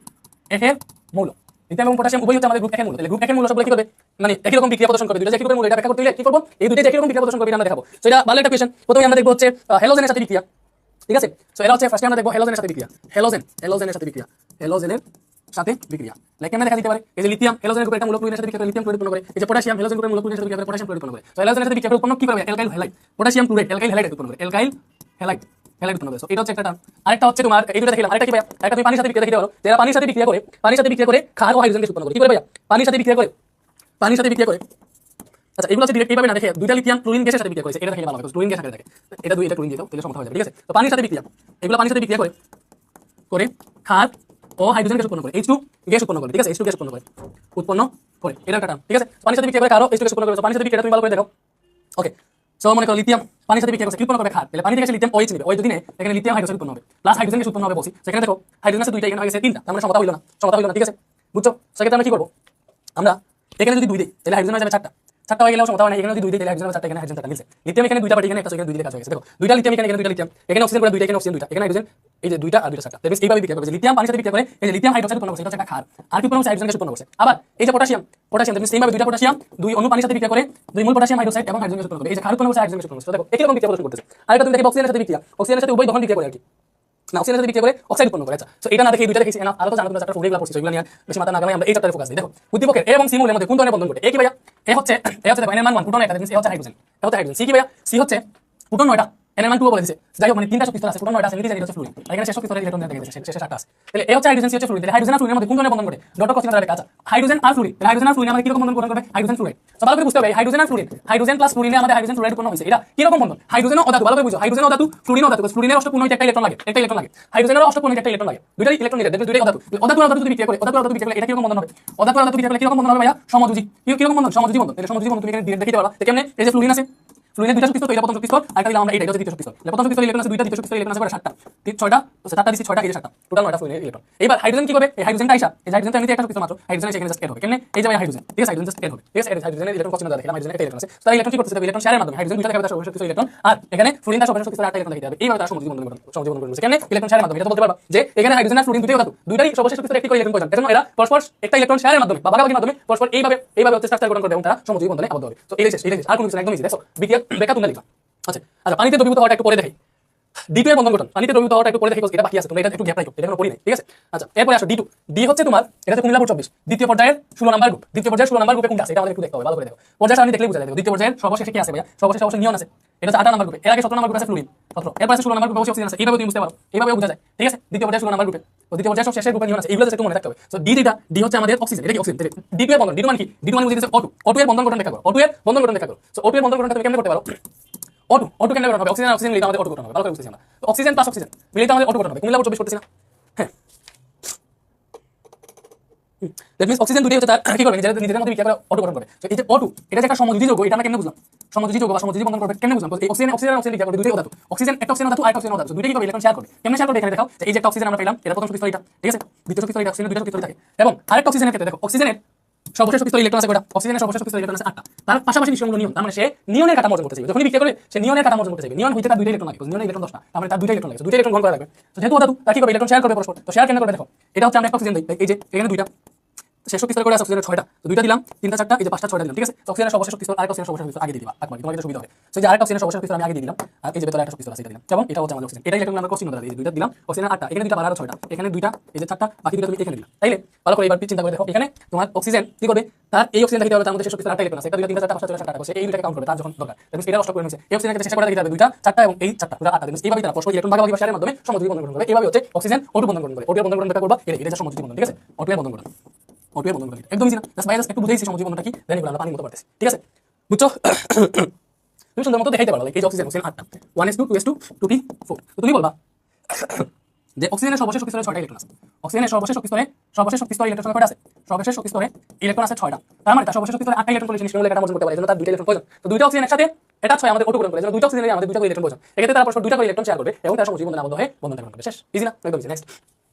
1 এর মৌল। লিথিয়াম এবং পটাশিয়াম উভয়ই হচ্ছে আমাদের গ্রুপ 1 এর মৌল। তাহলে গ্রুপ 1 এর মৌল সবগুলো কি করবে? মানে একই রকম বিক্রিয়া প্রদর্শন করবে। দুইটা একই রকম মৌল, এটা ব্যাখ্যা করতে হলে কি করব? এই দুইটা একই রকম বিক্রিয়া প্রদর্শন করবে এটা আমরা দেখাবো। সো এটা ভালো একটা কোশ্চেন। প্রথমে আমরা দেখব হচ্ছে হ্যালোজেনের সাথে বিক্রিয়া, ঠিক আছে? সো এটা হচ্ছে ফার্স্টে আমরা দেখব হ্যালোজেনের সাথে বিক্রিয়া। হ্যালোজেনের সাথে বিক্রিয়া, হ্যালোজেনের সাথে বিক্রিয়া লাইক কেমন দেখা দিতে পারে? এই যে লিথিয়াম হ্যালোজেনের গ্রুপের একটা মৌল ক্লোরিনের সাথে বিক্রিয়া করে লিথিয়াম ক্লোরাইড উৎপন্ন করে। এই যে পটাশিয়াম হ্যালোজেন গ্রুপের মৌল ক্লোরিনের সাথে বিক্রিয়া করে পটাশিয়াম ক্লোরাইড উৎপন্ন করে। তো হ্যালোজেনের সাথে বিক্রিয়া করে উৎপন্ন কি করবে? Alkyl halide, potassium chloride alkyl halide উৎপন্ন করে। অ্যালকাইল হ্যালাইড উৎপন্ন করে। সো এটা হচ্ছে একটা টার্ম। আরেকটা হচ্ছে তোমার এই দুটো দেখিলাম। আরেকটা কি ভাই? একটা তুমি পানির সাথে বিক্রিয়া দেখিতে পারো। যারা পানির সাথে বিক্রিয়া করে ক্ষার ও হাইড্রোজেন গ্যাস উৎপন্ন করে। কি করে ভাইয়া? পানির সাথে বিক্রিয়া করে। আচ্ছা এগুলো হচ্ছে ডিরেক্ট এইভাবে না দেখে দুইটা লিথিয়াম ক্লোরিন গ্যাসের সাথে বিক্রিয়া করেছে, এটা দেখলে ভালো হবে। ক্লোরিন গ্যাস আকারে দেখে এটা দুই, এটা ক্লোরিন দিয়ে দাও তাহলে সমস্যা হয়ে যাবে, ঠিক আছে? তো পানির সাথে বিক্রিয়া, এগুলো পানির সাথে বিক্রিয়া করে ক্ষার ও হাইড্রোজেন গ্যাস উৎপন্ন করে, H2 গ্যাস উৎপন্ন করে, ঠিক আছে? H2 গ্যাস উৎপন্ন করে এটা একটা টার্ম, ঠিক আছে? পানির সাথে বিক্রিয়া করে ক্ষার ও H2 গ্যাস উৎপন্ন করে। পানির সাথে বিক্রিয়া তুমি ভালো করে দেখো, ওকে? সো মনে করো লিথিয়াম পানির সাথে বিক্রিয়া করছে, কি উৎপন্ন করবে? ক্ষার। তাহলে পানি থেকে লিথিয়াম OH নেবে, OH যদি নেয় এখানে লিথিয়াম হাইড্রোজেন উৎপন্ন হবে, প্লাস হাইড্রোজেন গ্যাস উৎপন্ন হবে বলছি। সেখানে দেখো হাইড্রোজেন আছে দুইটা, এখানে হয়ে গেছে তিনটা, তার মানে সমতা হইল না, ঠিক আছে? বুঝছো? সেক্ষেত্রে আমরা কি করব? আমরা এখানে যদি 2 দিই তাহলে হাইড্রোজেন হয়ে যাবে 4টা হয়ে গেলেও সমতা হয় না। এখানে যদি 2 দিই তাহলে হাইড্রোজেন 4টা, এখানে হাইড্রোজেন 4টা মিলছে। লিথিয়াম এখানে দুইটা পার্টি, এখানে একটা, এখানে 2 দিলে কাজ হয়ে গেছে। দেখো দুইটা লিথিয়াম এখানে দুইটা লিথিয়াম, এখানে অক্সিজেন করে দুইটা, এখানে অক্সিজেন দুইটা, এখানে হাইড্রোজেন এই যে দুইটা আর দুইটা 4টা। তাহলে এইভাবে বিক্রিয়া করবে যে লিথিয়াম পানির সাথে বিক্রিয়া করে এই যে লিথিয়াম হাইড্রোজেন উৎপন্ন করছে, এটা হচ্ছে একটা ক্ষার। আর কি উৎপন্ন করছে? হাইড্রোজেন গ্যাস উৎপন্ন করছে। আবার এই যে পটাশিয়াম তুমি সেইভাবে দুইটা পটাশিয়াম দুই অণু পানির সাথে বিক্রিয়া করে 2 মোল পটাশিয়াম হাইড্রোক্সাইড এবং হাইড্রোজেন গ্যাস উৎপন্ন করে। এই যে ক্ষার উৎপন্ন করছে, হাইড্রোজেন গ্যাস উৎপন্ন করছে। দেখো একই রকম বিক্রিয়া প্রদর্শন করতেছে। আরেকটা তুমি দেখো অক্সিজেনের সাথে বিক্রিয়া, অক্সিজেনের সাথে উভয় দহন বিক্রিয়া করে আর কি না, অক্সিজেনের সাথে বিক্রিয়া করে অক্সাইড উৎপন্ন করে। আচ্ছা সো এটা না দেখে এই দুইটা দেখেছি না, আরো তো জানো তোমরা চ্যাপ্টার 4 এগুলা পড়ছো, এগুলা নিয়ে বেশি মাথা না গামাই আমরা এই চ্যাপ্টারে ফোকাস দিই। দেখো উদ্দীপকের এ এবং সি মৌলের মধ্যে কোন ধরনের বন্ধন ঘটে? এ কি ভাইয়া? এ হচ্ছে দেখো NN1 প্রোটন একটা, এ হচ্ছে হাইড্রোজেন, সি কি ভাইয়া? সি হচ্ছে প্রোটন 9টা, NN1 2 বলে দিয়েছে। যাই হোক মানে তিনটা শক্তি স্তর আছে, প্রোটন 9টা আছে, নিচে হচ্ছে ফ্লুরিন, আর এখানে শেষ শক্তি স্তরের ইলেকট্রন দেখে দিয়েছে, শেষে 7টা আছে। তাহলে এ হচ্ছে হাইড্রোজেন, সি হচ্ছে ফ্লুরিন। তাহলে হাইড্রোজেন আর ফ্লুরিনের মধ্যে কোন ধরনের বন্ধন ঘটে? ডট কোশ্চেন দ্বারা লেখা আছে হাইড্রোজেন আর ফ্লুরিন। তাহলে হাইড্রোজেন আর ফ্লুরিন আমাদের কি রকম বন্ধন গঠন করবে? Hydrogen fluoride. তো ভালো করে বুঝতে হবে হাইড্রোজেন আর ফ্লুরিন, হাইড্রোজেন প্লাস ফ্লুরিনে আমাদের হাইড্রোজেন ফ্লুরাইড উৎপন্ন হয়েছে। এটা কি রকম বন্ধন? হাইড্রোজেন ও ধাতু, ভালো করে বুঝো, হাইড্রোজেন ও ধাতু, ফ্লুরিন ও ধাতু। ফ্লুরিনের অষ্টকোণে একটা ইলেকট্রন লাগে, হাইড্রোজেনের অষ্টকোণে একটা ইলেকট্রন লাগে, দুইটাই ইলেকট্রন নিতে, দুইটাই অধাতু। অধাতু আর ধাতু যদি বিক্রিয়া করে, অধাতু আর ধাতু বিক্রিয়া করলে এটা কি রকম বন্ধন হবে? অধাতু আর ধাতু বিক্রিয়া করলে কি রকম বন্ধন হবে ভাইয়া? সমযোজী। কি রকম বন্ধন? সমযোজী বন্ধন। এটা সমযোজী বন্ধন তুমি এখানে দেখিতে পারবা। তো কেমনে? এই যে ফ্লুরিন আছে, ফ্লুরিনের দুইটা শক্তি স্তর, এটা প্রথম শক্তি স্তর, আর একটা দিলাম আমরা এইটা হচ্ছে দ্বিতীয় শক্তি স্তর। প্রথম শক্তি স্তর ইলেকট্রন আছে দুইটা, দ্বিতীয় শক্তি স্তর ইলেকট্রন আছে 7টা, 6টা, তো 7টা দিছি 6টা, এই যে 7টা, টোটাল 9টা ফ্লুরিনের ইলেকট্রন। এবার হাইড্রোজেন কি করবে? এই হাইড্রোজেনটা আইসা, এই হাইড্রোজেনটা এমনিতে একটা শক্তি স্তর মাত্র, হাইড্রোজেন এখানে জাস্ট এড হবে। কেমনে? এই যে হাইড্রোজেন, ঠিক আছে? হাইড্রোজেন জাস্ট এড হবে, ঠিক আছে? হাইড্রোজেনের ইলেকট্রন কোশ্চেন দ্বারা দেখলাম, হাইড্রোজেন একটা ইলেকট্রন আছে, তার ইলেকট্রন কি করতেছে? ইলেকট্রন শেয়ারের মাধ্যমে হাইড্রোজেন দুইটা দেখাবে তার সর্বশেষ শক্তি স্তর ইলেকট্রন, আর এখানে ফ্লুরিন তার সর্বশেষ শক্তি স্তর একটা ইলেকট্রন দেখাতে হবে। এইভাবে তার সমযোজী বন্ধন করছে। কেমনে? ইলেকট্রন শেয়ারের মাধ্যমে। এটা বলতে পারবা যে এখানে হাইড্রোজেন আর ফ্লুরিন দুইটাই ধাতু, দুইটাই সর্বশেষ শক্তি স্তর একটি করে ইলেকট্রন প্রয়োজন। এজন্য এরা পরস্পর একটা ইলেকট্রন শেয়ারের মাধ্যমে বা ভাগাভাগির মাধ্যমে পরস্পর এইভাবে হচ্ছে স্ট্রাকচার গঠন করবে এবং তারা সমযোজী বন্ধনে আবদ্ধ হবে। তো এই শেষ, আর কোনো কিছু একদম ইজি। দেখো বিক্রিয়া ব্যাখ্যা তোমরা লিখবা। আচ্ছা পানিতে দ্রবীভূত হওয়াটা একটু পরে দেখাই। D2 এর বন্ধন গঠন, পানিতে দ্রবীভূত হওয়াটা একটু পরে দেখি, এটা বাকি আছে, তোমরা এটা একটু গ্যাপ রাখো, এটা কোনো পড়ি নাই, ঠিক আছে? আচ্ছা এরপরে আসো D2। D হচ্ছে তোমার, এটা হচ্ছে কুমিল্লা বোর্ড 24 দ্বিতীয় পর্যায়ের 16 নাম্বার গ্রুপ। দ্বিতীয় পর্যায়ের 16 নাম্বার গ্রুপে কোনটা আছে এটা আমাদের একটু দেখতে হবে, ভালো করে দেখো। পর্যায় সারণী দেখলেই বোঝা যায়। দ্বিতীয় পর্যায়ের সর্বশেষে কি আছে ভাইয়া? সর্বশেষে নিয়ন আছে, এটা হচ্ছে 18 নাম্বার গ্রুপে। এর আগে 17 নাম্বার গ্রুপে আছে ফ্লুরিন, 17। এরপর আছে 16 নাম্বার গ্রুপে অক্সিজেন আছে। এইভাবে তুমি বুঝতে পারো, এইভাবে বোঝা যায়, ঠিক আছে? দ্বিতীয় পর্যায়ের 16 নাম্বার গ্রুপে, তো দ্বিতীয় পর্যায়ের শেষের গ্রুপে নিয়ন আছে, এইগুলো একটু মনে রাখতে হবে। সো D হচ্ছে আমাদের অক্সিজেন, এটা কি অক্সিজেন? D2 এর বন্ধন, D2 মানে কি? D2 মানে বুঝিয়েছে O2 এর বন্ধন গঠন দেখা করো, O2 এর বন্ধন গঠন দেখা করো। সো O2 এর বন্ধন গঠন তুমি কেমনে করতে পারো? O2 কেন গঠন হবে? অক্সিজেন আর অক্সিজেন মিলে আমাদের O2 গঠন হবে, ভালো করে বুঝতেছি আমরা। তো অক্সিজেন প্লাস অক্সিজেন মিলে আমাদের O2 গঠন হবে। কুমিল্লা বোর্ড 24 করতেছি না? হ্যাঁ, দ্যাট মিন্স অক্সিজেন দুটোই হচ্ছে তার কি করবে? নিজেদের মধ্যে বিক্রিয়া করে O2 গঠন করবে। তো এই যে O2 এটা যে একটা সমযোজী যৌগ, এটা আমরা কেমনে বুঝলাম? সমযোজী যৌগ বা সমযোজী বন্ধন করবে কেমনে বুঝলাম? এই অক্সিজেন আর অক্সিজেন বিক্রিয়া করবে, দুটোই অধাতু। অক্সিজেন একটা অক্সিজেন ধাতু আর একটা অক্সিজেন ধাতু, দুটোই কি করবে? ইলেকট্রন শেয়ার করবে। কেমনে শেয়ার করবে এখানে দেখাও। যে এই যে একটা অক্সিজেন আমরা পেলাম, এটা প্রথম শক্তি স্তর, এটা ঠিক আছে? দ্বিতীয় শক্তি স্তর, এটা অক্সিজেনের দুইটা শক্তি স্তর থাকে। এবং আরেকটা অক্সিজেনের ক্ষেত্রে দেখো, অক্সিজেনের সর্বশেষ শক্তি স্তর ইলেকট্রন আছে কয়টা? অক্সিজেনের সর্বশেষ শক্তি স্তর ইলেকট্রন আছে 8টা। তার পাশাপাশি নিঃসঙ্গ নিয়ন, তার মানে সে নিয়নের কাঠামো অর্জন করতে চাইবে। যখনই বিক্রিয়া করবে সে নিয়নের কাঠামো অর্জন করতে চাইবে। নিয়ন হইতে তার দুইটা ইলেকট্রন লাগে, নিয়নের ইলেকট্রন 10টা, তার মানে তার দুইটা ইলেকট্রন লাগে, দুইটা ইলেকট্রন গ্রহণ করা লাগবে। তো যেহেতু অধাতু, তার কি করবে? ইলেকট্রন শেয়ার করবে পরস্পর। তো শেয়ার কেন করবে? দেখো এটা হচ্ছে আমরা একটা অক্সিজেন দেই, এই যে এখানে দুইটা, শেষ শক্তি স্তরে করে আছে অক্সিজেনের 6টা, তো 2টা দিলাম, 3টা 4টা, এই যে 5টা 6টা দিলাম, ঠিক আছে। তো অক্সিজেনের সর্বশেষ শক্তি স্তর আরেকটা অক্সিজেনের সর্বশেষ শক্তি স্তর আগে দিয়ে দিবা একবার, তোমার এটা সুবিধা হবে। সো যে আরেকটা অক্সিজেনের সর্বশেষ শক্তি স্তর আমি আগে দিয়ে দিলাম, আর এই যে ভেতরে একটা শক্তি স্তর আছে এটা দিলাম, যেমন এটা হচ্ছে আমাদের অক্সিজেন, এটা ইলেকট্রন নাম্বার কোশ্চেন ধরে এই যে 2টা দিলাম, অক্সিজেনের 8টা, এখানে 2টা বাড়ার 6টা, এখানে 2টা, এই যে 4টা, বাকি 2টা তুমি এখানে দিলাম, তাইলে ভালো করে এবার চিন্তা করে দেখো, এখানে তোমার অক্সিজেন কি করবে, তার এই অক্সিজেন দেখতে হবে তার মধ্যে শেষ শক্তি স্তর 8টা ইলেকট্রন আছে, এটা 2টা 3টা 4টা 5টা 6টা 7টা করছে, এই দুটাকে কাউন্ট করবে তার যখন দরকার, তাহলে এটা নষ্ট করে নিছে, এই অক্সিজেনকে শেষ করে দিতে হবে 2টা 4টা এবং এই 4টা পুরো 8টা, এইভাবে তারা পরস্পর ইলেকট্রন ভাগাভাগি বা শেয়ারের মাধ্যমে সমযোজী বন্ধন গ্রহণ করে, এইভাবে হচ্ছে অক্সিজেন O2 বন্ধন গ্রহণ করে, O2 এর বন্ধন গ্রহণ করবা, এটা হচ্ছে সমযোজী বন্ধন, ঠিক আছে, O2 এর বন্ধন গ্রহণ, O2 এর বন্ধন গ্রহণ একদম ইজি না, জাস্ট ভাইরাস একটু বুঝাইছি সমযোজী বন্ধনটা কি, দেন এগুলো আমরা পানির মতো পারতেছি, ঠিক আছে, বুঝছো? তুমি সুন্দর মতো দেখাইতে পারো, এই যে অক্সিজেন 8টা, 1s2 2s2 2p4, তো তুমি বলবা যে অক্সিজেনের সর্বশেষ শক্তি স্তরে 6টা ইলেকট্রন আছে, অক্সিজেনের সর্বশেষ শক্তি স্তরে ইলেকট্রন কয়টা আছে, সর্বশেষ শক্তি স্তরে ইলেকট্রন আছে 6টা, তার মানে তার সর্বশেষ শক্তি স্তরে 8টা ইলেকট্রন করে জিনিস লেখাটা অর্জন করতে পারে, এজন্য তার 2টা ইলেকট্রন প্রয়োজন, তো 2টা অক্সিজেন একসাথে এটা 6 আমাদের O2 গ্রহণ করে, এজন্য 2টা অক্সিজেনের আমাদের 2টা করে ইলেকট্রন প্রয়োজন, এক্ষেত্রে তারা পরস্পর 2টা করে ইলেকট্রন শেয়ার করবে এবং তারা সমযোজী বন্ধনে আবদ্ধ হয়ে বন্ধন গ্রহণ করবে, শেষ, ইজি না, একদম ইজি। নেক্সট,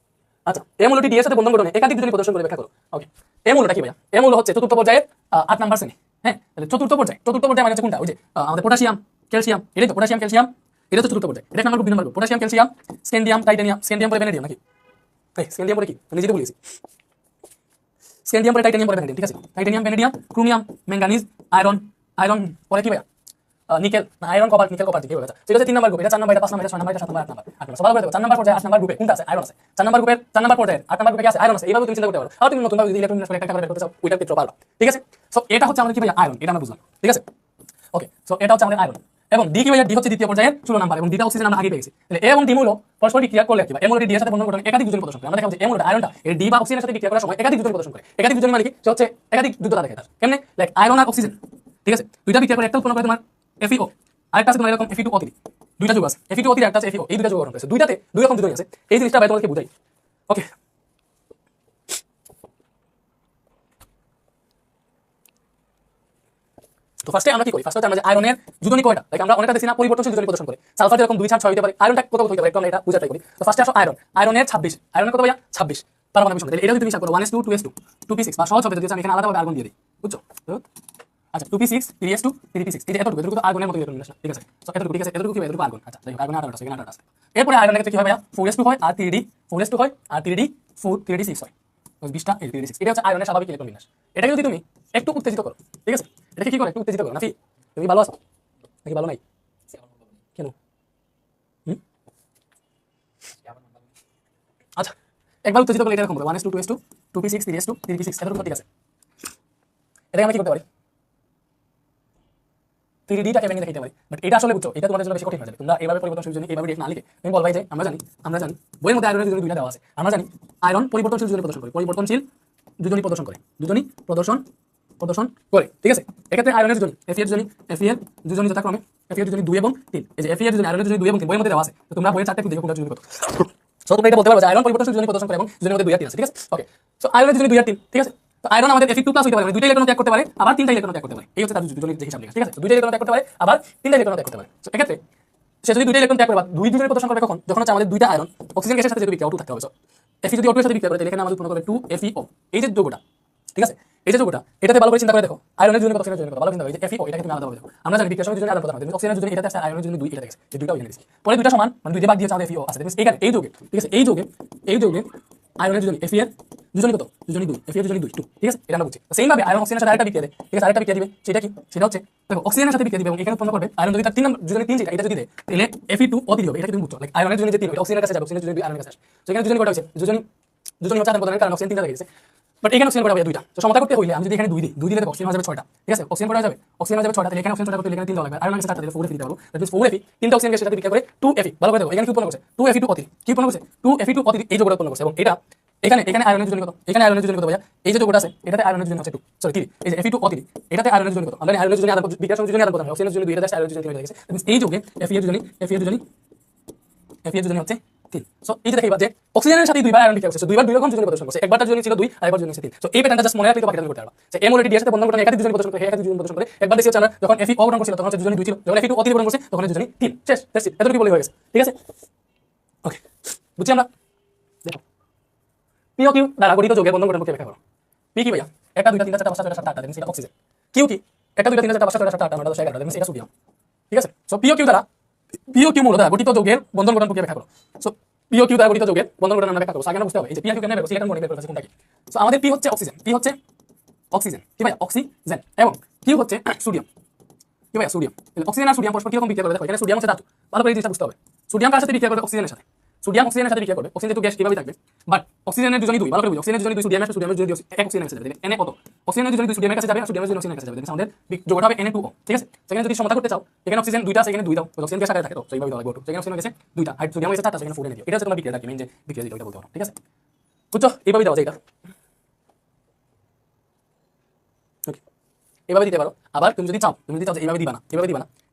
আচ্ছা এই মৌলটি ডি এর সাথে বন্ধন গঠনে একাধিক যোজনী প্রদর্শন করে ব্যাখ্যা করো। ওকে, এই মৌলটা কি ভাইয়া, এই মৌল হচ্ছে চতুর্থ পর্যায়ে 8 নাম্বার শ্রেণী, হ্যাঁ, তাহলে চতুর্থ পর্যায়ে মানে হচ্ছে কোনটা, ওই যে আমাদের পটাশিয়াম ক্যালসিয়াম, এটাই তো পটাশিয়াম ক্যালসিয়াম, এটা তো চতুর্থ পর্যায়ে, এটা number group, 2 number group, potassium calcium scandium titanium, scandium পরে ভ্যানাডিয়াম নাকি, এই স্ক্যান্ডিয়াম পরে কি আমি নিজে বলেছি, স্ক্যান্ডিয়াম পরে টাইটানিয়াম পরে ভ্যানাডিয়াম, ঠিক আছে, titanium vanadium chromium manganese iron পরে কি ভাইয়া নিকেল না আয়রন কপার নিকেল কপার কি বলেছে, সেটা হচ্ছে 3 নাম্বার গ্রুপ, এটা 4 নাম্বার, এটা 5 নাম্বার, এটা 6 নাম্বার, এটা 7 নাম্বার, 8 নাম্বার, 8 নাম্বার, সবাই বলতে 4 নাম্বার পর্যায়ে 8 নাম্বার গ্রুপে কোনটা আছে, আয়রন আছে, 4 নাম্বার গ্রুপের 4 নাম্বার পর্যায়ে 8 নাম্বার গ্রুপে কি আছে, আয়রন আছে, এইভাবে তুমি চিন্তা করতে পারো, আর তুমি নতুন ভাবে যদি ইলেকট্রন বিন্যাস করে একটা করে করতে চাও ওইটার ক্ষেত্রে পারবা, ঠিক আছে। সো এটা হচ্ছে আমাদের কি ভাইয়া আয়রন, এটা আমরা বুঝলাম, ঠিক আছে। ওকে, সো এটা হচ্ছে আমাদের আয়রন, এবং ডি কি ভাইয়া, ডি হচ্ছে দ্বিতীয় পর্যায়ের 16 নাম্বার, এবং ডিটা অক্সিজেন আমরা আগে পেয়েছি, তাহলে এ এবং ডি মৌল পরস্পর বিক্রিয়া করলে কি এ মৌলটি ডি এর সাথে বন্ধন গঠনে একাধিক যোজনী প্রদর্শন করে, আমরা দেখাবো যে এ মৌলটা আয়রনটা এই ডি বা অক্সিজেনের সাথে বিক্রিয়া করার সময় একাধিক যোজনী প্রদর্শন করে, একাধিক যোজনী মানে কি, সে হচ্ছে একাধিক দ্রুততা দেখায় তার, কেমনে, লাইক আয়রন আর অক্সিজেন, ঠিক আছে, দুইটা বিক্রিয়া করে একটা উৎপন্ন করে তোমার FeO, আরেকটা আছে তোমার এরকম Fe2O3, দুইটা যৌগ আছে Fe2O3 একটা আছে FeO, এই দুইটা যৌগ গঠন করেছে, দুইটাতে দুই রকম যোজনী আছে, এই জিনিসটা ভাই তোমাকে বুঝাই। ওকে, তো ফার্স্টে আমরা কি করি, ফার্স্টে আমরা যে আয়রনের যোজনী কয়টা, লাইক আমরা অনেকটা দেখি না পরিবর্তনশীল যোজনী প্রদর্শন করে, সালফার যেরকম 2 4 6 হতে পারে, আয়রনটা কত কত হতে পারে, একটু আমরা এটা বুঝা ট্রাই করি। তো ফার্স্টে আসো আয়রনের 26, আয়রনের কত ভাইয়া 26 পারমাণবিক সংখ্যা, এটা যদি তুমি হিসাব করো 1s2 2s2 2p6 বা সহজ হবে যদি আমি এখানে আলাদাভাবে আর্গন দিয়ে দিই, বুঝছো, তো আচ্ছা 2p6 3s2 3p6, এই যে এতটুকু তো আর্গনের মতো ইলেকট্রন না, ঠিক আছে, সো এতটুকু, ঠিক আছে, এতটুকু কি এতটুকু আর্গন, আচ্ছা যাই হোক আর্গনের 8টা আছে, এখানে 8টা আছে। এরপরে আয়রনের ক্ষেত্রে কি হয় ভাইয়া 4s2 হয় আর 3d 4s2 হয় আর 3d 4 3d6 হয়, তো 20টা 3d6, এটা হচ্ছে আয়রনের স্বাভাবিক ইলেকট্রন বিন্যাস। এটাকে যদি তুমি একটু উত্তেজিত করো, ঠিক আছে, এটাকে কি করে একটু উত্তেজিত করো, নাফি তুমি ভালো আছো নাকি ভালো নাই, কেন, আচ্ছা একবার উত্তেজিত করলে এটা এরকম হবে 1s2 2s2 2p6 3s2 3p6, এতটুকু ঠিক আছে। এটাকে আমরা কি করতে পারি, 3D-টাকে ভেঙে দেখাইতে পারি, বাট এটা আসলে বুঝছো এটা তোমাদের জন্য বেশি কঠিন হয়ে যাবে, তোমরা এইভাবে পরিবর্তনশীল যোজনী এইভাবে না লিখে তুমি বল ভাই যে আমরা জানি বইয়ের মধ্যে আয়রনের যোজনী দুইটা দেওয়া আছে, আমরা জানি আয়রন পরিবর্তনশীল যোজনী প্রদর্শন করে, ঠিক আছে। এক্ষেত্রে আয়রনের যোজনী Fe এর যোজনী যথাক্রমে Fe এর যোজনী 2 এবং 3, এই যে Fe এর যোজনী আয়রনের যোজনী 2 এবং 3 বইয়ের মধ্যে দেওয়া আছে, তো তোমরা বইয়ের চারটে একটু দেখো কোনটা যোজনী কত, সো তোমরা এটা বলতে পারবে যে আয়রন পরিবর্তনশীল যোজনী প্রদর্শন করে এবং যোজনীর মধ্যে 2 আর 3 আছে, ঠিক আছে। ওকে, সো আয়রনের যোজনী 2 আর 3, ঠিক আছে, তো আয়রন আমাদের Fe2+ হতে পারে, মানে দুইটা ইলেকট্রন ত্যাগ করতে পারে আবার তিনটা ইলেকট্রন ত্যাগ করতে পারে, এই হচ্ছে তার যোজনীর যে হিসাব লেখা, ঠিক আছে, দুইটা ইলেকট্রন ত্যাগ করতে পারে আবার তিনটা ইলেকট্রন ত্যাগ করতে পারে। সো এক্ষেত্রে সে যদি দুইটা ইলেকট্রন ত্যাগ করে বা দুই যোজনী প্রদর্শন করবে যখন হচ্ছে আমাদের দুইটা আয়রন অক্সিজেন গ্যাসের সাথে যদি বিক্রিয়া O2 থাকতে হবে, সো Fe যদি O2 এর সাথে বিক্রিয়া করে তাহলে এখানে আমাদের উৎপন্ন করবে 2FeO, এই যে যৌগটা, ঠিক আছে, এই যে যৌগটা, এটাতে ভালো করে চিন্তা করে দেখো আয়রনের যোজনী কত, অক্সিজেনের যোজনী কত, ভালো চিন্তা করো, এই যে FeO এটাকে তুমি আলাদা করে দেখো, আমরা জানি বিক্রিয়ার সময় যোজনী আলাদা প্রদান হয়, অক্সিজেনের যোজনী এটাতে আছে, আয়রনের যোজনী 2 এটাতে আছে, এই দুইটা ওখানে দিছি, পরে দুইটা সমান মানে দুই দিয়ে ভাগ দিয়েছে আমাদের FeO আছে, এইখানে এই যৌগে, ঠিক আছে, এই যৌগে আয়রনের যোজনী Fe এর যোজনী কত, যোজনী 2, Fe এর যোজনী 2, ঠিক আছে, এটা আমরা বুঝছি। সেম ভাবে আয়রন অক্সিজেনের সাথে আরেকটা বিক্রিয়া দেয়, ঠিক আছে, আরেকটা বিক্রিয়া দিবে, সেটা কি, সেটা হচ্ছে দেখো অক্সিজেনের সাথে বিক্রিয়া দিবে এবং এখানে উৎপন্ন করবে আয়রন যদি তার 3 নম্বর যোজনী 3 যেটা এটা যদি দেয় তাহলে Fe2O3 হবে, এটা তুমি বুঝছো, লাইক আয়রনের যোজনী যে 3 অক্সিজেনের কাছে যাবে, অক্সিজেনের যোজনী আয়রনের কাছে আসে, তো এখানে যোজনী কত হইছে, যোজনী হচ্ছে আদান প্রদানের কারণে অক্সিজেন 3টা হয়ে গেছে, বাট এখানে অক্সিজেন কটা হবে 2টা, তো সমতা করতে হইলে আমি যদি এখানে 2 দিই দিলে অক্সিজেন হয়ে যাবে 6টা, ঠিক আছে, অক্সিজেন কটা হয়ে যাবে 6টা, তাহলে এখানে অক্সিজন কটা করতে এখানে 3 দেওয়া লাগবে, আয়রন আছে 4টা, তাহলে 4Fe দিতে পারবো, দ্যাট মিন্স 4Fe, তিনটা অক্সিজেন গ্যাসের সাথে বিক্রিয়া করে 2Fe, ভালো করে দেখো এখানে কি উৎপন্ন করছে 2Fe2O3, কি উৎপন্ন করছে 2Fe2O3, এই যৌগটা উৎপন্ন করছে, এবং এটা এখানে আয়রনের যোজনী কত, এখানে আয়রনের যোজনী কত ভাইয়া, এই যে যৌগটা আছে এটাতে আয়রনের যোজনী হচ্ছে 2, সরি 3, এই যে Fe2O3 এটাতে আয়রনের যোজনী কত, আমরা আয়রনের যোজনী আদান বিক্রিয়ার সময় যোজনী আদান প্রদান হয়, অক্সিজেনের যোজনী 2 এটাতে আয়রনের যোজনী 3 হয়ে গেছে, দ্যাট মিন্স এই যৌগে Fe এর যোজনী হচ্ছে 3। সো এই যে দেখাইবা যে অক্সিজেনের সাথে দুইবার আয়রন বিক্রিয়া করছে, দুইবার দুই রকম যোজনী প্রদর্শন করছে, একবার তার যোজনী ছিল 2 আরেকবার যোজনী ছিল 3। সো এই প্যাটার্নটা জাস্ট মনে রাখলে তো বাকিটা করতে পারবা, যে এই মৌলটি ডি এর সাথে বন্ধন করে একাধিক যোজনী প্রদর্শন করে, একাধিক যোজনী প্রদর্শন করে, একবার দেখি হচ্ছে আমরা যখন Fe অবদান করছিল তখন হচ্ছে যোজনী 2 ছিল, যখন Fe2O3 অবদান করছে তখন যোজনী 3, শেষ, দ্যাটস ইট, এতটুকু বলে হয়ে গেছে, ঠিক আছে। ওকে, বুঝছি আমরা, দেখো POQ দ্বারা গঠিত যৌগের বন্ধন গঠন ব্যাখ্যা করো। P কি ভাইয়া, 1 2 3 4 5 6 7 8 এটা অক্সিজেন, Q কি 1 2 3 4 5 6 7 8 9 10 11 এটা সোডিয়াম, ঠিক আছে। সো POQ মৌল দ্বারা গঠিত যৌগের বন্ধন গঠন ব্যাখ্যা করো। সো পি ও কিউ দ্বারা গঠিত যৌগের বন্ধন গঠন আমরা ব্যাখ্যা করব। আগে আমরা বুঝতে হবে এই যে পি আর কিউ কেমনে বের করছি, ইলেকট্রন বন্ডিং বের করছি কোনটা কি। সো আমাদের পি হচ্ছে অক্সিজেন, পি হচ্ছে অক্সিজেন, কি ভাই অক্সিজেন, এবং কিউ হচ্ছে সোডিয়াম, কি ভাই সোডিয়াম। তাহলে অক্সিজেন আর সোডিয়াম পরস্পর কিরকম বিক্রিয়া করে দেখো, এখানে সোডিয়াম হচ্ছে ধাতু, ভালো করে এই জিনিসটা বুঝতে হবে। সোডিয়াম কার সাথে বিক্রিয়া করবে, অক্সিজেনের সাথে। সোডিয়াম অক্সিজেনের সাথে বিক্রিয়া করবে, অক্সিজেন যেহেতু গ্যাস কিভাবে থাকবে, বাট অক্সিজেনের দুজনই দুই, ভালো করে বুঝো, অক্সিজেনের দুজনই দুই, সোডিয়ামের সাথে সোডিয়ামের দুজনই এক অক্সিজেনের কাছে যাবে, এনে কত, অক্সিজেনের দুজনই দুই সোডিয়ামের কাছে যাবে আর সোডিয়ামের দুজনই অক্সিজেনের কাছে যাবে, আমাদের যোগটা হবে Na2O, ঠিক আছে। সেখানে যদি সমতা করতে চাও, এখানে অক্সিজেন দুইটা আছে, এখানে দুই দাও, অক্সিজেন গ্যাস আকারে থাকে, তো সেইভাবে দাও লাগবে, সেখানে অক্সিজেন গেছে দুইটা, আর সোডিয়াম গেছে চারটা, সেখানে 4 এনে দিও, এটা হচ্ছে তোমার বিক্রিয়াটা কি, মেইন যে বিক্রিয়া দিতে ওটা বলতে পারো, ঠিক আছে। বুঝছো, এইভাবে দেওয়া যায় এটা, ওকে এইভাবে দিতে পারো। আবার তুমি যদি চাও যে এইভাবে দিবা না,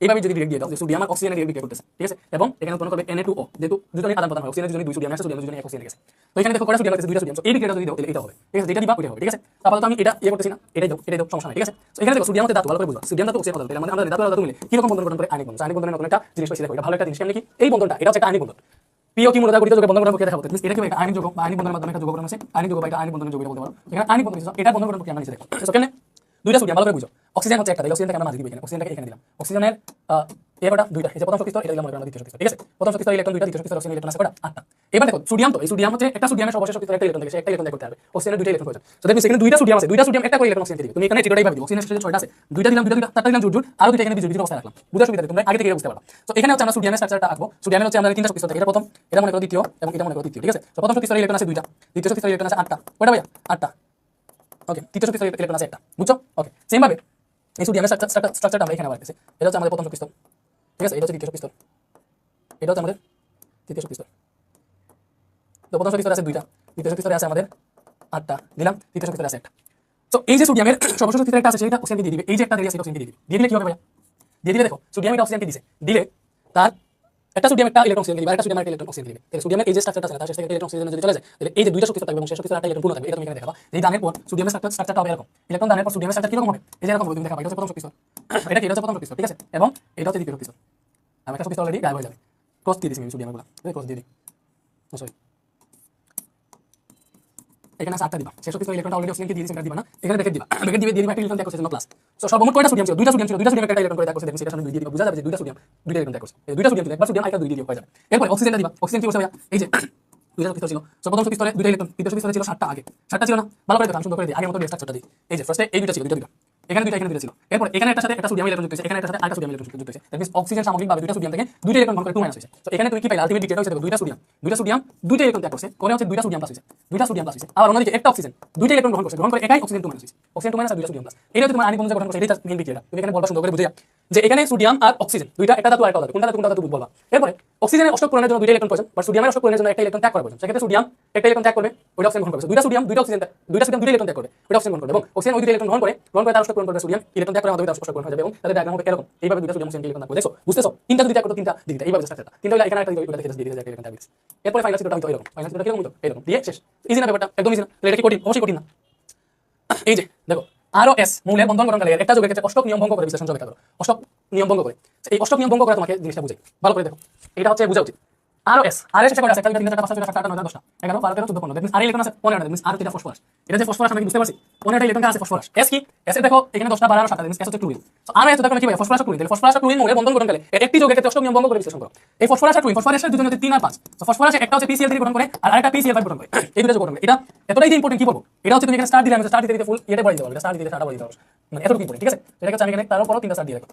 এইভাবে যদি ডিরেক্ট দিয়ে দাও যে সোডিয়াম আর অক্সিজেন ডিরেক্ট বিক্রিয়া করতেছে, ঠিক আছে, এবং এখানে উৎপন্ন করবে Na2O, যেহেতু দুজনের আদান প্রদান হয়, অক্সিজেনের দুজনের দুই সোডিয়াম আছে, সোডিয়ামের দুজনের এক অক্সিজেন গেছে, তো এখানে দেখো কয়টা সোডিয়াম আছে, দুইটা সোডিয়াম, তো এই বিক্রিয়াটা যদি দাও তাহলে এটা হবে, ঠিক আছে, যেটা দিবা ওইটা হবে, ঠিক আছে। আপাতত আমি এটা করতেছি না, এটাই দাও সমস্যা নাই, ঠিক আছে। তো এখানে দেখো সোডিয়াম হচ্ছে ধাতু, ভালো করে বুঝবা, সোডিয়াম ধাতু অক্সিজেন পদার্থ, মানে আমাদের ধাতু মিলে কি রকম বন্ধন গঠন করে, আয়নিক বন্ধন। আয়নিক বন্ধনের নতুন একটা জিনিস পাইছি দেখো, এটা ভালো একটা জিনিস, কেমন কি এই বন্ধনটা, এটা হচ্ছে একটা আয়নিক বন্ধন। পি ও কিউ মূলত গঠিত যৌগের বন্ধন গঠন প্রক্রিয়া দেখাবো, এটা কি একটা আয়নিক যৌগ বা আয়নিক বন্ধনের মাধ্যমে একটা যৌগ গঠন আছে, আয়নিক যৌগ বা এটা আয়নিক বন্ধনের যৌগ বলতে পারো। এখানে আয়নিক বন্ধন এটা বন্ধন গঠন প্রক্রিয়া আমরা নিচে দেখো। তো কেন দুইটা সোডিয়াম, ভালো করে বুঝো, অক্সিজেন হচ্ছে একটা, অক্সিজেনটাকে আমরা মাঝে দিব, এখানে অক্সিজেনটাকে এখানে দিলাম, অক্সিজেনের এবারটা দুইটা, এই যে প্রথম শক্তি স্তর, এটা দিলাম আমরা দ্বিতীয় শক্তি স্তর, ঠিক আছে। প্রথম শক্তি স্তর ইলেকট্রন দুইটা, দ্বিতীয় শক্তি স্তর অক্সিজেন ইলেকট্রন আছে কয়টা, 8টা। এবার দেখো সোডিয়াম, তো এই সোডিয়াম হচ্ছে একটা সোডিয়ামের সর্বশেষ শক্তি স্তর একটা ইলেকট্রন দেখে, একটা ইলেকট্রন করতে হবে, অক্সিজেনের দুইটা ইলেকট্রন প্রয়োজন। তো দেখো এখানে দুইটা সোডিয়াম আছে, দুইটা সোডিয়াম একটা করে ইলেকট্রন অক্সিজেনকে দিবে, তুমি এখানে চিত্রটাই ভাবে দিও, অক্সিজেনের সাথে 6টা আছে, দুইটা দিলাম, চারটা দিলাম জুট, আর দুইটা এখানে বিজুট অবস্থায় রাখলাম, বুঝার সুবিধা তোমরা আগে থেকে বুঝতে পারবা। তো এখানে হচ্ছে আমরা সোডিয়ামের স্ট্রাকচারটা আঁকবো, সোডিয়ামের হচ্ছে আমরা তিনটা শক্তি স্তর থাকে, এটা প্রথম, এটা মনে করো দ্বিতীয়, এবং এটা মনে করো তৃতীয়, ঠিক আছে। তো প্রথম শক্তি স্তরে ইলেকট্রন আছে দুইটা, দ্বিতীয় শক্তি স্তরে ইলেকট্রন আছে 8টা, কয়টা ভাইয়া 8টা, ওকে, তৃতীয় শক্তি স্তরে ইলেকট্রন আছে একটা, বুঝছো, ওকে। সেম ভাবে এই সোডিয়ামের স্ট্রাকচারটা আমরা এখানে আবার আছে, এটা হচ্ছে আমাদের প্রথম শক্তি স্তর, ঠিক আছে, এটা হচ্ছে দ্বিতীয় শক্তি স্তর, এটা হচ্ছে আমাদের তৃতীয় শক্তি স্তর। তো প্রথম শক্তি স্তরে আছে দুইটা, দ্বিতীয় শক্তি স্তরে আছে আমাদের 8টা, দিলাম, তৃতীয় শক্তি স্তরে আছে একটা। তো এই যে সোডিয়ামের সর্বশেষ শক্তি স্তরে একটা আছে, সেটা অক্সিজেনকে দিয়ে দিবে, এই যে একটা দিয়ে আছে অক্সিজেনকে দিয়ে দিলে কি হবে ভাইয়া, দিয়ে দিলে দেখো সোডিয়াম এটা অক্সিজেনকে দিছে, দিলে তার একটা সোডিয়াম একটা ইলেকট্রন অক্সিজেন দিবে, আর একটা সোডিয়াম একটা ইলেকট্রন অক্সিজেন দিবে, তাহলে সোডিয়ামের এই যে স্ট্রাকচারটা আছে তার শেষ থেকে ইলেকট্রন অক্সিজেন যদি চলে যায়, তাহলে এই যে দুইটা শক্তি স্তর থাকবে এবং শেষ শক্তি স্তর একটা ইলেকট্রন পূর্ণ থাকবে, এটা তুমি এখানে দেখাবা। এই দানের পর সোডিয়ামের স্ট্রাকচারটা হবে এরকম, ইলেকট্রন দানের পর সোডিয়ামের স্ট্রাকচার কি রকম হবে, এই যে এরকম হবে, তুমি দেখাবা, এটা হচ্ছে প্রথম শক্তি স্তর, এটা কি, এটা হচ্ছে প্রথম শক্তি স্তর, ঠিক আছে, এবং এটা হচ্ছে দ্বিতীয় শক্তি স্তর, আমি একটা শক্তি স্তর অলরেডি গায়েব হয়ে যাবে, ক্রস দিয়ে দিছি আমি সোডিয়ামগুলো, ক্রস দিয়ে দিই, সরি এখানে 8টা দিবা, শেষ শক্তি স্তর ইলেকট্রনটা অলরেডি অক্সিজেনকে দিয়ে দিছি, এটা দিবা না, এখানে ব্র্যাকেট দিবা, ব্র্যাকেট দিয়ে একটা ইলেকট্রন ত্যাগ করছে জন্য প্লাস। সো সর্বমোট কয়টা সোডিয়াম ছিল, দুইটা সোডিয়াম ছিল, দুইটা সোডিয়াম একটা ইলেকট্রন করে ত্যাগ করছে, দেখুন সেটা সামনে দুই দিয়ে দিবা, বোঝা যাবে যে দুইটা সোডিয়াম দুইটা ইলেকট্রন ত্যাগ করছে, এই দুইটা সোডিয়াম ছিল, একবার সোডিয়াম আরেকটা দুই দিয়ে দিও হয়ে যাবে। এরপর অক্সিজেনটা দিবা, অক্সিজেন কি করছে ভাইয়া, এই যে দুইটা শক্তি স্তর ছিল, সো প্রথম শক্তি স্তরে দুইটা ইলেকট্রন, দ্বিতীয় শক্তি স্তরে ছিল 7টা, আগে 7টা ছিল না, ভালো করে দেখো আমি সুন্দর করে দিই, আগের মতো স্ট্রাকচারটা দিই, এই যে ফার্স্টে এই দুইটা ছিল, দুইটা এখানে দুইটা, এখানে দুইটা ছিল, এরপর এখানে একটা সাথে একটা সোডিয়াম ইলেকট্রন যুক্ত হয়েছে, এখানে একটা সাথে আরেকটা সোডিয়াম ইলেকট্রন যুক্ত হয়েছে, দ্যাট মিন্স অক্সিজেন সামগ্রিকভাবে দুইটা সোডিয়াম থেকে দুইটা ইলেকট্রন গ্রহণ করে 2 মাইনাস হয়েছে। তো এখানে তুমি কি পাইলা, আলটিমেট বিক্রিয়া হচ্ছে দেখো দুইটা সোডিয়াম দুইটা ইলেকট্রন ত্যাগ করছে, করে হচ্ছে দুইটা সোডিয়াম প্লাস হয়েছে, দুইটা সোডিয়াম প্লাস হয়েছে, আর অন্যদিকে একটা অক্সিজেন দুইটা ইলেকট্রন গ্রহণ করে একাই অক্সিজেন 2 মাইনাস হয়েছে, অক্সিজেন 2 মাইনাস আর দুইটা সোডিয়াম প্লাস, এটা হচ্ছে তোমার আণবিক বন্ধন গঠন করছে, এটা মেইন বিক্রিয়া, তুমি এখানে বলবা সুন্দর করে বুঝিয়া যে এখানে সোডিয়াম আর অক্সিজেন দুইটা একটা ধাতু আর একটা ধাতু, কোনটা ধাতু বলবা। এরপরে অক্সিজেনের অষ্টক পূরণের জন্য দুইটা ইলেকট্রন প্রয়োজন, বাট সোডিয়ামের অষ্টক পূরণের জন্য একটা ইলেকট্রন ত্যাগ করা প্রয়োজন, সেক্ষেত্রে সোডিয়াম একটা ইলেকট্রন ত্যাগ করবে, ওইটা অক্সিজেন গ্রহণ করবে, দুইটা সোডিয়াম দুইটা অক্সিজেন দুইটা সোডিয়াম দুইটা ইলেকট্রন ত্যাগ করবে, ওইটা অক্সিজেন গ্রহণ করবে, এবং অক্সিজেন ওই দুইটা ইলেকট্রন গ্রহণ করে তার অষ্টক পূরণ করবে, সোডিয়াম ইলেকট্রন ত্যাগ করে আমাদের অষ্টক গ্রহণ হয়ে যাবে, এবং তাদের ডায়াগ্রাম হবে এরকম, এইভাবে দুইটা সোডিয়াম অক্সিজেন ইলেকট্রন ত্যাগ করবে, দেখো বুঝতেছো, তিনটা যদি ত্যাগ করতে তিনটা দিতে এইভাবে স্ট্রাকচারটা, তিনটা হলে এখানে একটা দিতে, ওইটা দেখে দিয়ে দিতে একটা ইলেকট্রন ত্যাগ দিতে, এরপর ফাইনাল চিত্রটা হইতো এরকম, ফাইনাল চিত্রটা কিরকম হইতো এরকম, দিয়ে শেষ, ইজি না ব্যাপারটা, একদম ইজি না, তাহলে এটা কি কঠিন, অবশ্যই কঠিন না। এই যে দেখো আরও এস মৌলের বন্ধন গঠনকালে একটা যৌগের ক্ষেত্রে অষ্টক নিয়ম ভঙ্গ করে বিশ্লেষণ ব্যাখ্যা করো, অষ্টক নিয়ম ভঙ্গ করে, এই অষ্টক নিয়ম ভঙ্গ করে তোমাকে জিনিসটা বুঝাই, ভালো করে দেখো, এটা হচ্ছে বোঝা উচিত। আরও এস আর এর শেষে করে আছে 1 2 3 4 5 6 7 8 9 10 11 12 13 14 15, দ্যাট মিন্স আর ইলেকট্রন আছে 15টা, দ্যাট মিন্স আর এটা ফসফরাস, এটা যে ফসফরাস আমরা কি বুঝতে পারছি, 15টা ইলেকট্রন আছে ফসফরাস, এস কি, এস এর দেখো এখানে 10টা 12 আর 7টা, দ্যাট মিন্স এস হচ্ছে ক্লোরিন। সো আর এস দেখো কি ভাই ফসফরাস আর ক্লোরিন, তাহলে ফসফরাস আর ক্লোরিন মৌলের বন্ধন গঠনকালে একটি যৌগের ক্ষেত্রে অষ্টক নিয়ম ভঙ্গ করে বিশ্লেষণ করো। এই ফসফরাস আর ক্লোরিন, ফসফরাসের দুজন হচ্ছে 3 আর 5, সো ফসফরাসের একটা হচ্ছে PCl3 গঠন করে আর আরেকটা PCl5 গঠন করে, এই দুটো যৌগ গঠন করে, এটা এতটাই ইম্পর্টেন্ট কি বলবো, এটা হচ্ছে তুমি এখানে স্টার দিলে, আমি স্টার দিতে ফুল এটা বলে দিতে পারবো, স্টার দিতে স্টারটা বলে দিতে পারবো, মানে এতটুকু ইম্পর্টেন্ট, ঠিক আছে। এটাকে আমি এখানে তারপরও 3টা স্টার দিয়ে রাখো,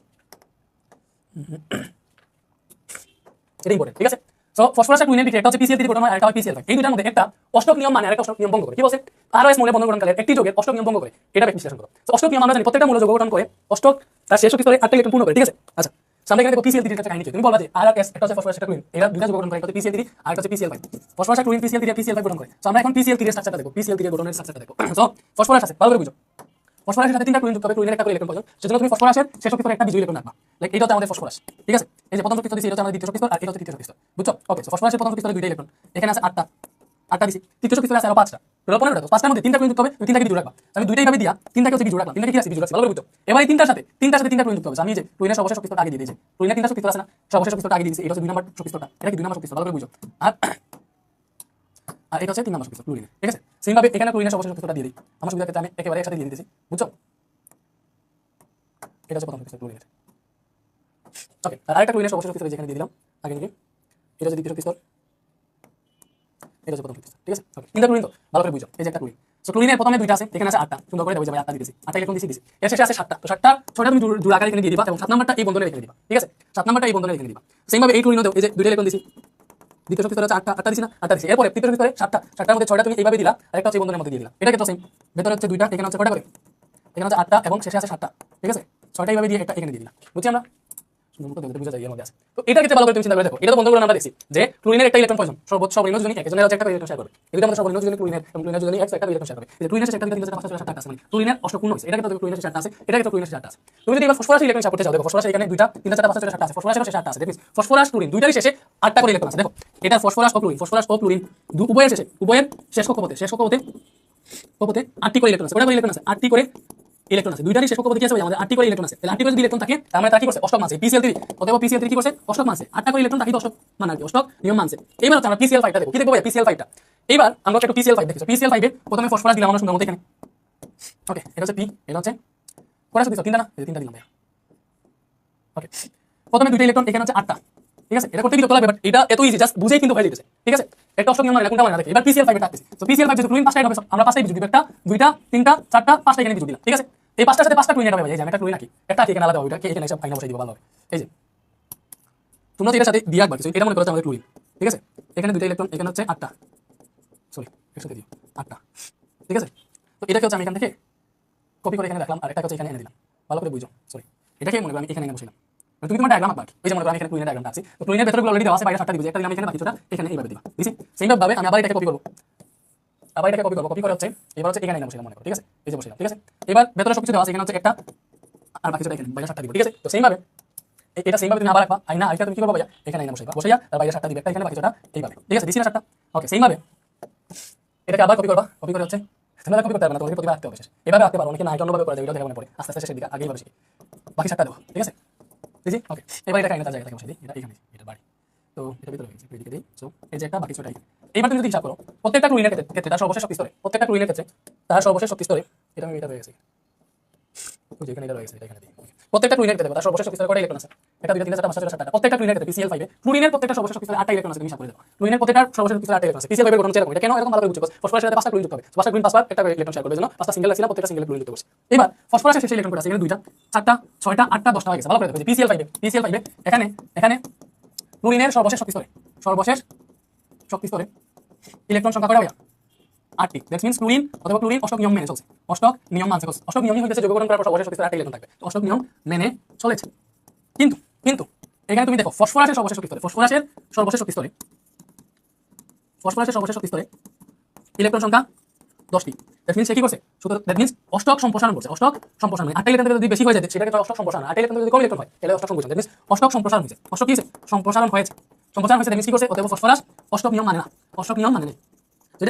এটা ইম্পর্টেন্ট, ঠিক আছে। সো ফসফরাস আর ক্লোরিনের বিক্রিয়া একটা হচ্ছে PCl3 গঠন হয় আর একটা হয় PCl5, এই দুটার মধ্যে একটা অষ্টক নিয়ম মানে আর একটা অষ্টক নিয়ম ভঙ্গ করে, কি বলছে, আরএস মৌলের বন্ধন গঠনকালে একটি যৌগের অষ্টক নিয়ম ভঙ্গ করে, এটা বিশ্লেষণ করো। সো অষ্টক নিয়ম আমরা জানি প্রত্যেকটা মৌল যৌগ গঠন করে অষ্টক তার শেষ শক্তি স্তরে 8টা ইলেকট্রন পূর্ণ করে, ঠিক আছে। আচ্ছা সামনে এখানে দেখো PCl3 এর একটা কাহিনী, তুমি বলবা যে আর এস একটা হচ্ছে ফসফরাস একটা ক্লোরিন, এরা দুটো যৌগ গঠন করে, একটা হচ্ছে PCl3 আর একটা হচ্ছে PCl5, ফসফরাস আর ক্লোরিন PCl3 আর PCl5 গঠন করে। সো আমরা এখন PCl3 এর স্ট্রাকচারটা দেখো, PCl3 এর গঠনের স্ট্রাকচারটা দেখো। সো ফসফরাস আছে, ভালো করে বুঝো, ফসফরাসের সাথে 3টা ক্লোরিন যুক্ত হবে, ক্লোরিনের একটা করে ইলেকট্রন প্রয়োজন, সেজন্য তুমি ফসফরাসের শেষ শক্তি স্তরে একটা বিজোড় ইলেকট্রন রাখবা, লাইক এটা হচ্ছে আমাদের ফসফরাস, ঠিক আছে। এই যে প্রথম শক্তি স্তর দিছি, এটা হচ্ছে আমাদের দ্বিতীয় শক্তি স্তর আর এটা হচ্ছে তৃতীয় শক্তি স্তর, বুঝছো, ওকে। সো ফসফরাসের প্রথম শক্তি স্তরে দুইটা ইলেকট্রন, এখানে আছে 8টা দিছি, তৃতীয় শক্তি স্তরে আছে আরো 5টা, টোটাল 15টা, তো 5টার মধ্যে 3টা ক্লোরিন যুক্ত হবে, তুমি 3টাকে বিজোড় রাখবা, আমি দুইটাই ভাবে দিয়া 3টাকে হচ্ছে বিজোড় রাখলাম, 3টাকে কি আছে বিজোড় রাখছি, ভালো করে বুঝছো। এবার এই 3টার সাথে 3টা ক্লোরিন যুক্ত হবে, আমি যে ক্লোরিনের সর্বশেষ শক্তি স্তর আগে দিয়ে দিয়েছি, ক্লোরিনের 3টা শক্তি স্তর আছে না, সর্বশেষ শক্তি স্তর আগে দিয়ে দিয়েছি, এটা হচ্ছে 2 নম্বর শক্তি স্তরটা, এটা কি 2 নম্বর শক্তি স্তর, ভালো করে বুঝো, আর এটা হচ্ছে 3 নম্বর শক্তি স্তর ক্লোরিনের, ঠিক আছে। সেম ভাবে এখানে ক্লোরিনের সর্বশেষ শক্তি স্তরটা দিয়ে দিই, আমার সুবিধার ক্ষেত্রে আমি একেবারে একসাথে দিয়ে দিতেছি, বুঝছো, এটা হচ্ছে প্রথম শক্তি স্তর ক্লোরিনের, ওকে। আর আরেকটা ক্লোরিনের সর্বশেষ শক্তি স্তর যেখানে দিয়ে দিলাম আগে থেকে, এটা হচ্ছে দ্বিতীয় শক্তি স্তর, এটা হচ্ছে প্রথম শক্তি স্তর, ঠিক আছে? ওকে, তিনটা ক্লোরিন তো ভালো করে বুঝো, এই যে একটা ক্লোরিন। সো ক্লোরিনের প্রথমে দুইটা আছে, এখানে আছে 8টা, সুন্দর করে দেবো যে ভাই 8টা দিতেছি, 8টা ইলেকট্রন দিছি, এর শেষে আছে 7টা, তো 7টা 6টা তুমি জোড়া আকারে এখানে দিয়ে দিবা এবং 7 নাম্বারটা এই বন্ধনে রেখে দিবা, ঠিক আছে? 7 নাম্বারটা এই বন্ধনে রেখে দিবা। সেম ভাবে এই ক্লোরিনও দেও, এই যে দুইটা ইলেকট্রন দিছি, দ্বিতীয় শক্তি স্তরে আছে 8টা দিছি না, 8টা দিছি, এরপরে তৃতীয় শক্তি স্তরে 7টার মধ্যে 6টা তুমি এইভাবে দিলা, আরেকটা হচ্ছে এই বন্ধনের মধ্যে দিয়ে দিলা, এটা কিন্তু সেম, ভেতরে হচ্ছে 2টা, এখানে হচ্ছে কয়টা করে, এখানে হচ্ছে 8টা এবং শেষে আছে 7টা, ঠিক আছে? 6টা এইভাবে দিয়ে একটা এখানে দিয়ে দিলাম, বুঝছি আমরা? বুঝা যায় এর মধ্যে আছে। তো এটা ক্ষেত্রে ভালো করে তুমি চিন্তা করে দেখো, এটা তো বন্ধগুলো আমরা দেখছি যে ক্লোরিনের একটা ইলেকট্রন প্রয়োজন, সর্বনিম্ন দুজনই একজনের হচ্ছে একটা ইলেকট্রন শেয়ার করবে, এগুলো আমাদের সর্বনিম্ন দুজনই ক্লোরিনের এবং ক্লোরিনের দুজনই একটা ইলেকট্রন শেয়ার করবে। এই যে ক্লোরিনের শেষে একটা দিকে 3 4 5 6 7 8 আছে, মানে ক্লোরিনের অষ্টপূর্ণ হইছে, এটা কিন্তু ক্লোরিনের শেষে 8টা আছে, এটা কিন্তু ক্লোরিনের শেষে 8টা আছে। তুমি যদি এবার ফসফরাস ইলেকট্রন শেয়ার করতে চাও, দেখো ফসফরাস এখানে 2টা 3 4 5 6 7 আছে, ফসফরাসের শেষে 8টা আছে, দেখো ফসফরাস ক্লোরিন দুইটারই শেষে 8টা করে ইলেকট্রন আছে। দেখো এটা ফসফরাস ও ক্লোরিন উভয়ের শেষে, উভয়ের শেষ কক্ষপথে 8টি করে ইলেকট্রন আছে, কয়টা করে ইলেকট্রন আছে? 8টি করে ইলেকট্রন আছে, দুইটারই শেষ কক্ষপথে কি আছে ভাই আমাদের 8টি করে ইলেকট্রন আছে, তাহলে 8টি করে যদি ইলেকট্রন থাকে তার মানে তারা কি করছে অষ্টক মানছে, PCl3, অথবা PCl3 কি করছে অষ্টক মানছে, 8টা করে ইলেকট্রন থাকি তো অষ্টক মানে কি অষ্টক নিয়ম মানছে। এবার হচ্ছে আমরা PCl5টা দেখব, কি দেখব ভাই PCl5টা। এবার আমরা একটু PCl5 দেখি, PCl5 এ প্রথমে ফসফরাস দিলাম আমরা সুন্দর মতো এখানে, ওকে, এটা হচ্ছে P, এটা হচ্ছে কয়টা শক্তি স্তর? 3টা না, এই 3টা দিলাম ভাই, ওকে। প্রথমে দুইটা ইলেকট্রন, এখানে হচ্ছে 8টা, ঠিক আছে? এটা করতে কি তোলা ব্যাপার, এটা এত ইজি, জাস্ট বুঝেই কিন্তু হয়ে যাচ্ছে, ঠিক আছে? একটা অষ্টক নিয়ম মানে কোনটা মানে না দেখি। এবার PCl5 এর থাকতেছে, তো PCl5 যেহেতু ক্লোরিন 5টা হবে, আমরা 5টাই বিজু দিব, একটা 2টা 3টা 4টা 5টা এখানে বিজু দিলাম, ঠিক আছে? এই 5টার সাথে 5টা ক্লোরিন হবে ভাই, এই যে আমি একটা ক্লোরিন রাখি, একটা এখানে আলাদা হবে, ওইটাকে এখানে এসে ফাইনাল বসাই দিব ভালো হবে। এই যে তোমরা এটার সাথে দিয়ে রাখবা কিছু, এটা মনে করো আমাদের ক্লোরিন, ঠিক আছে? এখানে দুইটা ইলেকট্রন, এখানে হচ্ছে 8টা, সরি একসাথে দিও 8টা, ঠিক আছে? তো এটাকে হচ্ছে আমি এখান থেকে কপি করে এখানে রাখলাম, আর একটা হচ্ছে এখানে এনে দিলাম, ভালো করে বুঝো, সরি এটাকে মনে করো আমি এখানে এনে বসাইলাম, তুমি তোমার ডায়াগ্রাম আঁকবা, এই যে মনে করো আমি এখানে ক্লোরিনের ডায়াগ্রামটা আছে, তো ক্লোরিনের ভেতরে অলরেডি দেওয়া আছে, বাইরে 7টা দিব, একটা দিলাম এখানে, বাকিটা এখানে এইভাবে দিবা, বুঝছি? সেম ভাবে আমি আবার এটাকে কপি করব, কপি করে হচ্ছে এবার হচ্ছে এখানে এনে বসাইলাম মনে করো, ঠিক আছে? এই যে বসাইলাম, ঠিক আছে? এবার ভেতরে সবকিছু দেওয়া আছে, এখানে হচ্ছে একটা আর বাকিটা এখানে বাইরে 7টা দিব, ঠিক আছে? তো সেম ভাবে এটা সেম ভাবে তুমি আবার রাখবা, আইনা আইটা তুমি কি করবা ভাইয়া, এখানে এনে বসাইয়া আর বাইরে 7টা দিবে, একটা এখানে বাকিটা এইভাবে, ঠিক আছে? দিছি না 7টা, ওকে। সেম ভাবে এটাকে আবার কপি করবা, কপি করে হচ্ছে তোমরা কপি করতে পারবে না, তোমাকে প্রতিবার রাখতে হবে শেষ, এভাবে রাখতে পারো, অনেকে না অন্যভাবে করে দেবে, এটা থেকে মনে পড়ে আস্তে আস্তে শেষের দিকে আগেই বসে বাকি 7টা দেবো, ঠিক আছে? বুঝি, ওকে। এবার এটা এনে তার জায়গা থেকে বসাই দিই, এটা এখানে, এটা বাড়ি, তো এটা ভিতরে হয়েছে, এদিকে দিই, সো এই যে একটা বাকি 6টা এখানে। এবার তুমি যদি হিসাব করো প্রত্যেকটা ক্লোরিনের ক্ষেত্রে তার সর্বশেষ শক্তি স্তরে, প্রত্যেকটা ক্লোরিনের ক্ষেত্রে তার সর্বশেষ শক্তি স্তরে, এটা আমি এটা রয়ে গেছে, বুঝি এখানে এটা রয়ে গেছে, এটা এখানে দিই, প্রত্যেকটা ক্লোরিনের ক্ষেত্রে তার সর্বশেষ শক্তি স্তরে কয়টা ইলেকট্রন আছে? একটা 2 3 4 5 6 7 8টা, প্রত্যেকটা ক্লোরিনের ক্ষেত্রে PCl5 এ ক্লোরিনের প্রত্যেকটা সর্বশেষ শক্তি স্তরে 8টা ইলেকট্রন আছে, তুমি হিসাব করে দাও, ক্লোরিনের প্রত্যেকটা সর্বশেষ শক্তি স্তরে 8টা ইলেকট্রন আছে, PCl5 এর গঠন হচ্ছে এরকম, এটা কেন এরকম ভালো করে বুঝছো? ফসফরাসের সাথে 5টা ক্লোরিন যুক্ত হবে, 5টা ক্লোরিন 5বার একটা ইলেকট্রন শেয়ার করবে, জন্য 5টা সিঙ্গেল আছে, প্রত্যেকটা সিঙ্গেল ক্লোরিন যুক্ত করছে। এবার ফসফরাসের শেষে ইলেকট্রন কয়টা আছে? এখানে 2টা 4টা 6টা 8টা 10টা হয়ে গেছে, ভালো করে দেখো। PCl5 এ এখানে ক্লোরিনের সর্বশেষ শক্তি স্তরে ইলেকট্রন সংখ্যা কয়টা ভাইয়া? 8টি। দ্যাটস মিন্স ক্লোরিন অথবা ক্লোরিন অষ্টক নিয়ম মেনে চলছে, অষ্টক নিয়ম মানছে, অষ্টক নিয়মই হচ্ছে যৌগ গঠন করার পর সর্বশেষ শক্তি স্তরে 8টা ইলেকট্রন থাকবে, তো অষ্টক নিয়ম মেনে চলেছে। কিন্তু এখানে তুমি দেখো ফসফরাসের সর্বশেষ শক্তি স্তরে ইলেকট্রন সংখ্যা 10টি। দ্যাট মিন্স সে কি করছে? দ্যাট মিন্স অষ্টক সম্প্রসারণ করছে, অষ্টক সম্প্রসারণ মানে 8টা ইলেকট্রন যদি বেশি হয়ে যায় সেটাকে অষ্টক সম্প্রসারণ, 8টা ইলেকট্রন যদি কম ইলেকট্রন হয় তাহলে অষ্টক সম্প্রসারণ। দ্যাট মিন্স অষ্টক সম্প্রসারণ হয়েছে, অষ্টক কি হয়েছে? সম্প্রসারণ হয়েছে, দ্যাট মিন্স কি করছে? অতএব ফসফরাস অষ্টক নিয়ম মানে না, অষ্টক নিয়ম মানে নেই।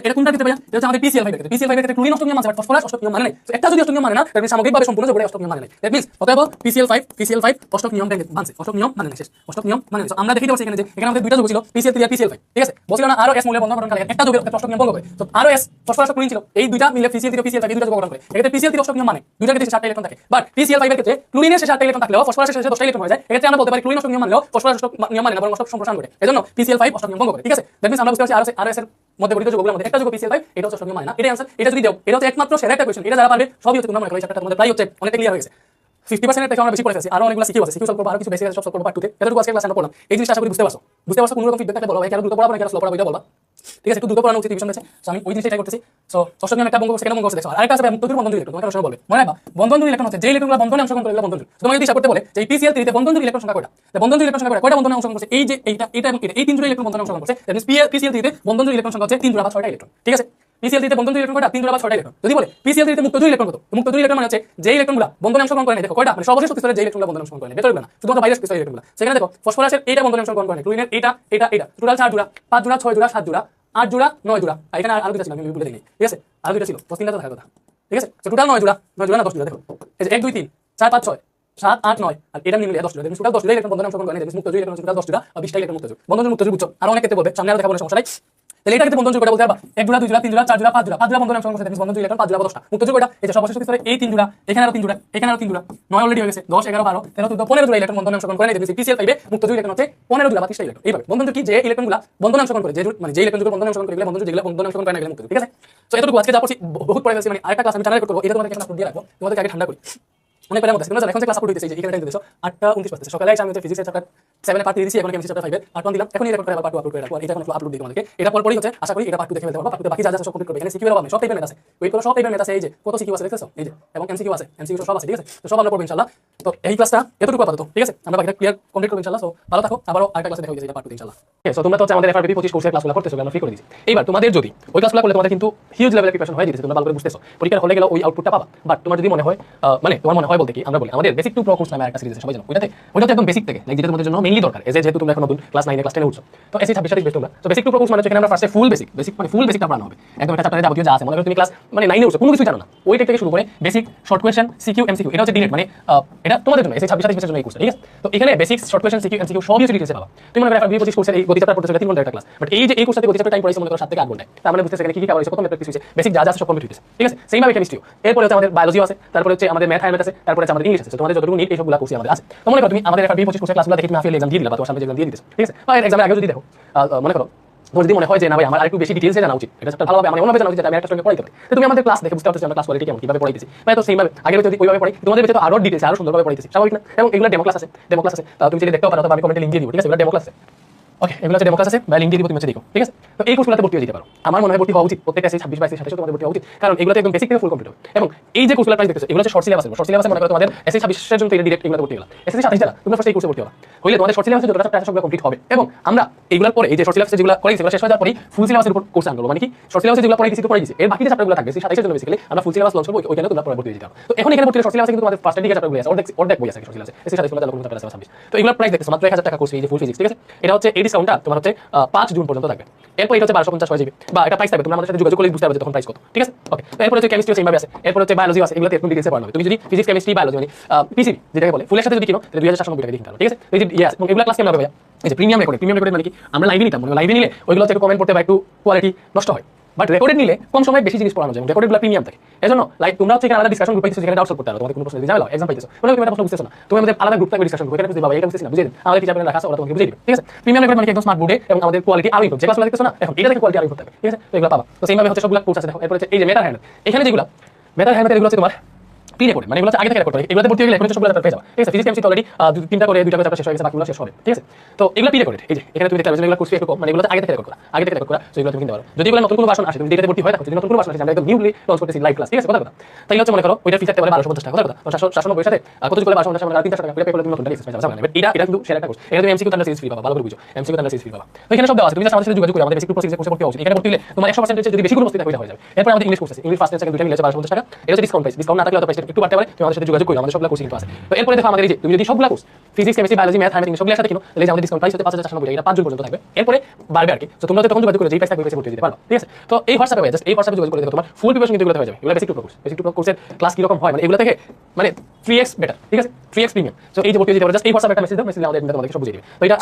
এটা কোনটা দিতে ভাইয়া? এটা হচ্ছে আমাদের PCl5 এর ক্ষেত্রে, PCl5 এর ক্ষেত্রে ক্লোরিন অষ্টক নিয়ম মানে, ফসফরাস অষ্টক নিয়ম মানে নাই। তো একটা যদি অষ্টক নিয়ম মানে না, তাহলে সামগ্রিকভাবে সম্পূর্ণ যোগটা অষ্টক নিয়ম মানে নাই। দ্যাট মিন্স অতএব PCl5 অষ্টক নিয়ম মানছে, অষ্টক নিয়ম মানে নাই, শেষ, অষ্টক নিয়ম মানে নাই। আমরা দেখিতে পাচ্ছি এখানে যে এখানে আমাদের দুইটা যোগ ছিল, PCl3 আর PCl5, ঠিক আছে? বলছিল না আরো S মূল্যের বন্ধন গঠন করে একটা যোগের ক্ষেত্রে অষ্টক নিয়ম ভঙ্গ করে, তো আরো S ফসফরাস ক্লোরিন ছিল, এই দুইটা মিলে PCl3 আর PCl5 এই দুইটা যোগ গঠন করে, এক্ষেত্রে PCl3 অষ্টক নিয়ম মানে দুইটার ক্ষেত্রে 7টা ইলেকট্রন থাকে, বাট PCl5 এর ক্ষেত্রে ক্লোরিনের শেষে 8টা ইলেকট্রন থাকলেও ফসফরাসের শেষে 10টা ইলেকট্রন হয়ে যায়, এক্ষেত্রে আমরা বলতে পারি ক্লোরিন অষ্টক নিয়ম মানলেও ফসফরাস অষ্টক নিয়ম মানে না, বরং অষ্টক সম্প্রসারণ করে, এজন্য PCl5 অষ্টক নিয়ম ভঙ্গ করে, ঠিক আছে? দ্যাট মিন্স আমরা বুঝতে পারছি আরো এর মধ্যে গঠিত যোগগুলোর মধ্যে একটা যোগ PCl5, এটা হচ্ছে অষ্টক নিয়ম মানে না, এটাই आंसर। এটা যদি দাও, এটা হচ্ছে একমাত্র সেরা একটা কোশ্চেন, এটা যারা পারবে সবই হচ্ছে তোমরা মনে করো এই চ্যাপ্টারটার মধ্যে প্রায় হচ্ছে অনেকটা ক্লিয়ার হয়ে গেছে, 50% এর থেকে আমরা বেশি পড়ে ফেলছি, আরো অনেকগুলো সিকিউ আছে, সিকিউ সলভ করব, আরো কিছু বেসিক আছে সব সলভ করব পার্ট 2 তে। এতটুকু আজকে ক্লাসে আমরা পড়লাম, এই জিনিসটা আশা করি বুঝতে পারছো, কোনো রকম ফিডব্যাক থাকলে বলো ভাই, কেন দ্রুত পড়াবো না কেন স্লো পড়াবো এটা বলবা, ঠিক আছে? একটু দ্রুত পড়ানো উচিত রিভিশন আছে, সো আমি ওই জিনিসটা ট্রাই করতেছি। সো অষ্টক নিয়ম একটা বঙ্গ সেকেন্ড বঙ্গ দেখছো, আর একটা আছে মুক্ত বন্ধন ইলেকট্রন, তোমাকে প্রশ্ন বলবে মনে রাখবা বন্ধন ইলেকট্রন হচ্ছে যে ইলেকট্রনগুলো বন্ধনে অংশগ্রহণ করে বন্ধন। তোমাকে যদি হিসাব করতে বলে যে PCl3 তে বন্ধন ইলেকট্রন সংখ্যা কয়টা, তো বন্ধন ইলেকট্রন সংখ্যা কয়টা বন্ধনে অংশগ্রহণ করছে, এই যে এটা এবং এটা, এই তিন জোড়া ইলেকট্রন বন্ধনে অংশগ্রহণ করছে, দ্যাট মিন্স PCl3 তে বন্ধন ইলেকট্রন সংখ্যা হচ্ছে 3 জোড়া বা 6টা ইলেকট্রন, ঠিক আছে? PCl3 তে বন্ধন ইলেকট্রন কয়টা? 3 জোড়া বা 6টা ইলেকট্রন। যদি বলে PCl3 তে মুক্ত ইলেকট্রন কত, মুক্ত ইলেকট্রন মানে হচ্ছে যে ইলেকট্রনগুলো বন্ধনে অংশগ্রহণ করে না, দেখো কয়টা, মানে সর্বশেষ শক্তি স্তরে যে ইলেকট্রনগুলো বন্ধনে অংশগ্রহণ করে না, ভেতরে না, শুধুমাত্র বাইরের শক্তি স্তরের ইলেকট্রনগুলো। সেখানে দেখো ফসফরাসের এইটা বন্ধনে অংশগ্রহণ করে না, ক্লোরিনের এটা টোটাল 4 জোড়া, 5 জোড়া 6 জোড়া 7 জোড়া 8 জোড়া 9 জোড়া, আর এখানে আরো দুটো ছিল আমি ভুলে দিই, ঠিক আছে? আরো দুটো ছিল, 3টা তো থাকার কথা, ঠিক আছে? তো টোটাল 9 জোড়া না 10 জোড়া, দেখো এই যে 1 2 3 4 5 6 7 8 9 আর এটা মিলে 10 জোড়া, দেখুন টোটাল 10 জোড়া ইলেকট্রন বন্ধনে অংশগ্রহণ করে না, দেখুন মুক্ত ইলেকট্রন টোটাল 10 জোড়া বা 20টা ইলেকট্রন মুক্ত জোড়া, বন্ধনের মুক্ত জোড়া বুঝছো, আর অনেক ক্ষেত্রে বলবে, সামনে আরো দেখাবো না, সমস্যা নাই। তাহলে এটা কিন্তু বন্ধন যোগ বলতে পারবা 1 জোড়া 2 জোড়া 3 জোড়া 4 জোড়া 5 জোড়া 5 জোড়া বন্ধন অংশগ্রহণ করতে বন্ধন যোগ ইলেকট্রন 5 জোড়া 10টা মুক্ত যোগ এটা এই যে সর্বশেষ স্তরে এই 3 জোড়া এখানে আরো 3 জোড়া এখানে আরো 3 জোড়া 9 অলরেডি হয়ে গেছে 10 11 12 13 14 15 জোড়া ইলেকট্রন বন্ধন অংশগ্রহণ করে নেই পিসিএল পাইবে মুক্ত যোগ ইলেকট্রন হচ্ছে 15 জোড়া বা 30টা ইলেকট্রন এইভাবে বন্ধন কি যে ইলেকট্রনগুলো বন্ধন অংশগ্রহণ করে যে মানে যে ইলেকট্রন বন্ধন অংশগ্রহণ করে এগুলো বন্ধন যেগুলো বন্ধন অংশগ্রহণ করে না এগুলো মুক্ত ঠিক আছে। তো এতটুকু আজকে যা পড়ছি বহুত পড়ে গেছে মানে আরেকটা ক্লাস আমি চ্যানেলে করব এটা তোমাদের ক্লাস দিয়ে রাখবো তোমাদেরকে আগে ঠান্ডা করি অনেক বেলা মধ্যে তোমরা জানো এখন যে ক্লাস আপলোড হইতেছে এই যে এখানে টাইম দিতেছো 8:29 বাজছে সকালে আমি তো ফিজিক্স চ্যাপ্টার 7 এর পার্ট দিয়েছি এখন কেমিস্ট্রি চ্যাপ্টার 5 এর পার্ট 1 দিলাম এখন এই রেকর্ড করে পার্ট 2 আপলোড করে রাখবো আর এটা এখন আপলোড দিই তোমাদেরকে এটা পরপরই হচ্ছে আশা করি এটা পার্ট 2 দেখে ফেলতে পারবো পার্ট 2 বাকি যা যা সব কমপ্লিট করবে এখানে সিকিউ পাবে সব টাইপের ম্যাথ আছে ওয়েট করো সব টাইপের ম্যাথ আছে এই যে কত সিকিউ আছে দেখতেছো এই যে এবং এমসিকিউ আছে এমসিকিউ সব আছে ঠিক আছে তো সব আমরা করব ইনশাআল্লাহ। তো এই ক্লাসটা এতটুকু আপাতত ঠিক আছে আমরা বাকিটা ক্লিয়ার কমপ্লিট করব ইনশাআল্লাহ। সো ভালো থাকো আবারো আরেকটা ক্লাসে দেখা হবে এটা পার্ট 2 ইনশাআল্লাহ। ঠিক আছে তোমরা তো আমাদের এফআরবিপি 25 কোর্সের ক্লাসগুলো করতেছো আমরা ফ্রি করে দিয়েছি এইবার তোমাদের যদি ওই ক্লাসগুলো করলে তোমাদের কিন্তু হিউজ লেভেলের প্রিপারেশন হয়ে যেতেছে তোমরা ভালো করে বুঝতেছো পরীক্ষার হলে গেলে ওই আউটপুটটা পাবা বাট তোমার যদি মনে হয় মানে তোমার মনে হয় বলতে কি আমরা বলি আমাদের বেসিক টু প্রো কোর্স নামে একটা সিরিজ আছে সবাই জানো ওইটাতে একদম বেসিক থেকে লাইক যেটা তোমাদের জন্য মেইনলি দরকার যেহেতু তোমরা এখন নতুন ক্লাস 9 এ ক্লাস 10 এ উঠছো তো এসি 26 সাথে তোমরা তো বেসিক টু প্রো কোর্স মানে এখানে আমরা ফার্স্টে ফুল বেসিক মানে ফুল বেসিকটা পড়ানো হবে একদম একটা চ্যাপ্টারে যাবতীয় যা আছে মনে করো তুমি ক্লাস মানে 9 এ উঠছো কোনো কিছু জানো না ওই টেক থেকে শুরু করে basic short question CQ MCQ এটা হচ্ছে ডিরেক্ট মানে এটা তোমাদের জন্য এসি 26 সাথে জন্য এই কোর্স ঠিক আছে। তো এখানে basic short question CQ MCQ সবই ডিটেইলসে পাবা তুমি মনে করো এফআরবিপি 25 কোর্সের এই গতি চ্যাপ্টার পড়তেছো 3 ঘন্টা একটা ক্লাস বাট এই যে এই কোর্সটাতে গতি চ্যাপ্টার টাইম পড়াইছে মনে করো 7 থেকে 8 ঘন্টা তার মানে বুঝতেছ এখানে কি কি কভার হইছে কত ম্যাথ প্র্যাকটিস হইছে বেসিক যা যা সব কমপ্লিট হইছে ঠিক আছে। সেম ভাবে কেমিস্ট্রিও এরপর হচ্ছে আমাদের বায়োলজিও আছে তারপর হচ্ছে আমাদের ম্যাথ আছে তারপর হচ্ছে আমাদের ইংলিশ আছে তোমাদের যতটুকু নিট এই সবগুলা কোর্স আমাদের আছে। তো মনে করো তুমি আমাদের এফআরবিপি 25 কোর্সের ক্লাসগুলো দেখে তুমি আফিল এক্সাম দিয়ে দিলা বা তোমার সামনে এক্সাম দিয়ে দিতেছো ঠিক আছে বা এক্সামের আগে যদি দেখো মনে করো তোমার যদি মনে হয় যে না ভাই আমার আরেকটু বেশি ডিটেইলসে জানা উচিত এটা ভালোভাবে আমার অন্যভাবে জানা উচিত আমি একটা সঙ্গে পড়াইতে পারি তো তুমি আমাদের ক্লাস দেখে বুঝতে পারছো আমরা ক্লাস কোয়ালিটি কেমন কিভাবে পড়াইতেছি ভাই তো সেইভাবে আগের যদি ওইভাবে পড়াই তোমাদের ভিতরে আরো ডিটেইলস আরো সুন্দরভাবে পড়াইতেছি স্বাভাবিক না এবং এগুলো ডেমো ক্লাস আছে তুমি যদি দেখতেও পারো তবে আমি কমেন্টে লিংক দিয়ে দিব ঠিক আছে এগুলো ডেমো ক্লাস আছে ওকে এগুলো হচ্ছে ডেমো ক্লাস আছে বা লিংক দিয়ে দিব তুমি হচ্ছে দেখো ঠিক আছে। তো এই কোর্সগুলোতে ভর্তি হয়ে যেতে পারো আমার মনে হয় ভর্তি হওয়া উচিত প্রত্যেকটা 26 22 27 তোমাদের ভর্তি হওয়া উচিত কারণ এগুলোতে একদম বেসিক থেকে ফুল কমপ্লিট হবে এবং এই যে কোর্সগুলো প্রাইস দেখতেছো এগুলো হচ্ছে শর্ট সিলেবাস মনে করো তোমাদের এসএসসি 26 এর জন্য এটা ডিরেক্ট এগুলোতে ভর্তি হলো এসএসসি 27 যারা তোমরা ফার্স্ট এই কোর্সে ভর্তি হবা হইলে তোমাদের শর্ট সিলেবাসে যতটা চ্যাপ্টার সবগুলো কমপ্লিট হবে এবং আমরা এগুলোর পরে এই যে শর্ট সিলেবাসে যেগুলো করাইছি সেগুলো শেষ হয়ে যাওয়ার পরে ফুল সিলেবাসের উপর কোর্স আনবো মানে কি শর্ট সিলেবাসে যেগুলো পড়াইছি তো পড়াইছি এর বাকি যে চ্যাপ্টারগুলো থাকবে সেই 27 এর জন্য বেসিক্যালি আমরা ফুল সিলেবাস লঞ্চ করব ওইখানে তোমরা পরে ভর্তি হয়ে যাবে। তো এখন এখানে ভর্তি শর্ট সিলেবাসে কিন্তু তোমাদের ফার্স্ট দিকে চ্যাপ্টারগুলো আছে অর্ধেক বই আছে শর্ট সিলেবাসে এসএসসি 27 তোমরা জানো কোন চ্যাপ্টার আছে 26 তো এগুলোর প্রাইস দেখছো মাত্র 1000 টাকা কোর্স এই যে ফুল ফিজিক্স ঠিক আছে এটা হচ্ছে এই ডিসকাউন্টটা তোমার হচ্ছে 5 জুন পর্যন্ত থাকবে এরপর এটা হচ্ছে 1250 হয়ে যাবে বা এটা প্রাইস থাকবে তোমরা আমাদের সাথে যোগাযোগ করলে বুঝতে পারবে তখন প্রাইস কত ঠিক আছে। ওকে তো এরপর হচ্ছে কেমিস্ট্রি সেমভাবে আছে এরপর হচ্ছে বায়োলজি আছে এগুলোতে একটু ডিটেইলসে পড়ানো হবে তুমি যদি ফিজিক্স কেমিস্ট্রি বায়োলজি মানে পিসিবি যেটাকে বলে ফুলের সাথে যদি কিনো তাহলে 2790 টাকা দিয়ে কিনতে হবে ঠিক আছে। এই যে ইয়েস এবং এগুলা ক্লাস কেমন হবে ভাইয়া এই যে প্রিমিয়াম রেকর্ড মানে কি আমরা লাইভে নিতাম মানে লাইভে নিলে ওইগুলো থেকে কমেন্ট করতে বা একটু কোয়ালিটি নষ্ট হয় বাট রেকর্ডেড নিলে কম সময় বেশি জিনিস পড়ানো যায় রেকর্ডেডগুলো প্রিমিয়াম থাকে এজন্য লাইক তোমরা হচ্ছে এখানে আলাদা ডিসকাশন গ্রুপ পাইছো যেখানে ডাউট সলভ করতে পারো তোমাদের কোনো প্রশ্ন যদি জানো এক্সাম পাইছো মানে তুমি একটা প্রশ্ন বুঝতেছো না তুমি আমাদের আলাদা গ্রুপ থাকবে ডিসকাশন গ্রুপ এখানে বুঝতে পারবে এটা বুঝতেছ না বুঝিয়ে দিন আমাদের টিচার রাখা আছে ওরা তোমাকে বুঝিয়ে দিবে ঠিক আছে। প্রিমিয়াম রেকর্ড মানে একদম স্মার্ট বোর্ডে এবং আমাদের কোয়ালিটি আরো ইমপ্রুভ যে ক্লাসগুলো দেখতেছো না এখন এটা থেকে কোয়ালিটি আরো ইমপ্রুভ হবে ঠিক আছে। তো এগুলো পাবা তো সেইভাবে হচ্ছে সবগুলো কোর্স আছে দেখো এরপর হচ্ছে এই যে মেটার হ্যান্ড এখানে যেগুলো মেটার হ্যান্ড এগুলো হচ্ছে তোমার প্রি রেকর্ড মানে এগুলো আগে থেকে রেকর্ড করে এগুলোতে ভর্তি হয়ে গেলে এখন সবগুলো পেয়ে যাবে ঠিক আছে। ফিজিক্স কেমিস্ট্রি অলরেডি 3টা করে 2টা করে চ্যাপ্টার শেষ হয়ে গেছে বাকিগুলো শেষ হবে ঠিক আছে। তো এগুলো প্রি রেকর্ডেড এই যে এখানে তুমি দেখতে পাচ্ছ এগুলো কোর্স একটু কম মানে এগুলো আগে থেকে রেকর্ড করা সো এগুলো তুমি কিনতে পারো যদি এগুলো নতুন কোনো ভার্সন আসে তুমি ডেটাতে ভর্তি হয়ে থাকো যদি নতুন কোনো ভার্সন আসে আমরা একদম নিউলি লঞ্চ করতেছি লাইভ ক্লাস ঠিক আছে কথা তাইলে হচ্ছে মনে করো ওইটা ফিচারতে পারে 1250 টাকা কথা তো 799 সাথে কত যদি 1250 টাকা 300 টাকা পে করলে তুমি নতুনটা এক্সেস পাবে বাট এটা কিন্তু শেয়ার একটা কোর্স এটা তুমি এমসিকিউ তার সিরিজ ফ্রি পাবা ভালো করে বুঝো এমসিকিউ তার সিরিজ ফ্রি পাবা তো এখানে সব দেওয়া আছে তুমি জাস্ট আমাদের সাথে যোগাযোগ করে আমাদের বেসিক প্রসেস কোর্সে ভর্তি হও এখানে ভর্তি হলে তোমার 100% যদি বেশি কোনো বস্তু থাকে হয়ে যাবে। এরপর আমাদের ইংলিশ কোর্স আছে ইংলিশ ফার্স্ট এন্ড সেকেন্ড দুটো মিলে 1250 টাকা এটা হচ্ছে ডিসকাউন্ট না থাকলে হয়তো প্রাইসটা একটু বাড়তে পারে তুমি আমাদের সাথে যোগাযোগ করো আমাদের সবগুলো কোর্স কিন্তু আছে। তো এরপরে দেখো আমাদের এই যে তুমি যদি সবগুলো course physics chemistry biology math আর ইংলিশ সবগুলোর সাথে কিনো তাহলে আমাদের ডিসকাউন্ট প্রাইস হচ্ছে 5499 টাকা এটা 5 জন পর্যন্ত থাকবে এরপরে বাড়বে আর কি। তো তোমরা তখন যোগাযোগ করে যেই প্রাইস থাকবে ভর্তি দিতে পারবে ঠিক আছে। তো এই হোয়াটসঅ্যাপে জাস্ট এই হোয়াটসঅ্যাপে যোগাযোগ করে দেখো তোমার ফুল প্রিপারেশন কিন্তু এগুলো হয়ে যাবে এগুলো বেসিক টু কোর্সের ক্লাস কি রকম হয় মানে এগুলো থেকে মানে 3x বেটার ঠিক আছে 3x প্রিমিয়াম। সো এই যে ভর্তি দিতে পারো জাস্ট এই হোয়াটসঅ্যাপে একটা মেসেজ দাও মেসেজ আমাদের তোমাদেরকে সব বুঝিয়ে দিবে। তো এটা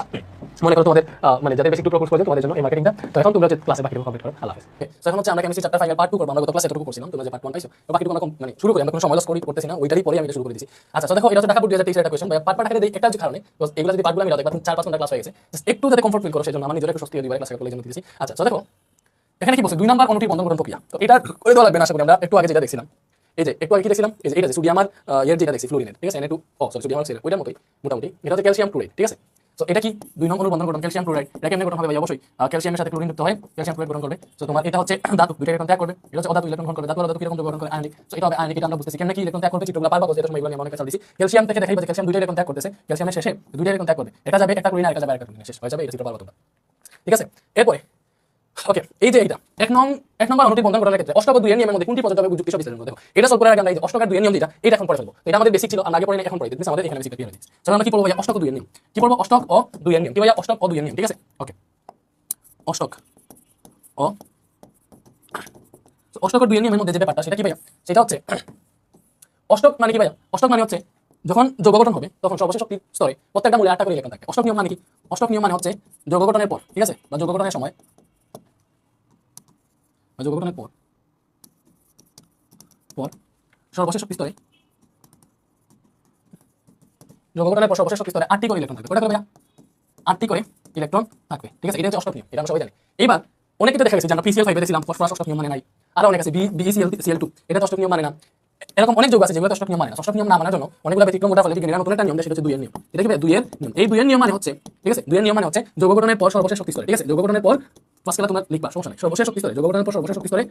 মনে করো তোমাদের মানে যাদের বেসিক টু কোর্স করছে তোমাদের জন্য এই মার্কেটিংটা তো এখন তোমরা যে ক্লাসে বাকি কমপ্লিট করো আল্লাহ হাফেজ। সো এখন হচ্ছে আমরা কেমিস্ট্রি চ্যাপ্টার 5 এর পার্ট 2 করব আমরা গত ক্লাসে এতটুকু করছিলাম তোমরা যে পার্ট 1 পাইছো তো বাকিটুকু আমরা মানে শুরু করি আমরা কোনো সময় লস করতেছি না ওইটারই পরে আমি শুরু করে দিয়েছি। আচ্ছা তো দেখো এটা হচ্ছে ঢাকা বোর্ড 2023 এর কোশ্চেন ভাই পার্ট টাকা দেই একটা যে কারণে তো এগুলো যদি পার্টগুলো আমি রাখি 4-5 ঘন্টা ক্লাস হয়ে গেছে জাস্ট একটু যাতে কমফর্ট ফিল করো সেজন্য আমি নিজের একটু স্বস্তি দিই ক্লাসে করে জন্য দিয়েছি। আচ্ছা তো দেখো এখানে কি বলছে 2 নাম্বার অনুটির বন্ধন গঠন প্রক্রিয়া তো এটা করে দেওয়া লাগবে না আশা করি আমরা একটু আগে যেটা দেখছিলাম এই যে একটু আগে কি দেখছিলাম এই যে এটা সোডিয়াম আর এর যেটা দেখছি ফ্লোরিনের ঠিক আছে Na2 সরি সোডিয়াম আর সেল ওইটার মতই মোটামুটি এটা হচ্ছে ক্যালসিয়াম ক্লোরাইড ঠিক আছে। তো এটা কি 2 নম্বর বন্ধন গঠন ক্যালসিয়াম ক্লোরাইড এটা কেমনে গঠন হবে ভাই অবশ্যই ক্যালসিয়ামের সাথে ক্লোরিন যুক্ত হয় ক্যালসিয়াম ক্লোরাইড গঠন করবে। তো তোমার এটা হচ্ছে ধাতু দুইটা ইলেকট্রন ত্যাগ করবে এটা হচ্ছে অধাতু ইলেকট্রন গ্রহণ করবে ধাতু কি রকম গঠন করে আয়নিক। তো এটা হবে আয়নিক এটা আমরা বুঝতেছি কেন কি ইলেকট্রন ত্যাগ করবে চিত্রগুলো পারবা এটা সময় এগুলো আমি অনেক কাছে দিছি ক্যালসিয়াম থেকে দেখাইবা যে ক্যালসিয়াম দুইটা ইলেকট্রন ত্যাগ করতেছে ক্যালসিয়ামের শেষে দুইটা ইলেকট্রন ত্যাগ করবে এটা যাবে একটা ক্লোরিন আর এটা যাবে আরেকটা ক্লোরিন শেষ হয়ে যাবে এটা চিত্র পারবা তোমরা ঠিক আছে। এরপরে ওকে এই যে এটা এক নম্বর অনুটির বন্ধন গঠনের ক্ষেত্রে অষ্টক 2 এর নিয়মের মধ্যে কোনটি প্রযোজ্য হবে যুক্তি সব বিশ্লেষণ দেখো এটা সলভ করার আগে আমরা এই অষ্টক 2 এর নিয়ম যেটা এটা এখন পড়ে ফেলবো এটা আমাদের বেসিক ছিল আমরা আগে পড়ে না এখন পড়ে দিচ্ছি আমাদের এখানে বেসিক ক্লিয়ার হয়ে যাচ্ছে। চলো আমরা কি পড়বো ভাই অষ্টক 2 এর নিয়ম কি পড়বো অষ্টক ও 2 এর নিয়ম কি ভাই অষ্টক ও 2 এর নিয়ম ঠিক আছে। ওকে অষ্টক ও 2 এর নিয়মের মধ্যে যে ব্যাপারটা সেটা কি ভাই সেটা হচ্ছে অষ্টক মানে কি ভাই অষ্টক মানে হচ্ছে যখন যৌগ গঠন হবে তখন সর্বশেষ শক্তির স্তরে প্রত্যেকটা মূলে 8টা করে ইলেকট্রন থাকে। অষ্টক নিয়ম মানে কি অষ্টক নিয়ম মানে হচ্ছে যৌগ গঠনের পর ঠিক আছে বা যৌগ গঠনের সময় যৌগ গঠনের পর সর্বশেষ শক্তি স্তরে যৌগ গঠনের পর সর্বশেষ শক্তি স্তরে 8টি করে ইলেকট্রন থাকবে। কয়টা করে ভাইয়া? 8টি করে ইলেকট্রন থাকবে। ঠিক আছে, এটা হচ্ছে অষ্টক নিয়ম, এটা আমরা সবাই জানি। এবার অনেক কিছু দেখা গেছে যে আমরা PCl5 দেখছিলাম, ফসফরাস অষ্টক নিয়ম মানে নাই। আর অনেক আছে BeCl2, এটা অষ্টক নিয়ম মানে না। এরকম অনেক যৌগ আছে যেগুলো অষ্টক নিয়ম মানে না। অষ্টক নিয়ম না মানার জন্য অনেকগুলো ব্যতিক্রম ঘটার ফলে বিজ্ঞানীরা নতুন একটা নিয়ম দেয়, সেটা হচ্ছে 2 এর নিয়ম। এটা কি ভাই? 2 এর নিয়ম। এই 2 এর নিয়ম মানে হচ্ছে, ঠিক আছে, 2 এর নিয়ম মানে হচ্ছে যৌগ গঠনের পর সর্বশেষ শক্তি স্তরে, ঠিক আছে, যৌগ গঠনের পর ফার্স্ট ক্লাস তোমরা লিখবা, সমস্যা নেই। সর্বশেষ শক্তি স্তরে, যৌগ গঠনের পর সর্বশেষ শক্তি স্তরে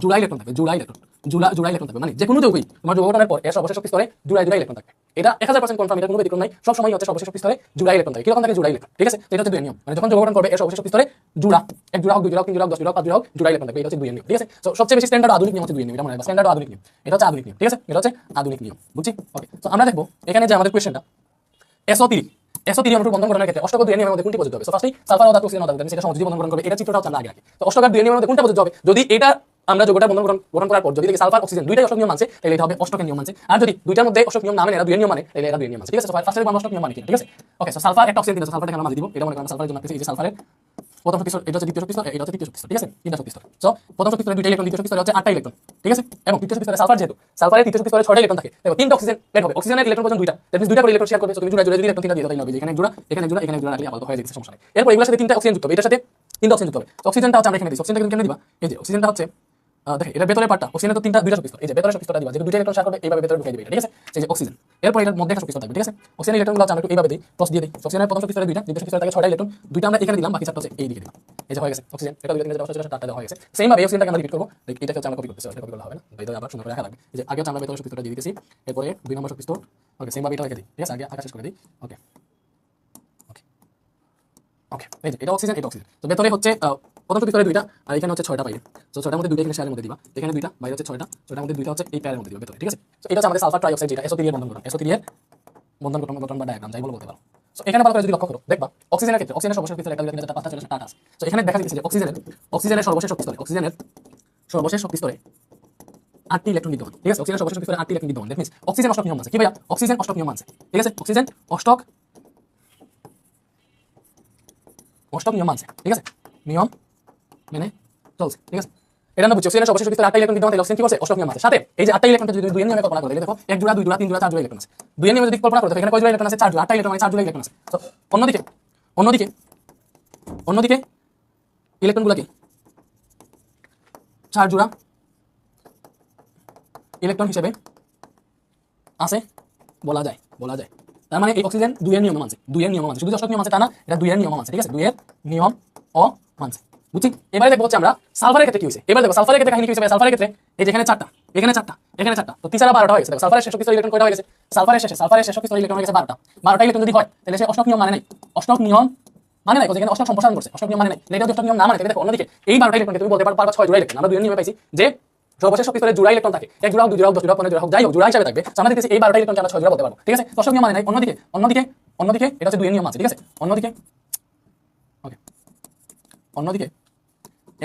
জোড়া ইলেকট্রন থাকবে, জোড়া ইলেকট্রন থাকবে। মানে যে কোনো যৌগই তোমার যৌগ গঠনের পর এর সর্বশেষ শক্তি স্তরে জোড়া ইলেকট্রন থাকবে। এটা 1000% কনফার্ম, এটা কোনো ব্যতিক্রম নাই। সব সময় হচ্ছে সর্বশেষ শক্তি স্তরে জোড়া ইলেকট্রন থাকে। কিরকম থাকে? জোড়া ইলেকট্রন। ঠিক আছে, এটা হচ্ছে 2 এর নিয়ম। মানে যখন যৌগ গঠন করবে এর সর্বশেষ শক্তি স্তরে জোড়া, এক জোড়া হোক, 2 জোড়া হোক, 3 জোড়া হোক, 10 জোড়া হোক, 5 জোড়া হোক, জোড়া ইলেকট্রন থাকবে। এটা হচ্ছে 2 এর নিয়ম। ঠিক আছে, সো সবচেয়ে বেশি স্ট্যান্ডার্ড আধুনিক নিয়ম হচ্ছে 2 এর নিয়ম। এটা মনে রাখবা, স্ট্যান্ডার্ড আধুনিক নিয়ম, এটা হচ্ছে আধুনিক নিয়ম। ঠিক আছে, এটা হচ্ছে আধুনিক নিয়ম। বুঝছি? ওকে, তো আমরা দেখবো এখানে যে আমাদের কোশ্চেনটা SO3 অনুরূপ বন্ধন গঠনের ক্ষেত্রে অষ্টক 2 এর নিয়মের মধ্যে কোনটি প্রযোজ্য হবে? সো ফার্স্টলি সালফার ও ধাতু অক্সিজেন ও ধাতু, সেটা সমযোজী বন্ধন গঠন করবে। এটা চিত্রটা হচ্ছে আমরা আগে রাখি। তো অষ্টক 2 এর নিয়মের মধ্যে কোনটা প্রযোজ্য হবে? যদি এটা আমরা যৌগটা বন্ধন গঠন করার পর যদি দেখি সালফার অক্সিজেন দুইটাই অষ্টক নিয়ম মানছে, তাহলে এটা হবে অষ্টকের নিয়ম মানছে। আর যদি দুইটার মধ্যে অষ্টক নিয়ম না মানে, এরা 2 এর নিয়ম মানে, তাহলে এটা 2 এর নিয়ম মানছে। ঠিক আছে, সো ফার্স্টে আমরা অষ্টক নিয়ম মানে কি? ঠিক আছে, ওকে। সো সালফার একটা অক্সিজেন কিন্তু সালফারটা আমরা মাঝে দিব। এটা মনে করেন সালফারের জন্য এই যে সালফারের প্রথম শক্তি স্তর, এটা হচ্ছে দ্বিতীয় শক্তি স্তর, এটা হচ্ছে তৃতীয় শক্তি স্তর। ঠিক আছে, তিনটা শক্তি স্তর। সো প্রথম শক্তি স্তরে 2টা ইলেকট্রন, দ্বিতীয় শক্তি স্তরে হচ্ছে 8টা ইলেকট্রন। ঠিক আছে, এবং তৃতীয় শক্তি স্তরে সালফার, যেহেতু সালফারের তৃতীয় শক্তি স্তরে 6টা ইলেকট্রন থাকে, তাহলে 3টা অক্সিজেন এড হবে। অক্সিজেনের ইলেকট্রন পর্যন্ত 2টা, দ্যাট মিন্স 2টা করে ইলেকট্রন শেয়ার করবে। সো তুমি জোড়া যদি ইলেকট্রন 3টা দিয়ে দাও, তাহলে হবে যে এখানে জোড়া, এখানে জোড়া, এখানে জোড়া রাখলে আলাদা হয়ে যাচ্ছে, সমস্যা নেই। এরপর এগুলোর সাথে 3টা অক্সিজেন যুক্ত হবে, এটার সাথে 3টা অক্সিজেন যুক্ত হবে। অক্সিজেনটা হচ্ছে আমরা এখানে দিই। অক্সিজেনটা কেন দিবা? এই যে অক্সিজেনটা হচ্ছে দেখে এটা ভেতরের পার্টটা, অক্সিজেনের তো 2টা শক্তি স্তর। এই যে ভেতরের শক্তি স্তরটা দিবা, যেহেতু 2টা ইলেকট্রন শেয়ার করবে, এইভাবে ভেতরে ঢুকিয়ে দিবে। ঠিক আছে, এই যে অক্সিজেন, এরপর এটার মধ্যে একটা শক্তি স্তর থাকবে। ঠিক আছে, অক্সিজেনের ইলেকট্রনগুলো আমরা একটু এইভাবে দিই, ক্রস দিয়ে দিই। অক্সিজেনের প্রথম শক্তি স্তরে 2টা, দ্বিতীয় শক্তি স্তরে থাকে 6টা ইলেকট্রন, 2টা আমরা এখানে দিলাম, বাকি 4টা হচ্ছে এই দিকে দিলাম। এই যে হয়ে গেছে অক্সিজেন, এটা 2 3 4 5 6 7 8টা হয়ে গেছে। সেম ভাবে অক্সিজেনটাকে আমরা রিপিট করব। এটা হচ্ছে আমরা কপি করতেছি, এটা কপি করলে হবে না, এটা আবার সুন্দর করে রাখা লাগবে। এই যে আগে হচ্ছে আমরা ভেতরের শক্তি স্তরটা দিয়ে দিতেছি, এরপরে 2 নম্বর শক্তি স্তর। ওকে, সেম ভাবে এটা রেখে দিই। ঠিক আছে, আগে আকাশ শেষ করে দিই। ওকে ওকে, এই যে এটা অক্সিজেন, এটা অক্সিজেন। তো ভেতরে হচ্ছে প্রথম শক্তি স্তরে 2টা, আর এখানে হচ্ছে 6টা বাইরে। তো 6টার মধ্যে 2টা এখানে শেয়ারের মধ্যে দিবা, এখানে 2টা, বাইরে হচ্ছে 6টা, 6টার মধ্যে 2টা হচ্ছে এই পেয়ারের মধ্যে দিবা ভেতরে। ঠিক আছে, তো এটা হচ্ছে আমাদের সালফার ট্রাইঅক্সাইড, যেটা SO3 এর বন্ধন গঠন, SO3 এর বন্ধন গঠন বা ডায়াগ্রাম যাই বলতে পারো। সো এখানে ভালো করে যদি লক্ষ্য করো, দেখবা অক্সিজেনের ক্ষেত্রে অক্সিজেনের সর্বশেষ শক্তি স্তরে 1 2 3 4 5 6 7 8 আছে। সো এখানে দেখা যাচ্ছে যে অক্সিজেনের সর্বশেষ শক্তি স্তরে, অক্সিজেনের সর্বশেষ শক্তি স্তরে 8টি ইলেকট্রন বিদ্যমান। ঠিক আছে, অক্সিজেনের সর্বশেষ শক্তি স্তরে 8টি ইলেকট্রন বিদ্যমান। দ্যাট মিন্স অক্সিজেন অষ্টক নিয়ম মানছে। কি ভাইয়া? অক্সিজেন অষ্টক নিয়ম মানছে। ঠিক আছে, অক্সিজেন অষ্টক নিয়ম মানছে। ঠিক আছে, নিয়ম মেনে চলছে। ঠিক আছে, এটা না বুঝছি অক্সিজেনের সর্বশেষ শক্তি স্তরে 8টা ইলেকট্রন বিদ্যমান, তাহলে অক্সিজেন কি বলছে? অষ্টক নিয়ম মানছে। সাথে এই যে 8টা ইলেকট্রনটা যদি 2 এর নিয়মে কল্পনা করো, দেখো 1 জোড়া 2 জোড়া 3 জোড়া 4 জোড়া ইলেকট্রন আছে। 2 এর নিয়মে যদি কল্পনা করো, এখানে কয় জোড়া ইলেকট্রন আছে? 4 জোড়া। 8টা ইলেকট্রন মানে 4 জোড়া ইলেকট্রন আছে। তো অন্যদিকে ইলেকট্রনগুলো কি 4 জোড়া ইলেকট্রন হিসেবে আছে বলা যায়। তার মানে এই অক্সিজেন 2 এর নিয়ম মানছে, 2 এর নিয়ম মানছে। শুধু অষ্টক নিয়ম মানছে তা না, এটা 2 এর নিয়ম মানছে। ঠিক আছে, 2 এর নিয়ম ও মানছে। বুঝছি? এবারে দেখবো হচ্ছে আমরা সালফারের ক্ষেত্রে কি হয়েছে। এবারে দেখো সালফারের ক্ষেত্রে কাহিনী কি হয়েছে। সালফারের ক্ষেত্রে এই যে এখানে 4টা, এখানে 4টা, এখানে 4টা, তো 3 আর 12টা হয়ে গেছে। দেখো সালফারের শেষ শক্তি স্তরে ইলেকট্রন কয়টা হয়ে গেছে? সালফারের শেষ শক্তি স্তরে ইলেকট্রন হয়ে গেছে 12টা ইলেকট্রন যদি হয়, তাহলে সে অষ্টক নিয়ম মানে নাই। অষ্টক নিয়ম মানে নাই, এখানে অষ্টক সম্প্রসারণ করছে। অষ্টক নিয়ম মানে নাই, এটা অষ্টক নিয়ম না মানে। দেখো অন্যদিকে এই 12টা ইলেকট্রনকে তুমি বলতে পারবা 6 জোড়া ইলেকট্রন। আমরা 2 এর নিয়মে পাইছি যে সর্বশেষ শক্তি স্তরে জোড়া ইলেকট্রন থাকে, 1 জোড়া হোক, 2 জোড়া হোক, 10 জোড়া, 15 জোড়া হোক, যাই হোক জোড়া হিসেবে থাকবে। আমরা দেখতেছি এই 12টা ইলেকট্রনকে আমরা 6 জোড়া বলতে পারবো। ঠিক আছে, অষ্টক নিয়ম মানে নাই। অন্যদিকে এটা হচ্ছে 2 এর নিয়ম আছে। ঠিক আছে, অন্যদিকে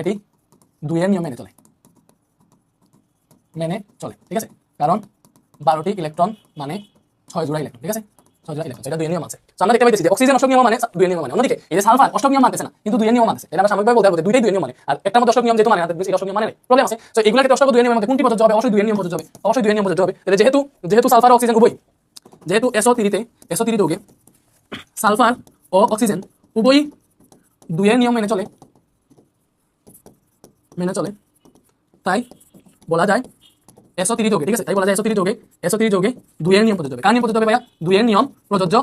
এটি 2 এর নিয়ম মেনে চলে। ঠিক আছে, কারণ 12টি ইলেকট্রন মানে 6 জোড়া ইলেকট্রন। ঠিক আছে, 6 জোড়া ইলেকট্রন, এটা 2 এর নিয়ম আছে। আমরা দেখতে পাইছি যে অক্সিজেন অষ্টক নিয়ম মানে 2 এর নিয়ম মানে। অন্যদিকে এই যে সালফার অষ্টক নিয়ম মানতেছে না, কিন্তু 2 এর নিয়ম মানতেছে। এটা আমরা সাময়িকভাবে বলতে পারবো দুইটাই 2 এর নিয়ম মানে। আর একটা মধ্যে অষ্টক নিয়ম যেহেতু মানে না, এটা অষ্টক নিয়ম মানে নাই, প্রবলেম আছে। তো এগুলোর ক্ষেত্রে অষ্টক 2 এর নিয়মের মধ্যে কোনটি প্রযোজ্য হবে? অবশ্যই 2 এর নিয়ম প্রযোজ্য হবে, অবশ্যই 2 এর নিয়ম প্রযোজ্য হবে। তাহলে যেহেতু সালফার ও অক্সিজেন উভয়, যেহেতু SO3 যৌগে সালফার ও অক্সিজেন উভয়ই 2 এর নিয়ম মেনে চলে, তাই বলা যায় SO3 যৌগে। ঠিক আছে, তাই বলা যায় SO3 যৌগে 2 এর নিয়ম প্রযোজ্য হবে। কার নিয়ম প্রযোজ্য হবে ভাইয়া? 2 এর নিয়ম প্রযোজ্য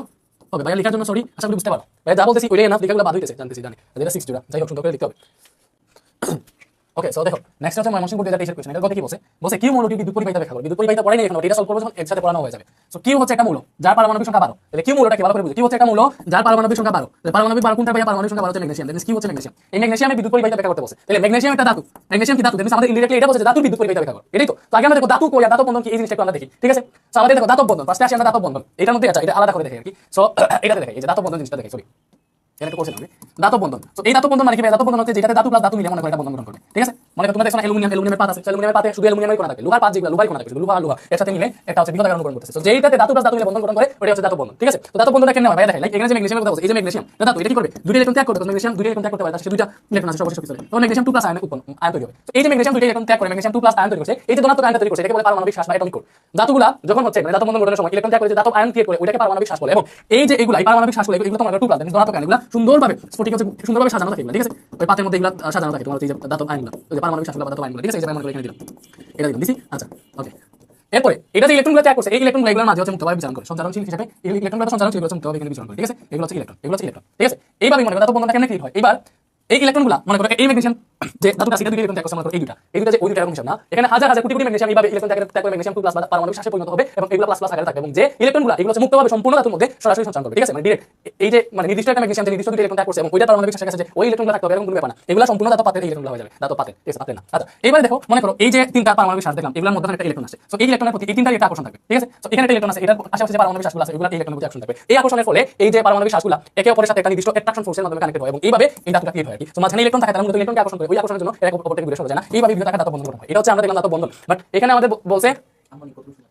হবে। ভাইয়া লেখার জন্য সরি, আশা করি বুঝতে পারো। ভাইয়া যা বলতেছি ওইটাই এনাফ, লেখাগুলো বাদ হইতেছে, জানি এটা 6 জোড়া, যাই হোক সুন্দর করে লিখতে হবে। ওকে, সো দেখো নেক্সট হচ্ছে ময়মনসিংহ বোর্ডের একটা কোশ্চেন। এটা কি বলছে কিউ মৌলটি বিদ্যুৎ পরিবাহিতা ব্যাখ্যা করো। বিদ্যুৎ পরিবাহিতা পড়াই নাই এখন, এটা সলভ করব যখন একসাথে পড়ানো হয়ে যাবে। সো কিউ হচ্ছে একটা মৌল যার পারমাণবিক সংখ্যা 12। তাহলে কিউ মৌলটাকে ভালো করে বুঝো। কিউ হচ্ছে একটা মৌল যার পারমাণবিক সংখ্যা 12। তাহলে পারমাণবিক 12 কোনটা ভাইয়া? পারমাণবিক সংখ্যা 12 হচ্ছে ম্যাগনেসিয়াম। দ্যাট মিন্স কিউ হচ্ছে ম্যাগনেসিয়াম। এই ম্যাগনেসিয়ামে বিদ্যুৎ পরিবাহিতা ব্যাখ্যা করতে বলছে। তাহলে ম্যাগনেসিয়াম একটা ধাতু, ম্যাগনেসিয়াম কি ধাতু? দ্যাট মিন্স আমাদের ইনডিরেক্টলি এটা বলছে যে ধাতুর বিদ্যুৎ পরিবাহিতা ব্যাখ্যা করো। এটাই তো। তো আগে আমরা দেখো ধাতু কই আর ধাতব বন্ধন কি, এই জিনিসটা একটু আমরা দেখি। ঠিক আছে, সো আমাদের দেখো ধাতব বন্ধন, ফার্স্টে আসি আমরা ধাতব বন্ধন। এটার মধ্যে আচ্ছা এটা আলাদা করে দেখি আর কি। সো এটাতে দেখি, এই যে ধাতব বন্ধন জিনিসটা দেখি, সরি এটা করছিলাম আমি ধাতব বন্ধন। তো এই ধাতব বন্ধন মানে কি? ধাতব বন্ধন হচ্ছে যেটাতে ধাতু প্লাস ধাতু মিলে মনে করে এটা বন্ধন গঠন করবে। ঠিক আছে, মনে করো তোমরা দেখছো না অ্যালুমিনিয়ামের পাত আছে, অ্যালুমিনিয়ামের পাতে শুধু অ্যালুমিনিয়ামের কোণা থাকে, লোহার পাত যেগুলো লোহার কোণা থাকে, লোহা একসাথে মিলে একটা হচ্ছে বৃহৎ আকার অনুকরণ করতেছে। তো যেইটাতে ধাতু প্লাস ধাতু মিলে বন্ধন গঠন করে ওটা হচ্ছে ধাতব বন্ধন, ঠিক আছে। তো ধাতব বন্ধনটা কেন হয় ভাই দেখাই, লাইক এখানে যে ম্যাগনেসিয়ামের কথা বলছি, এই যে ম্যাগনেসিয়াম ধাতু এটা কি করবে, দুইটা ইলেকট্রন ত্যাগ করবে, তো ম্যাগনেসিয়াম দুইটা ইলেকট্রন ত্যাগ করতে পারে, তার সাথে দুইটা ইলেকট্রন আছে সর্বশেষ পিছনে, তো ম্যাগনেসিয়াম 2 প্লাস আয়ন তৈরি হবে। তো এই যে ম্যাগনেসিয়াম দুইটা ইলেকট্রন ত্যাগ করে ম্যাগনেসিয়াম 2 প্লাস আয়ন তৈরি করছে, এই যে ধনাত্মক আয়ন তৈরি করছে এটাকে বলে পারমাণবিক শ্বাস বা অ্যাটমিক কোর। ধাতুগুলা যখন হচ্ছে মানে ধাতব বন্ধন গঠনের সময় ইলেকট্রন ত্যাগ করে যে ধাতব আয়ন ক্রিয়েট করে ওটাকে পারমাণবিক শ্বাস বলে। এবং এই যে এগুলা এই পারমাণবিক শ্বাসগুলো এগুলো তোমার 2 প্লাস ধনাত্মক আয়নগুলো সুন্দরভাবে স্ফটিক হচ্ছে সুন্দরভাবে সাজানো থাকে, ঠিক আছে। ওই পাতের মধ্যে এগুলা সাজানো থাকে তোমার এই যে ধাতব আয়নগুলো, ওই যে পারমাণবিক শ্বাসগুলো বা ধাতব আয়নগুলো, ঠিক আছে। এই যে পারমাণবিক এখানে দিলাম, এটা দিলাম দিছি, আচ্ছা ওকে। এরপরে এটা যে ইলেকট্রনগুলো ত্যাগ করছে এই ইলেকট্রনগুলো এগুলোর মাঝে হচ্ছে মুক্তভাবে বিচরণ করে, সঞ্চালনশীল হিসেবে এই ইলেকট্রনগুলো সঞ্চালনশীল এগুলো মুক্তভাবে এখানে বিচরণ করে, ঠিক আছে। এগুলো হচ্ছে ইলেকট্রন, ঠিক আছে। এইভাবে মনে করো ধাতব বন্ধনটা কেমনে ক্রিয়েট হয়। এবার এই ইলেকট্রনগুলো মনে করো এই ম্যাগনেসিয়াম যে ধাতুটা আছে এটা দুটো ইলেকট্রন ত্যাগ করছে, মনে করো এই দুটা যে ওই দুটা এরকম হিসাব না, এখানে হাজার হাজার কোটি কোটি ম্যাগনেসিয়াম এইভাবে ইলেকট্রন ত্যাগ করে ম্যাগনেসিয়াম 2 প্লাস বা পারমাণবিক শ্বাসে পরিণত হবে এবং এগুলো প্লাস প্লাস আকারে থাকবে। এবং যে ইলেকট্রনগুলো এগুলো হচ্ছে মুক্তভাবে সম্পূর্ণ ধাতুর মধ্যে সরাসরি সঞ্চালন করবে, ঠিক আছে। মানে ডিরেক্ট এই যে মানে নির্দিষ্ট একটা ম্যাগনেসিয়াম যে নির্দিষ্ট দুটো ইলেকট্রন ত্যাগ করছে এবং ওইটা পারমাণবিক শ্বাসের কাছে যে ওই ইলেকট্রনগুলো থাকতে হবে এরকম কোনো ব্যাপার না, এগুলো সম্পূর্ণ ধাতব পাতের ইলেকট্রনগুলো হয়ে যাবে, ধাতব পাতের, ঠিক আছে, পাতের না। আচ্ছা এবারে দেখো মনে করো এই যে তিনটা পারমাণবিক শ্বাস দেখলাম এগুলোর মধ্যে একটা ইলেকট্রন আছে, তো এই ইলেকট্রনের প্রতি এই তিনটা একটা আকর্ষণ থাকবে, ঠিক আছে। তো এখানে একটা ইলেকট্রন আছে, এটার আশেপাশে যে পারমাণবিক শ্বাসগুলো আছে এগুলো এই ইলেকট্রনের প্রতি আকর্ষণ থাকবে। এই আকর্ষণের ফলে এই যে পারমাণবিক শ্বাসগুলো একে অপরের সাথে একটা নির্দিষ্ট অ্যাট্রাকশন ফোর্সের মাধ্যমে কানেক্টেড হয় এবং এইভাবে এই ধাতুটা ক্রিয়েট হয়। তো মাঝখানে ইলেকট্রন থাকে তার মধ্যে ইলেকট্রনকে আকর্ষণ করে ওই আকর্ষণের জন্য এরা অপর থেকে দূরে সরে যায় না, এইভাবে বিভিন্ন ধাতব বন্ধন হয়। এটা হচ্ছে আমরা দেখলাম ধাতব বন্ধন, বাট এখানে আমাদের বলছে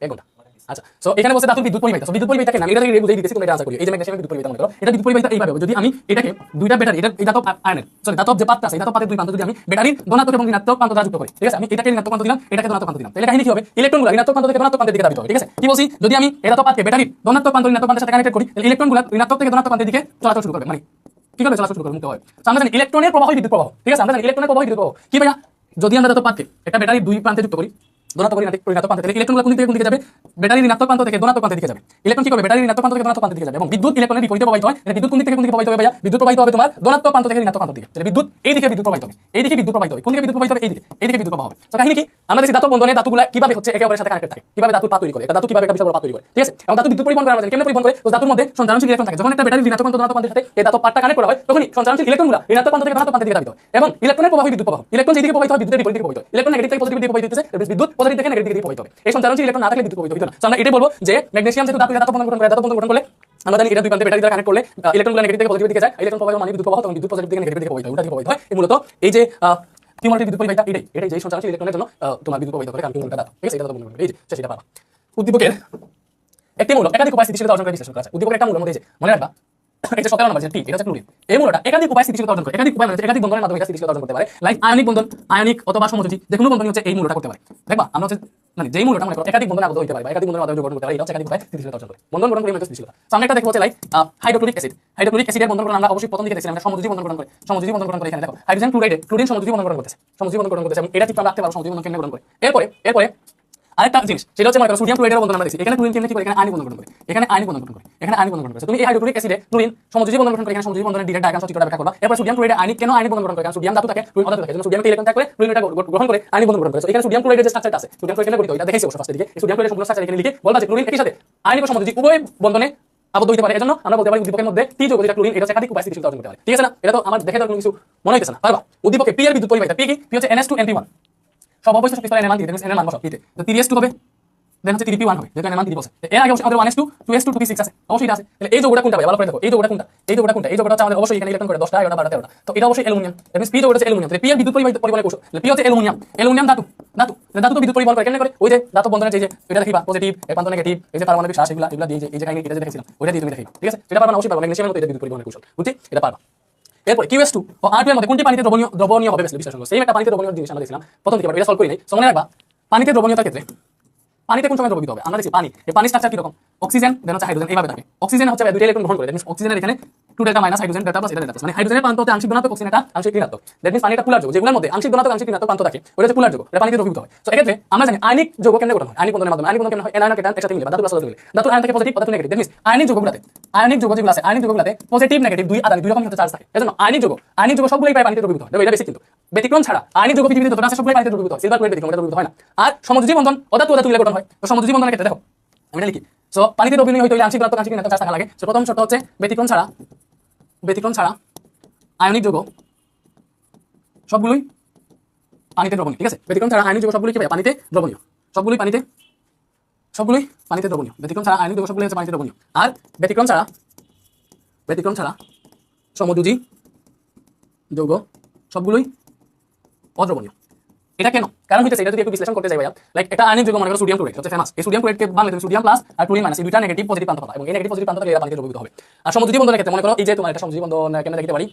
এক ঘন্টা। আচ্ছা সো এখানে বলছে ধাতুর বিদ্যুৎ পরিবাহিতা। সো বিদ্যুৎ পরিবাহিতা কেন আমি এটা থেকে বুঝাই দিতেছি, তোমরা এটা আনসার করিও। এই যে ম্যাগনেসিয়াম বিদ্যুৎ পরিবাহিতা মনে করো, এটা বিদ্যুৎ পরিবাহিতা এইভাবে হবে, যদি আমি এটাকে দুইটা ব্যাটারি এটা এই ধাতব আয়নের সরি ধাতব যে পাতটা আছে এই ধাতব পাতের দুই প্রান্ত যদি আমি ব্যাটারির ধনাত্মক এবং ঋণাত্মক প্রান্ত দ্বারা যুক্ত করি, ঠিক আছে। আমি এটাকে ঋণাত্মক প্রান্ত দিলাম এটাকে ধনাত্মক প্রান্ত দিলাম, তাহলে কাহিনী কি হবে, ইলেকট্রনগুলো ঋণাত্মক প্রান্ত থেকে ধনাত্মক প্রান্তের দিকে ধাবিত হবে, ঠিক আছে। কি বলছি, যদি আমি এই ধাতব পাতকে ব্যাটারির ধনাত্মক প্রান্ত ঋণাত্মক প্রান্তের সাথে কানেক্ট করি তাহলে ইলেকট্রনগুলো ঋণাত্মক থেকে ধনাত্মক প্রান্তের দিকে চলাচল শুরু করবে, মানে কি করবে, চলাচল শুরু করবে, মুক্ত হবে। তো আমরা জানি ইলেকট্রনের প্রবাহ বিদ্যুৎ প্রবাহ, ঠিক আছে। আমরা জানি ইলেকট্রনের প্রবাহ বিদ্যুৎ প্রবাহ কি ভাইয়া, যদি আমরা ধাতব পাতকে একটা ব্যাটারির দুই প্রান্তে যুক্ত করি ধনাত্মক ঋণাত্মক প্রান্তে, তাহলে ইলেকট্রনগুলো কোন দিকে যাবে, ব্যাটারির ঋণাত্মক প্রান্ত থেকে ধনাত্মক প্রান্তের দিকে যাবে। ইলেকট্রন কি করবে, ব্যাটারির ঋণাত্মক প্রান্ত থেকে ধনাত্মক প্রান্তের দিকে যাবে এবং বিদ্যুৎ ইলেকট্রনের বিপরীতে প্রবাহিত হয়। এটা বিদ্যুৎ কোন দিক থেকে প্রবাহিত হবে ভাইয়া, বিদ্যুৎ প্রবাহিত হবে তোমার ধনাত্মক প্রান্ত থেকে ঋণাত্মক প্রান্তের দিকে। তাহলে বিদ্যুৎ এই দিকে বিদ্যুৎ প্রবাহিত হবে, এই দিকে বিদ্যুৎ প্রবাহিত হবে, কোন দিকে বিদ্যুৎ প্রবাহিত হবে, এই দিকে বিদ্যুৎ প্রবাহ হবে। তো কাহিনী কি, আমরা দেখি ধাতব বন্ধনে ধাতুগুলো কিভাবে হচ্ছে একে অপরের সাথে কানেক্টেড থাকে, কিভাবে ধাতুর পাত তৈরি করে, একটা ধাতু কিভাবে একটা বিশাল বড় পাত তৈরি করে, ঠিক আছে। এবং ধাতু বিদ্যুৎ পরিবহন করে আমরা জানি কেমনে পরিবহন করে, তো ধাতুর মধ্যে সঞ্চালনশীল ইলেকট্রন থাকে, যখন একটা ব্যাটারির ঋণাত্মক প্রান্ত ধনাত্মক প্রান্তের সাথে এই ধাতব পাতটা কানেক্ট করা হয় তখনই সঞ্চালনশীল ইলেকট্রনগুলো ঋণাত্মক প্রান্ত থেকে ধনাত্মক প্রান্তের দিকে ধাবিত হয় এবং ইলেকট্রনের প্রবাহ বিদ্যুৎ প্রবাহ, ইলেকট্রন যেদিকে প্রবাহিত হয় বিদ্যুতের বিপরীত দিকে প্রবাহিত হয়, ইলেকট্রন নেগেটিভ থেকে পজিটিভ দিকে প্রবাহিত হচ্ছে, বিদ্যুৎ পজিটিভ থেকে নেগেটিভ দিকে প্রবাহিত হবে। এই সঞ্চালনশীল ইলেকট্রন না থাকলে বিদ্যুৎ প্রবাহিত হতো না। তো আমরা এটাই বলবো যে ম্যাগনেসিয়াম যেহেতু ধাতব বন্ধন গঠন করে, ধাতব বন্ধন গঠন করলে আমরা জানি এটা দুই প্রান্তে ব্যাটারি দ্বারা কানেক্ট করলে ইলেকট্রনগুলো নেগেটিভ থেকে পজিটিভ দিকে যায়, ইলেকট্রন প্রবাহ মানে বিদ্যুৎ প্রবাহ তখন বিদ্যুৎ পজিটিভ থেকে নেগেটিভ দিকে প্রবাহিত হয়, উল্টা দিকে প্রবাহিত হয়। এই মূলত এই যে কিউমুলেটিভ বিদ্যুৎ পরিবাহিতা এটাই যে সঞ্চালনশীল ইলেকট্রনের জন্য তোমার বিদ্যুৎ প্রবাহিত করে, কারণ কিউমুলটা ধাতু, ঠিক আছে। এটা ধাতব বন্ধন এই যে সেটা পাবা। উদ্দীপকের একটি মূলক একাধিক উপায় স্থিতিশীলতা অর্জন করে বিশ্লেষণ করা যায়। উদ্দীপকের একটা মূলের মধ্যে যে মনে রাখবা এই যে 17 নম্বর যে টি এটা হচ্ছে ক্লোরিন, এই মূলটা একাধিক উপায় স্থিতিশীলতা অর্জন করে, একাধিক উপায় মানে একাধিক বন্ধনের মাধ্যমে এটা স্থিতিশীলতা অর্জন করতে পারে। লাইক আয়নিক বন্ধন, আয়নিক অথবা সমযোজী যে কোনো বন্ধনই হচ্ছে এই মূলটা করতে পারে। দেখবা আমরা হচ্ছে মানে যেই মূলটা মনে করো একাধিক বন্ধনে আবদ্ধ হতে পারে বা একাধিক বন্ধনের মাধ্যমে গঠন করতে পারে, এটা হচ্ছে একাধিক উপায় স্থিতিশীলতা অর্জন করে, বন্ধন গঠন করে স্থিতিশীলতা। সামনে একটা দেখো হচ্ছে লাইক হাইড্রোক্লোরিক অ্যাসিড, হাইড্রোক্লোরিক অ্যাসিডের বন্ধন গঠন আমরা অবশ্যই প্রথম দিকে দেখছিলাম, এটা সমযোজী বন্ধন গঠন করে, সমযোজী বন্ধন গঠন করে। এখানে দেখো হাইড্রোজেন ক্লোরাইডে ক্লোরিন সমযোজী বন্ধন গঠন করতেছে, সমযোজী বন্ধন গঠন করতেছে এবং এটা ঠিক আমরা রাখতে পারবো সমযোজী বন্ধন কেন গঠন করে। এরপরে আরেকটা জিনিস সেটা হচ্ছে মনে করো সোডিয়াম ক্লোরাইডের বন্ধন আমরা দেখছি, এখানে ক্লোরিন কেমনে কি করে, এখানে আয়নিক বন্ধন গঠন করে, এখানে আয়নিক বন্ধন গঠন করে, এখানে আয়নিক বন্ধন গঠন করে। তুমি এই হাইড্রোক্লোরিক অ্যাসিডে ক্লোরিন সমযোজী বন্ধন গঠন করে, এখানে সমযোজী বন্ধনের ডিরেক্ট ডায়াগ্রাম চিত্রটা ব্যাখ্যা করবা। এরপর সোডিয়াম ক্লোরাইডে আয়নিক কেন আয়নিক বন্ধন গঠন করে, কারণ সোডিয়াম ধাতু থাকে ক্লোরিন অধাতু থাকে, যেন সোডিয়ামকে ইলেকট্রন ত্যাগ করে ক্লোরিন এটা গ্রহণ করে আয়নিক বন্ধন গঠন করে। এখানে সোডিয়াম ক্লোরাইডের যে স্ট্রাকচারটা আছে, সোডিয়াম ক্লোরাইড কেন গঠিত এটা দেখাইছি অবশ্য ফার্স্টের দিকে। সোডিয়াম ক্লোরাইডের সম্পূর্ণ স্ট্রাকচার এখানে লিখে বলবা যে ক্লোরিন একই সাথে আয়নিক ও সমযোজী উভয় বন্ধনে আবদ্ধ হতে পারে, এজন্য আমরা বলতে পারি উদ্দীপকের মধ্যে টি যৌগ যেটা ক্লোরিন এটা হচ্ছে একাধিক উপায় স্থিতিশীলতা অর্জন করতে পারে, ঠিক আছে না। এটা তো আমার দেখে তো কোনো কিছু মনে হইতেছে না, পারবা। উদ্দীপকে পি এর বিদ্যুৎ পরিবাহিতা পি কি, পি হচ্ছে NH2NP1 সব অবস্থা শক্তি স্তরে এর মান দিতে এর মান বসাও পিতে, তো 3s2 হবে দেন হচ্ছে 3p1 হবে, যেটা এর মান 3 বসে। এর আগে আমাদের 1s2 2s2 2p6 আছে, অবশ্যই এটা আছে। তাহলে এই যৌগটা কোনটা ভাই ভালো করে দেখো, এই যৌগটা কোনটা, এই যৌগটা কোনটা, এই যৌগটা হচ্ছে আমাদের অবশ্যই এখানে ইলেকট্রন করে 10টা 11টা 12টা 13টা, তো এটা অবশ্যই অ্যালুমিনিয়াম। দ্যাট মিন্স পি যৌগটা হচ্ছে অ্যালুমিনিয়াম। তাহলে পি এর বিদ্যুৎ পরিবাহিত কৌশল, পি হচ্ছে অ্যালুমিনিয়াম, অ্যালুমিনিয়াম ধাতু তো বিদ্যুৎ পরিবহন করে কেমনে করে, ওই যে ধাতব বন্ধনের যে এটা দেখিবা পজিটিভ এর প্রান্ত নেগেটিভ, এই যে পারমাণবিক শ্বাস এগুলা দিয়ে এই যে কাহিনী এটা যে দেখাইছিলাম ওইটা দিয়ে তুমি দেখাইবা, ঠিক আছে। এটা পারবা না অবশ্যই পারবা, ম্যাগনেসিয়ামের মতো এটা বিদ্যুৎ পরিবহনের কৌশল, বুঝছি এটা পারবা। এরপর QS2 ও R2 এর মধ্যে কোনটি পানিতে দ্রবণীয় হবে বিশ্লেষণ করব। সেম একটা পানিতে দ্রবণীয় জিনিস আমরা দেখছিলাম প্রথম থেকে, এটা সলভ করি নাই। সো মনে রাখবা পানিতে দ্রবণীয়তার ক্ষেত্রে পানিতে কোন সময় দ্রবীভূত হবে, আমরা দেখছি পানি এই পানির স্ট্রাকচার কি রকম, অক্সিজেন দেন হচ্ছে হাইড্রোজেন এইভাবে থাকে। অক্সিজেন হচ্ছে দুইটা ইলেকট্রন গ্রহণ করে, দ্যাট মিন্স অক্সিজেনের এখানে 2 delta minus hydrogen delta plus এটা ডেল্টা প্লাস, মানে হাইড্রোজেনের প্রান্ত হতে আংশিক ধনাত্মক অক্সিজেন এটা আংশিক ঋণাত্মক, দ্যাট মিন্স পানি একটা পোলার যৌগ, যেগুলোর মধ্যে আংশিক ধনাত্মক আংশিক ঋণাত্মক প্রান্ত থাকে ওটা হচ্ছে পোলার যৌগ, এটা পানিতে দ্রবীভূত হয়। সো এক্ষেত্রে আমরা জানি আয়নিক যৌগ কেমনে গঠন হয়, আয়নিক বন্ধনের মাধ্যমে। আয়নিক বন্ধন কেমনে হয়, এনায়ন কেটান একসাথে মিলে বা ধাতু প্লাস ধাতু মিলে, ধাতু আয়ন থেকে পজিটিভ ধাতু নেগেটিভ, দ্যাট মিন্স আয়নিক যৌগগুলোতে আয়নিক যৌগগুলোতে পজিটিভ নেগেটিভ দুই রকম হতে চার্জ থাকে, এজন্য আয়নিক যৌগ সবগুলোই প্রায় পানিতে দ্রবীভূত হয়। এটা বেসিক, কিন্তু ব্যতিক্রম ছাড়া আয়নিক যৌগ পৃথিবীতে যতটা আছে সবগুলোই পানিতে দ্রবীভূত হয়, সিলভার ক্লোরাইড ব্যতিক্রম, এটা দ্রবীভূত হয় না। আর সমযোজী বন্ধন অধাতু মিলে গঠন হয়। তো সমযোজী বন্ধনের ক্ষেত্রে দেখো আমি লিখি, সো পানিতে দ্রবণীয় হইতে হলে আংশিক ধনাত্মক আংশিক ঋণাত্মক চার্জ থাকা লাগে। সো প্রথম শর্ত হচ্ছে ব্যতিক্রম ছাড়া আয়নিক যৌগ সবগুলোই পানিতে দ্রবণীয়, ঠিক আছে। ব্যতিক্রম ছাড়া আয়নিক যৌগ সবগুলোই কি পানিতে দ্রবণীয়, সবগুলোই পানিতে দ্রবণীয়। ব্যতিক্রম ছাড়া আয়নিক যৌগ সবগুলোই হচ্ছে পানিতে দ্রবণীয়। আর ব্যতিক্রম ছাড়া সমযোজী যৌগ সবগুলোই অদ্রবণীয়। এটা কেন? কারণ হচ্ছে এটা যদি একটু বিশ্লেষণ করতে যাই ভাইয়া, লাইক এটা আয়নিক যৌগ মনে করো সোডিয়াম ক্লোরাইড হচ্ছে ফেমাস। এই সোডিয়াম ক্লোরাইডকে বাংলা তুমি সোডিয়াম প্লাস আর ক্লোরিন মাইনাস, এই দুইটা নেগেটিভ পজিটিভ প্রান্ত পাবা এবং এই নেগেটিভ পজিটিভ প্রান্ত থেকে এরা পানিতে দ্রবীভূত হবে। আর সমযোজী বন্ধনের ক্ষেত্রে মনে করো এই যে তোমার একটা সমযোজী বন্ধন কেন দেখতে পারি,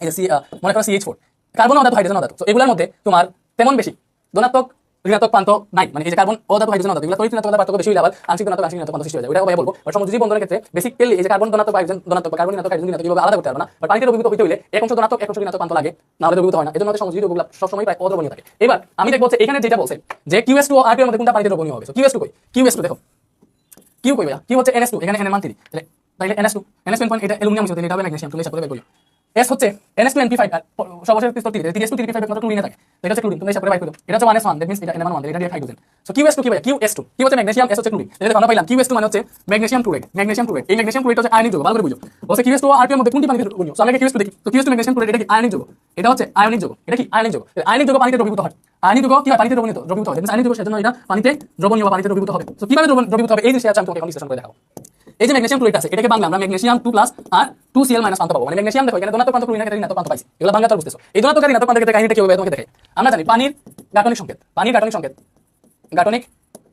এই যে মনে করো CH4 কার্বন অধাতু হাইড্রোজেন অধাতু, তো এগুলোর মধ্যে তোমার তেমন বেশি ধনাত্মক ঋণাত্মক প্রান্ত নাই, মানে এই যে কার্বন অধাতু হাইড্রোজেন অধাতু এগুলো তড়িৎ ঋণাত্মকতার পার্থক্য বেশি হলে আবার আংশিক ধনাত্মক আংশিক ঋণাত্মক প্রান্ত সৃষ্টি হয়ে যায়, ওটা ভাই বলবো। আর সমযোজী বন্ধনের ক্ষেত্রে বেসিক্যালি এই যে কার্বন ধনাত্মক হাইড্রোজেন ধনাত্মক কার্বন ঋণাত্মক হাইড্রোজেন ঋণাত্মক এভাবে আলাদা করতে পারবে না, বাট পানিতে দ্রবীভূত হইতে হলে এক অংশ ধনাত্মক এক অংশ ঋণাত্মক প্রান্ত লাগে, না হলে দ্রবীভূত হয় না। এজন্য আমাদের সমযোজী যৌগগুলো সবসময় প্রায় অদ্রবণীয় থাকে। এবার আমি দেখবো যে এখানে যেটা বলছে যে QS2 ও R2 এর মধ্যে কোনটা পানিতে দ্রবণীয় হবে, QS2 কই, QS2 দেখো কিউ কই ভাইয়া, কিউ হচ্ছে NS2, এখানে N এর মান 3, তাহলে NS2 পয়েন্ট এটা অ্যালুমিনিয়াম ছিল, এটা হবে ম্যাগনেসিয়াম, তুমি হিসাব করে বের করো। S হচ্ছে NS2NP5 আর সর্বশেষ স্তর 3, 3S2 3P5 মাত্র ক্লোরিনে থাকে, এটা হচ্ছে ক্লোরিন, তুমি হিসাব করে বের করো। এটা হচ্ছে 1S1, দ্যাট মিন্স এটা NMR1, এটা দিয়ে হাইড্রোজেন। সো QS2 কি ভাইয়া, QS2 কি হচ্ছে ম্যাগনেসিয়াম, S হচ্ছে ক্লোরিন, এটা আমরা পাইলাম QS2 মানে হচ্ছে ম্যাগনেসিয়াম ক্লোরাইড, ম্যাগনেসিয়াম ক্লোরাইড, এই ম্যাগনেসিয়াম ক্লোরাইড হচ্ছে আয়নিক যৌগ, ভালো করে বুঝো। বলছে QS2 ও R2 এর মধ্যে কোনটি পানিতে দ্রবণীয়, সো আমরা QS2 দেখি, তো QS2 ম্যাগনেসিয়াম ক্লোরাইড এটা কি আয়নিক যৌগ, এটা হচ্ছে আয়নিক যৌগ, এটা কি আয়নিক যৌগ, আয়নিক যৌগ পানিতে দ্রবীভূত হয়, আয়নিক যৌগ কি হয় পানিতে দ্রবীভূত হয়, আয়নিক যৌগ সেজন্য এটা পানিতে দ্রবণীয় বা পানিতে দ্রবীভূত হবে। সো কিভাবে দ্রবীভূত হবে এই জিনিসটা আমি তোমাকে এখন বিশ্লেষণ করে দেখাবো। এই যে ম্যাগনেসিয়াম ক্লোরাইড আছে এটাকে বাংলা আমরা ম্যাগনেসিয়াম 2 প্লাস আর 2Cl মাইনাস প্রান্ত পাবো, মানে ম্যাগনেসিয়াম দেখো এখানে ধনাত্মক প্রান্ত ক্লোরিনের ক্ষেত্রে ঋণাত্মক প্রান্ত পাইছি, এগুলো বাংলা তো বুঝতেছো। এই ধনাত্মক আর ঋণাত্মক প্রান্তের ক্ষেত্রে কাহিনীটা কি হবে তোমাকে দেখে আমরা জানি পানির গাঠনিক সংকেত, পানির গাঠনিক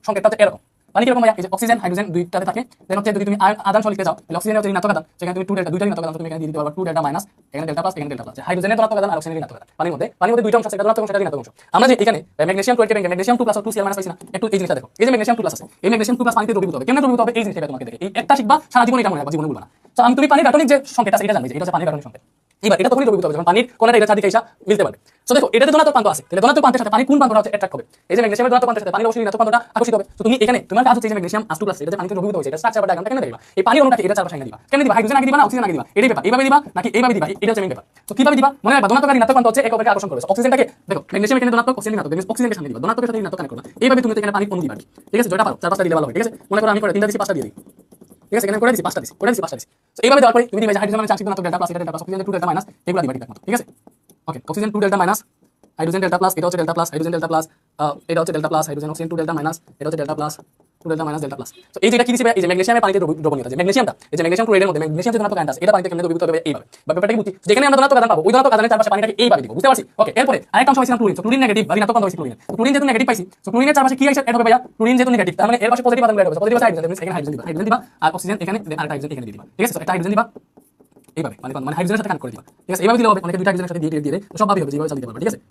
সংকেতটা হচ্ছে এরকম। পানি কিরকম ভাইয়া, এই যে অক্সিজেন হাইড্রোজেন দুইটাতে থাকে, দেন হচ্ছে যদি তুমি আদান সলিডকে যাও তাহলে অক্সিজেনের হচ্ছে ঋণাত্মক আদান, সেখানে তুমি 2 ডেল্টা দুইটা ঋণাত্মক আদান তুমি এখানে দিয়ে দিতে পারবা, 2 ডেল্টা মাইনাস এখানে ডেল্টা প্লাস এখানে ডেল্টা প্লাস, হাইড্রোজেনের ধনাত্মক আদান আর অক্সিজেনের ঋণাত্মক আদান। পানির মধ্যে দুইটা অংশ আছে, একটা ধনাত্মক অংশ একটা ঋণাত্মক অংশ। আমরা যে এখানে ম্যাগনেসিয়াম ক্লোরাইড থেকে ম্যাগনেসিয়াম 2 প্লাস আর 2Cl মাইনাস পাইছি না, একটু এই জিনিসটা দেখো, এই যে ম্যাগনেসিয়াম 2 প্লাস আছে, এই ম্যাগনেসিয়াম 2 প্লাস পানিতে দ্রবীভূত হবে, কেমনে দ্রবীভূত হবে এই জিনিসটা তোমাকে দেখে এই একটা শিখবা, সারা জীবন এটা মনে রাখবা, জীবনে ভুলবা না। তো আমি তুমি পানির গাঠনিক যে সংকেত আছে এটা জানবে, এটা হচ্ছে পানির গাঠনিক সংকেত। এবার এটা তখনই দ্রবীভূত হবে যখন পানির কোণাটা এটা চারদিকে এসে মিলতে পারবে। সো দেখো এটাতে ধনাত্মক প্রান্ত আছে, তাহলে ধনাত্মক প্রান্তের সাথে পানি কোন প্রান্তটা হচ্ছে অ্যাট্রাক্ট হবে, এই যে ম্যাগনেসিয়ামের ধনাত্মক প্রান্তের সাথে পানির অবশ্যই ঋণাত্মক প্রান্তটা আকর্ষিত হবে। তো তুমি এখানে তোমার কাজ হচ্ছে এই যে ম্যাগনেসিয়াম আস 2 প্লাস এটা যে পানিতে দ্রবীভূত হয়েছে এটা স্ট্রাকচার বা ডায়াগ্রামটা কেন দিবা, এই পানি অণুটাকে এটা চারপাশে এনে দিবা, কেন দিবা, হাইড্রোজেন আগে দিবা না অক্সিজেন আগে দিবা, এটাই ব্যাপার, এইভাবে দিবা নাকি এইভাবে দিবা, এটা হচ্ছে মেইন ব্যাপার। তো কিভাবে দিবা মনে রাখবা, ধনাত্মক আর ঋণাত্মক প্রান্ত হচ্ছে একে অপরকে আকর্ষণ করে, অক্সিজেনটাকে দেখো ম্যাগনেসিয়াম এখানে ধনাত্মক অক্সিজেন ঋণাত্মক, দেন অক্সিজেনকে সামনে দিবা, ধনাত্মকের সাথে ঋণাত্মক কানেক্ট করবা, এইভাবে তুমি এখানে পানি অণু দিবা, ঠিক আছে, যেটা পারো চার পাঁচটা দিলে ভালো হবে, ঠিক আছে। মনে করো আমি করে 3টা দিছি 5টা দিয়ে দিই, ঠিক আছে, এখানে করে দিছি 5টা দিছি, করে দিছি 5টা দিছি। তো এইভাবে দেওয়ার পরে তুমি দিবা যে হাইড্রোজেন মানে আংশিক ধনাত্মক ডেল্টা প্লাস, এটা delta plus, oxygen 2 delta minus, এগুলো দিবা ঠিকঠাক মতো, ঠিক আছে। Okay, oxygen 2 delta minus hydrogen delta plus, এটা হচ্ছে delta plus hydrogen delta plus, এটা হচ্ছে delta plus hydrogen oxygen 2 delta minus, এটা হচ্ছে delta plus 2 delta minus delta plus. তো এই যেটা কি দিছে এই যে ম্যাগনেসিয়ামের পানিতে দ্রবণীয়তা, যে ম্যাগনেসিয়ামটা এই যে ম্যাগনেসিয়াম ক্লোরাইডের মধ্যে ম্যাগনেসিয়াম যে ধনাত্মক আয়ন আছে এটা পানিতে কেমনে দ্রবীভূত হবে এইভাবে, বা ব্যাপারটা কি বুঝছি, যেখানে আমরা ধনাত্মক আদান পাবো ওই ধনাত্মক আদানের চারপাশে পানিটাকে এইভাবে দিব, বুঝতে পারছি। ওকে, এরপরে আরেকটা অংশ হইছে ক্লোরিন, তো ক্লোরিন নেগেটিভ বা ঋণাত্মক প্রান্ত হইছে ক্লোরিন, তো ক্লোরিন যেহেতু নেগেটিভ পাইছি, তো ক্লোরিনের চারপাশে কি আইছে এড হবে ভাইয়া, ক্লোরিন যেহেতু নেগেটিভ তার মানে এর পাশে পজিটিভ আদান এড হবে, পজিটিভ আছে হাইড্রোজেন, এখানে হাইড্রোজেন দিবা আর অক্সিজেন এখানে আরেকটা হাইড্রোজেন এখানে দিয়ে দিবা, ঠিক আছে। একটা হাইড্রোজেন দিবা এইভাবে, মানে হাইড্রোজেনের সাথে কানেক্ট করে দিবা, ঠিক আছে। এইভাবে দিলে হবে, অনেকে দুইটা হাইড্রোজেনের সাথে দিয়ে তো সব ভাবে হবে, যেভাবে দিতে পারবে, ঠিক আছে।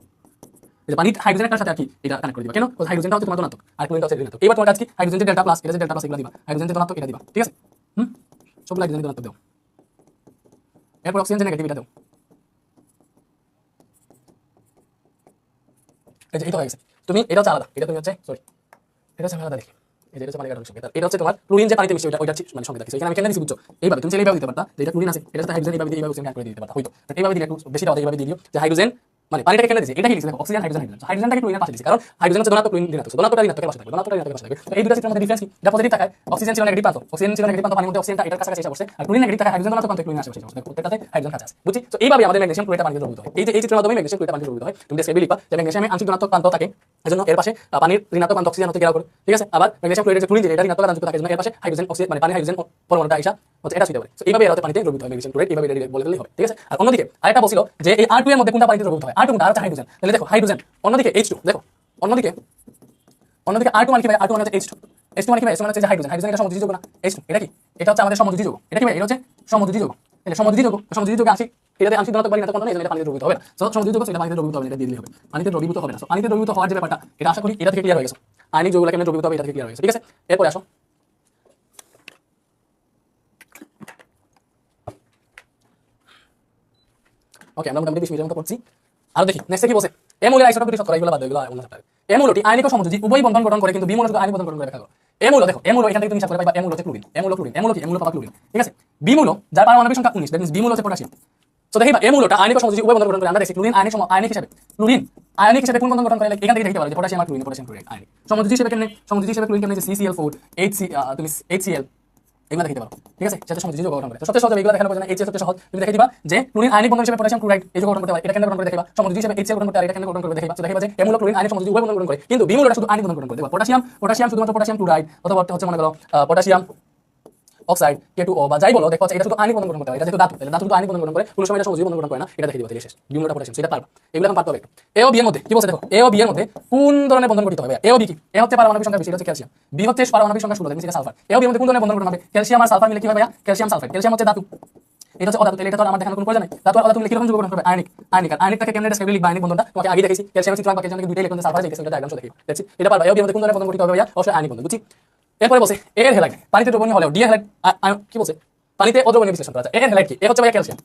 পানি হাইড্রোজেনের সাথে আর কি এটা কানেক্ট করে দিবা, কেন হাইড্রোজেনটা হচ্ছে তোমার ধনাত্মক আর ক্লোরিনটা হচ্ছে ঋণাত্মক। এবার তোমার কাজ কি, হাইড্রোজেন ডেল্টা প্লাস এটা যে ডেল্টা প্লাস এগুলো দিবা, হাইড্রোজেন ধনাত্মক এটা দিবা, ঠিক আছে। সব হাইড্রোজেন ধনাত্মক দাও, এরপর অক্সিজেন নেগেটিভ এটা দাও, এই তো হয়ে গেছে। তুমি এটা হচ্ছে আলাদা, এটা তুমি হচ্ছে সরি এটা হচ্ছে আলাদা দেখি, এই যে এটা হচ্ছে পানির গাঠনিক সংকেত, এটা হচ্ছে তোমার ক্লোরিন যে পানিতে মিশে ওইটা মানে সংকেত আছে, এখানে আমি কেন দিছি বুঝছো, এইভাবে তুমি এইভাবে দিতে পারতা, যেটা ক্লোরিন আছে এটা সাথে হাইড্রোজেন এইভাবে দিয়ে এইভাবে অক্সিজেন কানেক্ট করে দিতে পারতা, হয়তো এইভাবে দিলে একটু বেশি দাও, এইভাবে দিয়ে দিও যে হাইড্রোজেন মানে পানিটাকে কেন দিছি, এটা কি লিখছি দেখো অক্সিজেন হাইড্রোজেন হাইড্রোজেনটাকে ক্লোরিনের পাশে দিছি, কারণ হাইড্রোজেন হচ্ছে ধনাত্মক ক্লোরিন ঋণাত্মক, ধনাত্মক আর ঋণাত্মকের পাশে থাকবে, ধনাত্মক আর ঋণাত্মকের পাশে থাকবে। তো এই দুটো চিত্রের মধ্যে ডিফারেন্স কি, এটা পজিটিভ থাকায় অক্সিজেন ছিল নেগেটিভ প্রান্ত, অক্সিজেন ছিল নেগেটিভ প্রান্ত, পানির মধ্যে অক্সিজেনটা এটার কাছাকাছি এসে বসে, আর ক্লোরিন নেগেটিভ থাকায় হাইড্রোজেন ধনাত্মক প্রান্ত ক্লোরিন আসে বসে, প্রত্যেকটাতে হাইড্রোজেন কাছে আছে, বুঝছি। তো এইভাবে আমাদের ম্যাগনেসিয়াম ক্লোরাইড পানিতে দ্রবীভূত হয়, এই যে এই চিত্রের মাধ্যমে ম্যাগনেসিয়াম ক্লোরাইড পানিতে দ্রবীভূত হয়। তুমি ডেসক্রাইবে লিখবা যে ম্যাগনেসিয়ামে আংশিক ধনাত্মক প্রান্ত থাকে, এজন্য এর পাশে পানির ঋণাত্মক প্রান্ত অক্সিজেন হতে ঘেরাও করে, ঠিক আছে। আবার ম্যাগনেসিয়াম ক্লোরাইডের যে ক্লোরিন যেটা ঋণাত্মক আধান যুক্ত থাকে, এজন্য এর পাশে হাইড্রোজেন অক্সিজেন মানে পানি হাইড্রোজেন পরমাণুটা আইসা হচ্ছে এটা ছুঁতে পারে। তো এইভাবে এরা পানিতে দ্রবীভূত হয় ম্যাগনেসিয়াম ক্লোরাইড, এইভাবে এটা বলে দিলেই হবে, ঠিক আছে। আর অন্যদিকে আরেকটা বলছিল যে এই R2 এর মধ্যে কোনটা পানিতে দ্রবীভূত হয়, R2 কোনটা, আর হচ্ছে হাইড্রোজেন, তাহলে দেখো হাইড্রোজেন, অন্যদিকে H2 দেখো, অন্যদিকে R2 মানে কি ভাই, R2 মানে হচ্ছে H2, H2 মানে কি ভাই, H2 মানে হচ্ছে হাইড্রোজেন, হাইড্রোজেন এটা সমযোজী যৌগ না, H2 এটা কি, এটা হচ্ছে আমাদের সমযোজী যৌগ, এটা কি ভাই, এটা হচ্ছে সমযোজী যৌগ, তাহলে সমযোজী যৌগ আংশিক, এটাতে আংশিক ধনাত্মক বা ঋণাত্মক প্রান্ত নেই, এটা পানিতে দ্রবীভূত হবে না। সো সমযোজী যৌগ এটা পানিতে দ্রবীভূত হবে না, এটা দিয়ে দিলে হবে, পানিতে দ্রবীভূত হবে না। সো পানিতে দ্রবীভূত হওয়ার যে ব্যাপারটা এটা আশা করি এটা থেকে ক্লিয়ার হয়ে গেছে, আয়নিক যৌগগুলো কেমনে দ্রবীভূত হবে এটা থেকে ক্লিয়ার হয়ে গেছে, ঠিক আছে। এরপরে আসো ওকে, আমরা মোটামুটি 20 মিনিটের মতো করছি, আর দেখি নেক্সট কি বলছে। এ মৌলের আইসোটোপ শতকরা এগুলো বাদ দাও, এগুলো অন্য চ্যাপ্টারে। এ মৌলটি আয়নিক ও সমযোজী উভয় বন্ধন গঠন করে, কিন্তু বি মৌল শুধু আয়নিক বন্ধন গঠন করে ব্যাখ্যা করো। এ মৌল দেখো, এ মৌল এখান থেকে তুমি হিসাব করে পাইবা, এ মৌল হচ্ছে ক্লোরিন, এ মৌল ক্লোরিন, এ মৌল কি, এ মৌল পাবা ক্লোরিন, ঠিক আছে। বি মৌল যার পারমাণবিক সংখ্যা 19, দ্যাট মিন্স বি মৌল হচ্ছে পটাশিয়াম। সো দেখিবা এ মৌলটা আয়নিক ও সমযোজী উভয় বন্ধন গঠন করে, আমরা দেখি ক্লোরিন আয়নিক হিসাবে, ক্লোরিন আয়নিক হিসাবে কোন বন্ধন গঠন করে, এখান থেকে দেখতে পারো যে পটাশিয়াম আর ক্লোরিন, পটাশিয়াম ক্লোরাইড আয়নিক। সমযোজী হিসাবে কেমনে, সমযোজী হিসাবে ক্লোরিন কেমনে, যে CCl4 তুমি HCl এগুলো দেখতে পারো, ঠিক আছে, যেটা সমযোজী যৌগ গঠন করে। সবচেয়ে সহজ এগুলো দেখানো প্রয়োজন, HCl সবচেয়ে সহজ, তুমি দেখে দিবা যে ক্লোরিন আয়নিক বন্ধন হিসেবে পটাশিয়াম ক্লোরাইড এই যৌগ গঠন করতে পারে, এটা কেন গঠন করে দেখাইবা, সমযোজী হিসেবে HCl গঠন করতে আর এটা কেন গঠন করে দেখাইবা। তো দেখাইবা যে এ মৌল ক্লোরিন আয়নিক সমযোজী উভয় বন্ধন গঠন করে, কিন্তু বি মৌলটা শুধু আয়নিক বন্ধন গঠন করে দেবা, পটাশিয়াম শুধুমাত্র পটাশিয়াম ক্লোরাইড অথবা হচ্ছে মনে করো পটাশিয়াম অক্সাইড K2O বা যাই বলো, দেখো এটা শুধু আয়নিক বন্ধন গঠন করতে হয়, এটা যেহেতু ধাতু, তাহলে ধাতু তো আয়নিক বন্ধন গঠন করে, কোনো সময় এটা সমযোজী বন্ধন গঠন করে না, এটা দেখিয়ে দিবা, তাহলে শেষ। বিমূলতা পটাশিয়াম, সেটা পারবা, এগুলো এখন পারতে হবে। এ ও বি এর মধ্যে কি বলছে দেখো, এ ও বি এর মধ্যে কোন ধরনের বন্ধন গঠিত হবে? এ ও বি কি? এ হচ্ছে পারমাণবিক সংখ্যা বেশি, এটা হচ্ছে ক্যালসিয়াম, বি হচ্ছে পারমাণবিক সংখ্যা 16, এটা সালফার। এ ও বি এর মধ্যে কোন ধরনের বন্ধন গঠন হবে? ক্যালসিয়াম আর সালফার মিলে কি হবে ভাইয়া? Calcium sulphide. ক্যালসিয়াম হচ্ছে ধাতু, এটা হচ্ছে অধাতু, তাহলে এটা তো আমার দেখানোর কোনো প্রয়োজন নাই। ধাতু আর অধাতু মিলে কিরকম যৌগ গঠন করবে? আয়নিক। আয়নিক আর আয়নিকটাকে কেমনে ডেসক্রাইব লিখবা? আয়নিক বন্ধনটা তোমাকে আগে দেখাইছি, ক্যালসিয়াম চিত্র আঁকবা, ক্যালসিয়ামকে দুইটা ইলেকট্রন সালফার যাইতেছে, এটা ডায়াগ্রাম দেখি, দেখছি এটা পারবা। এ ও বি এর মধ্যে কোন ধরনের বন্ধন গঠিত হবে ভাইয়া? অবশ্যই আয়নিক বন্ধন, বুঝছি। এরপরে বলছে এ এর হ্যালাইড, পানিতে দ্রবণীয় হলেও ডি এর হ্যালাইড কি বলছে? পানিতে অদ্রবণীয় বিশ্লেষণ করা যায়। এ এর হ্যালাইড কি? এ হচ্ছে ভাইয়া ক্যালসিয়াম,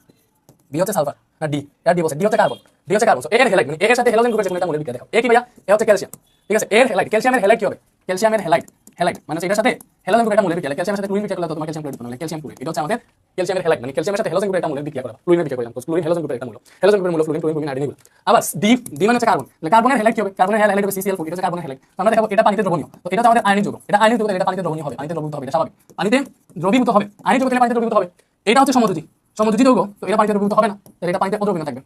বি হচ্ছে সালফার, না ডি, আর ডি বলছে ডি হচ্ছে কার্বন, ডি হচ্ছে কার্বন। এ এর হ্যালাইড মানে এ এর সাথে হ্যালোজেন গ্রুপের যেটা মৌলের বিক্রিয়া দেখো, এ কি ভাইয়া? এ হচ্ছে ক্যালসিয়াম, ঠিক আছে। এর হ্যালাইড, ক্যালসিয়ামের হ্যালাইড কি হবে? ক্যালসিয়ামের হ্যালাইড, হ্যালাইড মানে এটার সাথে হ্যালোজেন গ্রুপের একটা মৌলের বিক্রিয়া, ক্যালসিয়ামের সাথে ক্লোরিন বিক্রিয়া করলে তো তোমার ক্যালসিয়াম ক্লোরাইড বানাবে, ক্যালসিয়াম ক্লোরাইড। এটা হচ্ছে আমাদের ক্যালসিয়ামের হ্যালাইড, মানে ক্যালসিয়ামের সাথে হ্যালোজেন গ্রুপের একটা মৌলের বিক্রিয়া করা, ক্লোরিনের বিক্রিয়া করলাম, ক্লোরিন হ্যালোজেন গ্রুপের একটা মৌল, হ্যালোজেন গ্রুপের মৌল ফ্লোরিন, ক্লোরিন, ক্লোরিন, আয়োডিন এগুলো। আবার ডি, ডি মানে হচ্ছে কার্বন, তাহলে কার্বনের হ্যালাইড কি হবে? কার্বনের হ্যালাইড হবে CCl4, এটা হচ্ছে কার্বনের হ্যালাইড। তো আমরা দেখাবো এটা পানিতে দ্রবণীয়, তো এটা হচ্ছে আমাদের আয়নিক যৌগ, এটা আয়নিক যৌগ, এটা পানিতে দ্রবণীয় হবে, পানিতে দ্রবীভূত হবে, এটা স্বাভাবিক, পানিতে দ্রবীভূত হবে, আয়নিক যৌগ তাহলে পানিতে দ্রবীভূত হবে। এটা হচ্ছে সমযোজী, সমযোজী যৌগ, তো এটা পানিতে দ্রবীভূত হবে না, তাহলে এটা পানিতে অদ্রবণীয় থাকবে,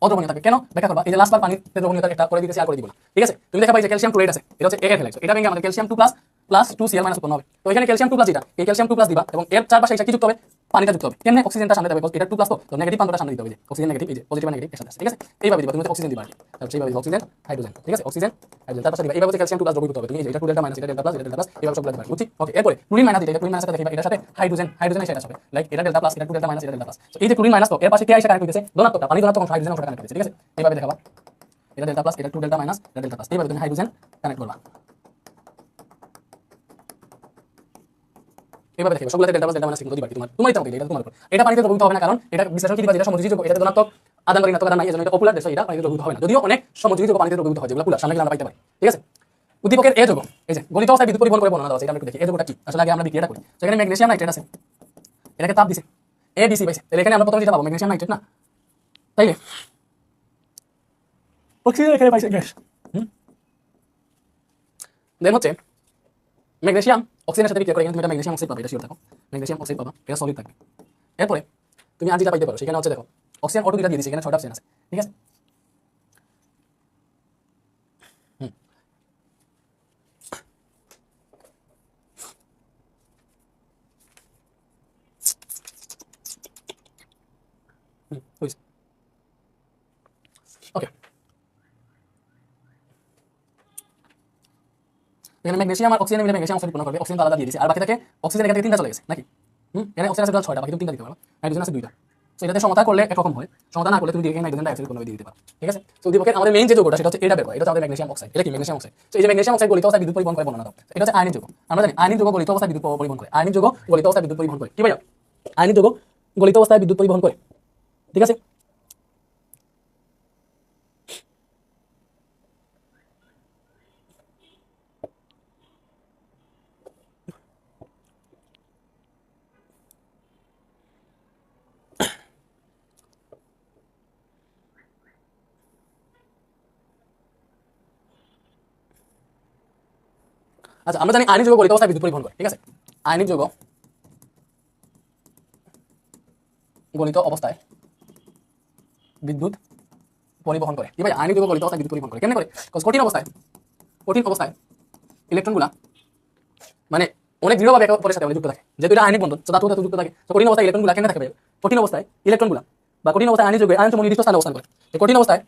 অদ্রবণীয় থাকবে। কেন ব্যাখ্যা করবা? এই যে লাস্ট বার পানিতে দ্রবণীয়তা একটা করে দিতেছি, আর করে দিব না, ঠিক আছে। তুমি দেখাবা এই যে ক্যালসিয়াম ক্লোরাইড আছে, এটা হচ্ছে এ এর হ্যালাইড, এটা ভেঙে আমাদের ক্যালসিয়াম 2 প্লাস 2Cl মাইনাস উৎপন্ন হবে। তো এখানে ক্যালসিয়াম 2 প্লাস, এটা এই ক্যালসিয়াম 2 প্লাস দিবা এবং এর চারপাশে এটা কি যুক্ত হবে? পানিটা যুক্ত হবে। কেমনে? অক্সিজেনটা সামনে যাবে, এটা 2 প্লাস, তো নেগেটিভ প্রান্তটা সামনে দিতে হবে, যে অক্সিজেন নেগেটিভ, এই যে পজিটিভ আর নেগেটিভ একসাথে আছে, ঠিক আছে। এইভাবে দিবা, তুমি অক্সিজেন দিবা, তারপর সেইভাবে অক্সিজেন হাইড্রোজেন, ঠিক আছে, অক্সিজেন হাইড্রোজেন, তারপর দিবা এইভাবে ক্যালসিয়াম 2 প্লাস দ্রবীভূত হবে, তুমি এই যে এটা 2 ডেল্টা মাইনাস, এটা ডেল্টা প্লাস, এটা ডেল্টা প্লাস, এইভাবে সবগুলো দিবা, বুঝছি। ওকে, এরপরে ক্লোরিন মাইনাস, এটা ক্লোরিন মাইনাসটা দেখাইবা, এটার সাথে হাইড্রোজেন, হাইড্রোজেন এসে আছে, লাইক এটা ডেল্টা প্লাস, এটা 2 ডেল্টা মাইনাস, এটা ডেল্টা প্লাস। তো এই যে ক্লোরিন মাইনাস, তো এর পাশে কে এসে কানেক্ট হইতেছে? ধনাত্মকটা, পানি ধনাত্মক অংশ, হাইড্রোজেন অংশটা কানেক্ট হইতেছে, ঠিক আছে। এইভাবে দেখাবা, এটা ডেল্টা প্লাস, এটা 2 ডেল্টা মাইনাস, এটা ডেল্টা প্লাস, এইভাবে তুমি হাইড্রোজেন কানেক্ট করবা, এভাবে দেখো সবগুলোতে ডেল্টা প্লাস ডেল্টা মাইনাস কিন্তু দিবা, তোমার ইচ্ছা মতো, এটা তোমার উপর। এটা পানিতে দ্রবীভূত হবে না, কারণ এটা বিশ্লেষণ কি দিবা, যেটা সমযোজী যৌগ, এটা ধনাত্মক আদান ঋণাত্মক আদান নাই, এজন্য এটা পপুলার, এটা পানিতে দ্রবীভূত হবে না। যদিও অনেক সমযোজী যৌগ পানিতে দ্রবীভূত হয়, যেগুলো পুলার সামনে গেলে আমরা পাইতে পারি, ঠিক আছে। উদ্দীপকের এ যৌগ, এই যে গলিত অবস্থায় বিদ্যুৎ পরিবহন করে বর্ণনা দেওয়া আছে, এটা আমরা একটু দেখি এই যৌগটা কি আসলে। আগে আমরা বিক্রিয়াটা করি, তো এখানে ম্যাগনেসিয়াম নাইট্রেট আছে, এটাকে তাপ দিছে, ABC পাইছে, তাহলে এখানে আমরা প্রথমে যেটা পাবো ম্যাগনেসিয়াম নাইট্রেট না, তাইলে অক্সিজেন এখানে পাইছে গ্যাস, দেন হচ্ছে ম্যাগনেসিয়াম অক্সিজেনের সাথে বিক্রিয়া করে, এখানে তুমি এটা ম্যাগনেসিয়াম অক্সাইড পাবে, এটা শিওর থাকো, ম্যাগনেসিয়াম অক্সাইড পাবা, এটা সলিড থাকবে। এরপরে তুমি আর যেটা পাইতে পারো সেখানে হচ্ছে দেখো অক্সিজেন অটো দুইটা দিয়ে দিয়েছে, এখানে 6টা অক্সিজেন আছে, ঠিক আছে। ওকে, এখানে ম্যাগনেসিয়াম আর অক্সিজেন মিলে ম্যাগনেসিয়াম অক্সাইড উৎপন্ন করবে, অক্সিজেন আলাদা দিয়ে দিয়েছে, আর বাকি থাকে অক্সিজেন এখান থেকে 3টা চলে গেছে নাকি, এখানে অক্সিজেন আছে 6টা, বাকি তুমি 3টা দিতে পারো, হাইড্রোজেন আছে 2টা। তো এটাতে সমতা করলে একরকম হয়, সমতা না করলে তুমি এখানে হাইড্রোজেন ডাইঅক্সাইড উৎপন্ন দিয়ে দিতে পারো, ঠিক আছে। তো উদ্দীপকের আমাদের মেইন যে যৌগটা সেটা হচ্ছে এটা বের করা, এটা হচ্ছে আমাদের ম্যাগনেসিয়াম অক্সাইড, এটা কি ম্যাগনেসিয়াম অক্সাইড। তো এই যে ম্যাগনেসিয়াম অক্সাইড গলিত অবস্থায় বিদ্যুৎ পরিবহন করে বর্ণনা দাও, এটা হচ্ছে আয়নিক যৌগ। আমরা জানি আয়নিক যৌগ গলিত অবস্থায় বিদ্যুৎ পরিবহন করে, আয়নিক যৌগ গলিত অবস্থায় বিদ্যুৎ পরিবহন করে, কি ভাইয়া? আয়নিক যৌগ গলিত অবস্থায় বিদ্যুৎ পরিবহন করে, ঠিক আছে। আচ্ছা, আমরা জানি আয়নিক যৌগ গলিত অবস্থায় বিদ্যুৎ পরিবহন করে, ঠিক আছে। আয়নিক যৌগ গলিত অবস্থায় বিদ্যুৎ পরিবহন করে, কি ভাই? আয়নিক যৌগ গলিত অবস্থায় বিদ্যুৎ পরিবহন করে কেমনে করে? কঠিন অবস্থায় ইলেকট্রনগুলা মানে অনেক দৃঢ়ভাবে একে অপরের সাথে যুক্ত থাকে, যেহেতু এটা আয়নিক বন্ধন, ধাতু যুক্ত থাকে। তো কঠিন অবস্থায় ইলেকট্রনগুলা কেমনে থাকে? কঠিন অবস্থায় ইলেকট্রনগুলা বা কঠিন অবস্থায় আয়নিক যৌগে আয়ন সমূহ নির্দিষ্ট স্থানে অবস্থান করে। কঠিন অবস্থায়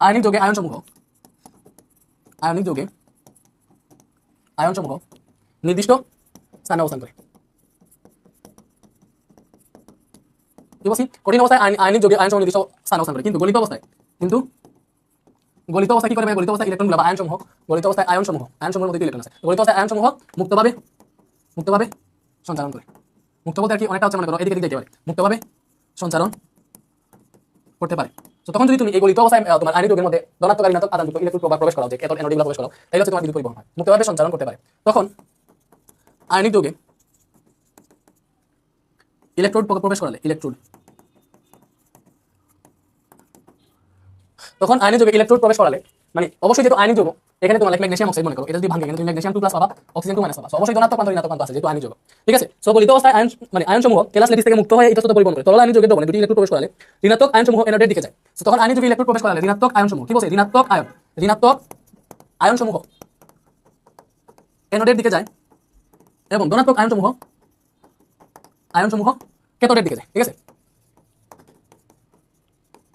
আয়নিক যৌগে আয়ন সমূহ নির্দিষ্ট স্থানে অবস্থান করে, কি বলছি? কঠিন অবস্থায় আয়নিক যৌগে আয়ন সমূহ নির্দিষ্ট স্থানে অবস্থান করে, কিন্তু গলিত অবস্থায় কি করে? গলিত অবস্থায় ইলেকট্রনগুলো বা গলিত অবস্থায় আয়ন সমূহের মধ্যে ইলেকট্রন আছে, গলিত অবস্থায় আয়ন সমূহ মুক্তভাবে সঞ্চারণ করে। মুক্ত বলতে আর কি, অনেকটা হচ্ছে মনে করো এদিকে যেতে পারে, মুক্তভাবে সঞ্চারণ করতে পারে। তো তখন যদি তুমি এই গলিত অবস্থায় তোমার আয়নিক যৌগের মধ্যে ধনাত্মক আর ঋণাত্মক আদানযুক্ত ইলেকট্রন প্রবাহ প্রবেশ করাও, যে ক্যাথোড অ্যানোড প্রবেশ করাও, তাহলে হচ্ছে তোমার বিদ্যুৎ পরিবহন হয়, মুক্তভাবে সঞ্চারণ করতে পারে। তখন আয়নিক যৌগে ইলেকট্রোড প্রবেশ করালে মানে অবশ্যই যেহেতু আয়নিক যৌগ, এখানে তোমার ম্যাগনেসিয়াম অক্সাইড মনে করো, এটা যদি ভাঙে তুমি ম্যাগনেসিয়াম 2 প্লাস পাবা, অক্সিজেন 2 মাইনাস পাবা। অবশ্যই ধনাত্মক প্রান্ত ঋণাত্মক প্রান্ত আছে যেহেতু আয়নিক যৌগ, ঠিক আছে। সো গলিত অবস্থায় আয়ন সমূহ কেলাস ল্যাটিস থেকে মুক্ত হয়ে ইতস্তত পরিবহন করে তরল আয়নিক যৌগের দ্রবণে দুটি ইলেকট্রন প্রবেশ করালে ঋণাত্মক আয়ন সমূহ এনোডের দিকে যায়। সো তখন আয়নিক যৌগে ইলেকট্রন প্রবেশ করালে ঋণাত্মক আয়ন সমূহ, কি বলছে? ঋণাত্মক আয়ন সমূহ এনোডের দিকে যায় এবং ধনাত্মক আয়ন সমূহ আয়ন সমূহ ক্যাথোডের দিকে যায়, ঠিক আছে।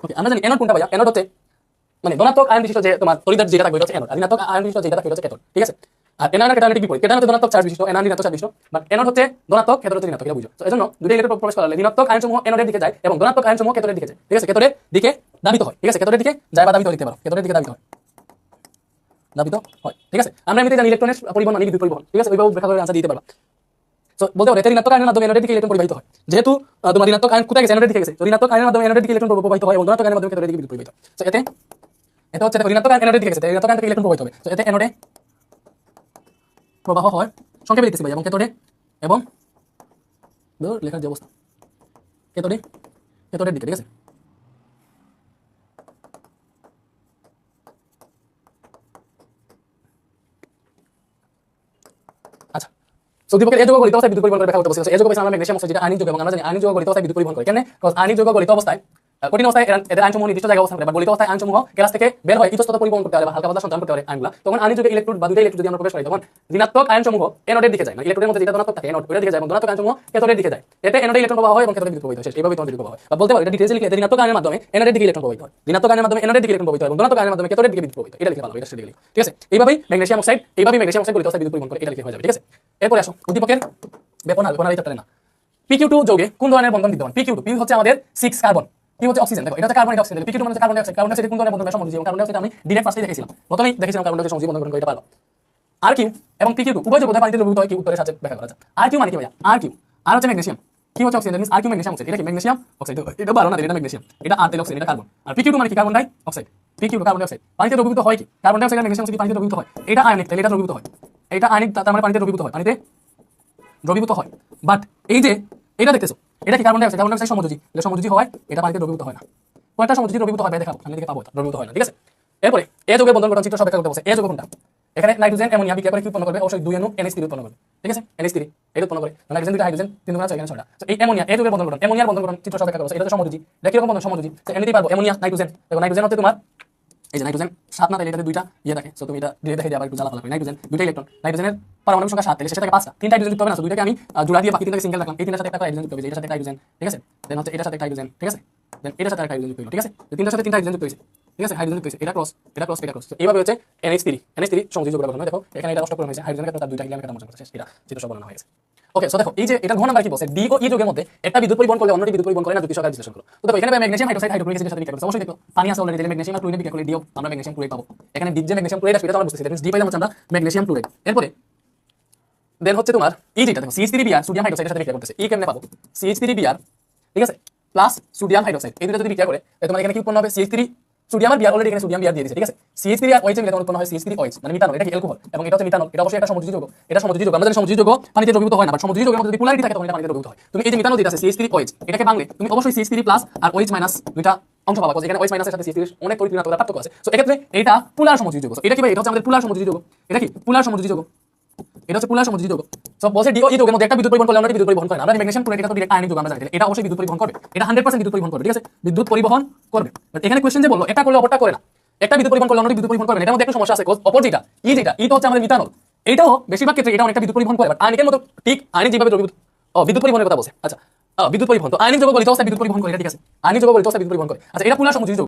ওকে, আমরা জানি অ্যানোড কোনটা ভাইয়া? অ্যানোড হচ্ছে মানে ধনাত্মক আয়ন বিশিষ্ট যে তোমার তড়িৎদ্বার যেটা থাকবে এটা হচ্ছে অ্যানোড, আর ঋণাত্মক আয়ন বিশিষ্ট যেটা থাকবে এটা হচ্ছে ক্যাথোড, ঠিক আছে। আর এনার ক্যাটালিটিক বিপরীত, ক্যাটায়ন হচ্ছে ধনাত্মক চার্জ বিশিষ্ট, এনার ঋণাত্মক চার্জ বিশিষ্ট, বাট অ্যানোড হচ্ছে ধনাত্মক, ক্যাথোড হচ্ছে ঋণাত্মক, এটা বুঝো। তো এজন্য দুটো ইলেকট্রন প্রবেশ করালে ঋণাত্মক আয়ন সমূহ অ্যানোডের দিকে যায় এবং ধনাত্মক আয়ন সমূহ ক্যাথোডের দিকে যায়, ঠিক আছে। ক্যাথোডের দিকে দাবিত হয়, ঠিক আছে। ক্যাথোডের দিকে যায় বা দাবিত লিখতে পারো, ক্যাথোডের দিকে দাবিত হয়, দাবিত হয়, ঠিক আছে। আমরা এমনিতে জানি ইলেকট্রনের পরিবহন মানে বিদ্যুৎ পরিবহন, ঠিক আছে। ওইভাবে ব্যাখ্যা করে আনসার দিতে পারবা। তো বলতে পারো ঋণাত্মক আয়নের মাধ্যমে অ্যানোডের দিকে ইলেকট্রন পরিবাহিত হয়, যেহেতু তোমার ঋণাত্মক আয়ন কোথায় গেছে? অ্যানোডের দিকে গেছে। তো ঋণাত্মক আয়নের মাধ্যমে অ্যানোডের দিকে ইলেকট্রন প্রবাহিত হয় এবং ধনাত্মক আয়নের মাধ্যমে ক্যাথোডের দিকে বিদ্যুৎ প্রবাহিত হয়। তো এতে এটা হচ্ছে দেখো ঋণাত্মক আয়ন অ্যানোডের দিকে গেছে, ঋণাত্মক আয়ন থেকে ইলেকট্রন প্রবাহিত হবে। তো এতে অ্যানোডে প্রবাহ হয়, সংক্ষেপে লিখতেছি ভাই, এবং ক্যাথোডে এবং লেখার যে অবস্থা ক্যাথোডের দিকে, ঠিক আছে। আচ্ছা, উদ্দীপকের এ যৌগ গলিত অবস্থায় বিদ্যুৎ পরিবহন করে ব্যাখ্যা করতে বলছি। এ যৌগ পেয়েছে আমরা ম্যাগনেসিয়াম অক্সাইড, যেটা আয়নিক যৌগ, এবং আমরা জানি আয়নিক যৌগ গলিত অবস্থায় বিদ্যুৎ পরিবহন করে। কেন? কারণ আয়নিক যৌগ গলিত অবস্থায় কঠিন অবস্থায় এদের আয়নসমূহ নির্দিষ্ট জায়গায় অবস্থান করে, বা গলিত অবস্থায় আয়নসমূহ গ্যাস থেকে বের হয় ইতস্তত পরিবহন করতে পারে বা হালকা পাতলা সঞ্চালন করতে পারে আয়নগুলো। তখন আয়নিক যৌগে ইলেকট্রন বা দুইটা ইলেকট্রন যদি আমরা প্রবেশ করি, তখন ঋণাত্মক আয়নসমূহ অ্যানোডের দিকে যায়, মানে ইলেকট্রনের মধ্যে যেটা ধনাত্মক থাকে অ্যানোড ওটার দিকে যায়, এবং ধনাত্মক আয়নসমূহ ক্যাথোডের দিকে যায়। এতে অ্যানোডে ইলেকট্রন প্রবাহ হয় এবং ক্যাথোডে বিদ্যুৎ প্রবাহিত হয়। এইভাবে তোমার বিদ্যুৎ প্রবাহ হয়। বা বলতে পারো এটা ডিটেইলসে লিখে ঋণাত্মক আয়নের মাধ্যমে অ্যানোডের দিকে ইলেকট্রন প্রবাহিত হয়, ঋণাত্মক আয়নের মাধ্যমে অ্যানোডের দিকে ইলেকট্রন প্রবাহিত হয় এবং ধনাত্মক আয়নের মাধ্যমে ক্যাথোডের দিকে বিদ্যুৎ প্রবাহিত হয়। এটা লিখে ভালো, এটা সেটা লিখে, ঠিক আছে। এইভাবেই ম্যাগনেসিয়াম অক্সাইড গলিত অবস্থায় বিদ্যুৎ পরিবহন করে, এটা লিখে হয়ে যাবে, ঠিক আছে। এরপরে আসো উদ্দীপকের বেপনাল এই চ্যাপ্টারে না। PQ2 যৌগে কোন ধরনের বন্ধন বিদ্যমান? PQ2 P হচ্ছে আমাদের 6 কার্বন, P হচ্ছে অক্সিজেন। দেখো এটা হচ্ছে কার্বন, এটা অক্সিজেন। PQ2 মানে হচ্ছে carbon die oxide. Carbon die oxide কোন ধরনের বন্ধন? সমযোজী। এবং কার্বন ডাই অক্সাইড আমি ডিরেক্ট ফার্স্টেই দেখিয়েছিলাম, প্রথমেই দেখেছিলাম কার্বন ডাই অক্সাইড সমযোজী বন্ধন গঠন করে, এটা পারবা। RQ এবং PQ2 উভয় যৌগ পানিতে দ্রবীভূত হয়, কি উত্তরের সাথে ব্যাখ্যা করা যায়। RQ মানে কি ভাইয়া? RQ আর হচ্ছে ম্যাগনেসিয়াম, কি হচ্ছে oxygen, means RQ magnesium oxide. এটা কি ম্যাগনেসিয়াম অক্সাইড? এটা ভালো না, এটা ম্যাগনেসিয়াম, এটা আর তেল অক্সাইড, এটা কার্বন। আর PQ2 মানে কি? Carbon die oxide. PQ2 carbon die oxide পানিতে দ্রবীভূত হয়, কি কার্বন ডাই অক্সাইড আর ম্যাগনেসিয়াম অক্সাইড পানিতে দ্রবীভূত হয়। এটা আয়নিক তেল, এটা দ্রবীভূত হয়, এটা আয়নিক, তার মানে পানিতে দ্রবীভূত হয়, পানিতে দ্রবীভূত হয়। বাট এই যে এটা দেখতেছো, এটা কি carbon die oxide? Carbon die oxide সমযোজী, এটা সমযোজী হয়, এটা পানিতে দ্রবীভূত হয় না। কয়টা সমযোজী দ্রবীভূত হয় দেখাবো, সামনে দিকে পাবো, দ্রবীভূত হয় না, ঠিক আছে। এরপরে এ যৌগের বন্ধন গঠন চিত্র সব ব্যাখ্যা করতে বলছে। এ যৌগ কোনটা? এখানে নাইট্রোজেন অ্যামোনিয়া বিক্রিয়া করে কি উৎপন্ন করবে? অবশ্যই 2 অণু NH3 উৎপন্ন করবে, ঠিক আছে। NH3 এটা উৎপন্ন করে, নাইট্রোজেন 2টা, হাইড্রোজেন 3 গুণ আছে, এখানে 6টা। তো এই অ্যামোনিয়া এ যৌগের বন্ধন গঠন, অ্যামোনিয়ার বন্ধন গঠন চিত্র সব ব্যাখ্যা করছে। এটা তো সমযোজী, এটা কি রকম বন্ধন? সমযোজী। তো এমনিতেই পারবো অ্যামোনিয়া নাইট্রোজেন, এবং নাইট্রোজেন হচ্ছে তোমার এই যে নাইট্রোজেন 7 না, তাহলে এটাতে 2টা ইয়ে থাকে। সো তুমি এটা ডিরেক্ট দেখে দিবা, একটু জ্বালা পালা। নাইট্রোজেন 2টা ইলেকট্রন, নাইট্রোজেনের পারমাণবিক সংখ্যা 7, তাহলে শেষে থাকে 5টা, 3টা হাইড্রোজেন যুক্ত হবে না। সো 2টাকে আমি জোড়া দিয়ে বাকি 3টাকে সিঙ্গেল রাখলাম। এই 3টার সাথে একটা হাইড্রোজেন যুক্ত হবে, এটার সাথে একটা হাইড্রোজেন, ঠিক আছে। দেন হচ্ছে এটার সাথে একটা হাইড্রোজেন, ঠিক আছে। দেন এটার সাথে একটা হাইড্রোজেন যুক্ত হলো, ঠিক আছে। তো 3টার সাথে 3টা হাইড্রোজেন যুক্ত হয়েছে, ঠিক আছে। হাইড্রোজেন যুক্ত হয়েছে, এটা ক্রস, এটা ক্রস, এটা ক্রস। তো এইভাবে হচ্ছে NH3 সমযোজী যৌগ গঠন হয়। দেখো এখানে এটা নষ্ট করে হয়েছে, হাইড্রোজেনের ক্ষেত্রে তার 2টা হিলিয়ামের ক্ষেত্রে মোচন করছে, এটা চিত্র সব বর্ণনা হয়ে গেছে। ওকে, সো দেখো এই যে এটা ঘন নাম্বার কি বলছে, ডি ও ই যৌগের মধ্যে একটা বিদ্যুৎ পরিবহন করলে অন্যটি বিদ্যুৎ পরিবহন করে না, যুক্তি সহকারে বিশ্লেষণ করো। তো দেখো এখানে ম্যাগনেসিয়াম হাইড্রোক্সাইড হাইড্রোক্লোরিক অ্যাসিডের সাথে বিক্রিয়া করছে। অবশ্যই দেখো পানি আছে অলরেডি, ম্যাগনেসিয়াম আর ক্লোরিন বিক্রিয়া করলে ডিও আমরা ম্যাগনেসিয়াম ক্লোরাইড পাবো। এখানে ডি যে ম্যাগনেসিয়াম ক্লোরাইড আসবে, এটা আমরা বুঝতেছি, দ্যাট মিন্স ডি পাইলাম হচ্ছে আমরা ম্যাগনেসিয়াম ক্লোরাইড। এরপরে দেন হচ্ছে তোমার এই যেটা দেখো CH3Br সোডিয়াম হাইড্রোক্সাইডের সাথে বিক্রিয়া করতেছে। এই কেমনে পাবো? CH3Br, ঠিক আছে, প্লাস সোডিয়াম হাইড্রোক্সাইড, এই দুটো যদি বিক্রিয়া করে তোমার এখানে কি উৎপন্ন হবে? CH3 সোডিয়াম আর বিআর, অলরেডি এখানে সোডিয়াম বিআর দিয়ে দিয়েছে, ঠিক আছে। CH3 আর OH মিলে উৎপন্ন হয় CH3OH, মানে মিথানল। এটা কি অ্যালকোহল, এবং এটা হচ্ছে মিথানল, এটা অবশ্যই একটা সমযোজী যৌগ, এটা সমযোজী যৌগ। আমরা জানি সমযোজী যৌগ পানিতে দ্রবীভূত হয় না, বাট সমযোজী যৌগের মধ্যে যদি পোলারিটি থাকে তখন এটা পানিতে দ্রবীভূত হয়। তুমি এই যে মিথানল যেটা আছে CH3OH, এটাকে ভাঙলে তুমি অবশ্যই CH3 প্লাস আর OH মাইনাস দুইটা অংশ পাবা, কারণ এখানে OH মাইনাসের সাথে CH3 অনেক পরিমাণে পার্থক্য আছে। সো এক্ষেত্রে এটা পোলার সমযোজী যৌগ। এটা কি ভাই? এটা হচ্ছে আমাদের পোলার সমযোজী যৌগ। এটা কি পোলার সমযোজী যৌগ? এটা হচ্ছে পোলার সমযোজী যৌগ। সো বলছে ডি ও ই যৌগের মধ্যে একটা বিদ্যুৎ পরিবহন করলে অন্যটি বিদ্যুৎ পরিবহন করে না। আমরা ম্যাগনেসিয়াম ক্লোরাইড, এটা তো ডাইরেক্ট আয়নিক যৌগ, আমরা জানি এটা অবশ্যই বিদ্যুৎ পরিবহন করবে, এটা 100% বিদ্যুৎ পরিবহন করবে, ঠিক আছে, বিদ্যুৎ পরিবহন করবে। বাট এখানে কোশ্চেন যে বললো এটা করলে অপরটা করে না, একটা বিদ্যুৎ পরিবহন করলে অন্যটি বিদ্যুৎ পরিবহন করবে না, এটার মধ্যে একটা সমস্যা আছে। অপর যেটা ই তো হচ্ছে আমাদের মিথানল, এটাও বেশিরভাগ ক্ষেত্রে এটা অনেকটা বিদ্যুৎ পরিবহন করে, বাট আয়নিকের মতো ঠিক আয়নিক যেভাবে বিদ্যুৎ পরিবহনের কথা বলছে। আচ্ছা বিদ্যুৎ পরিবহন, তো আয়নিক যৌগ গলিত অবস্থায় বিদ্যুৎ পরিবহন করে, এটা ঠিক আছে। আয়নিক যৌগ গলিত অবস্থায় বিদ্যুৎ পরিবহন করে, আচ্ছা এটা পোলার সমযোজী যৌগ।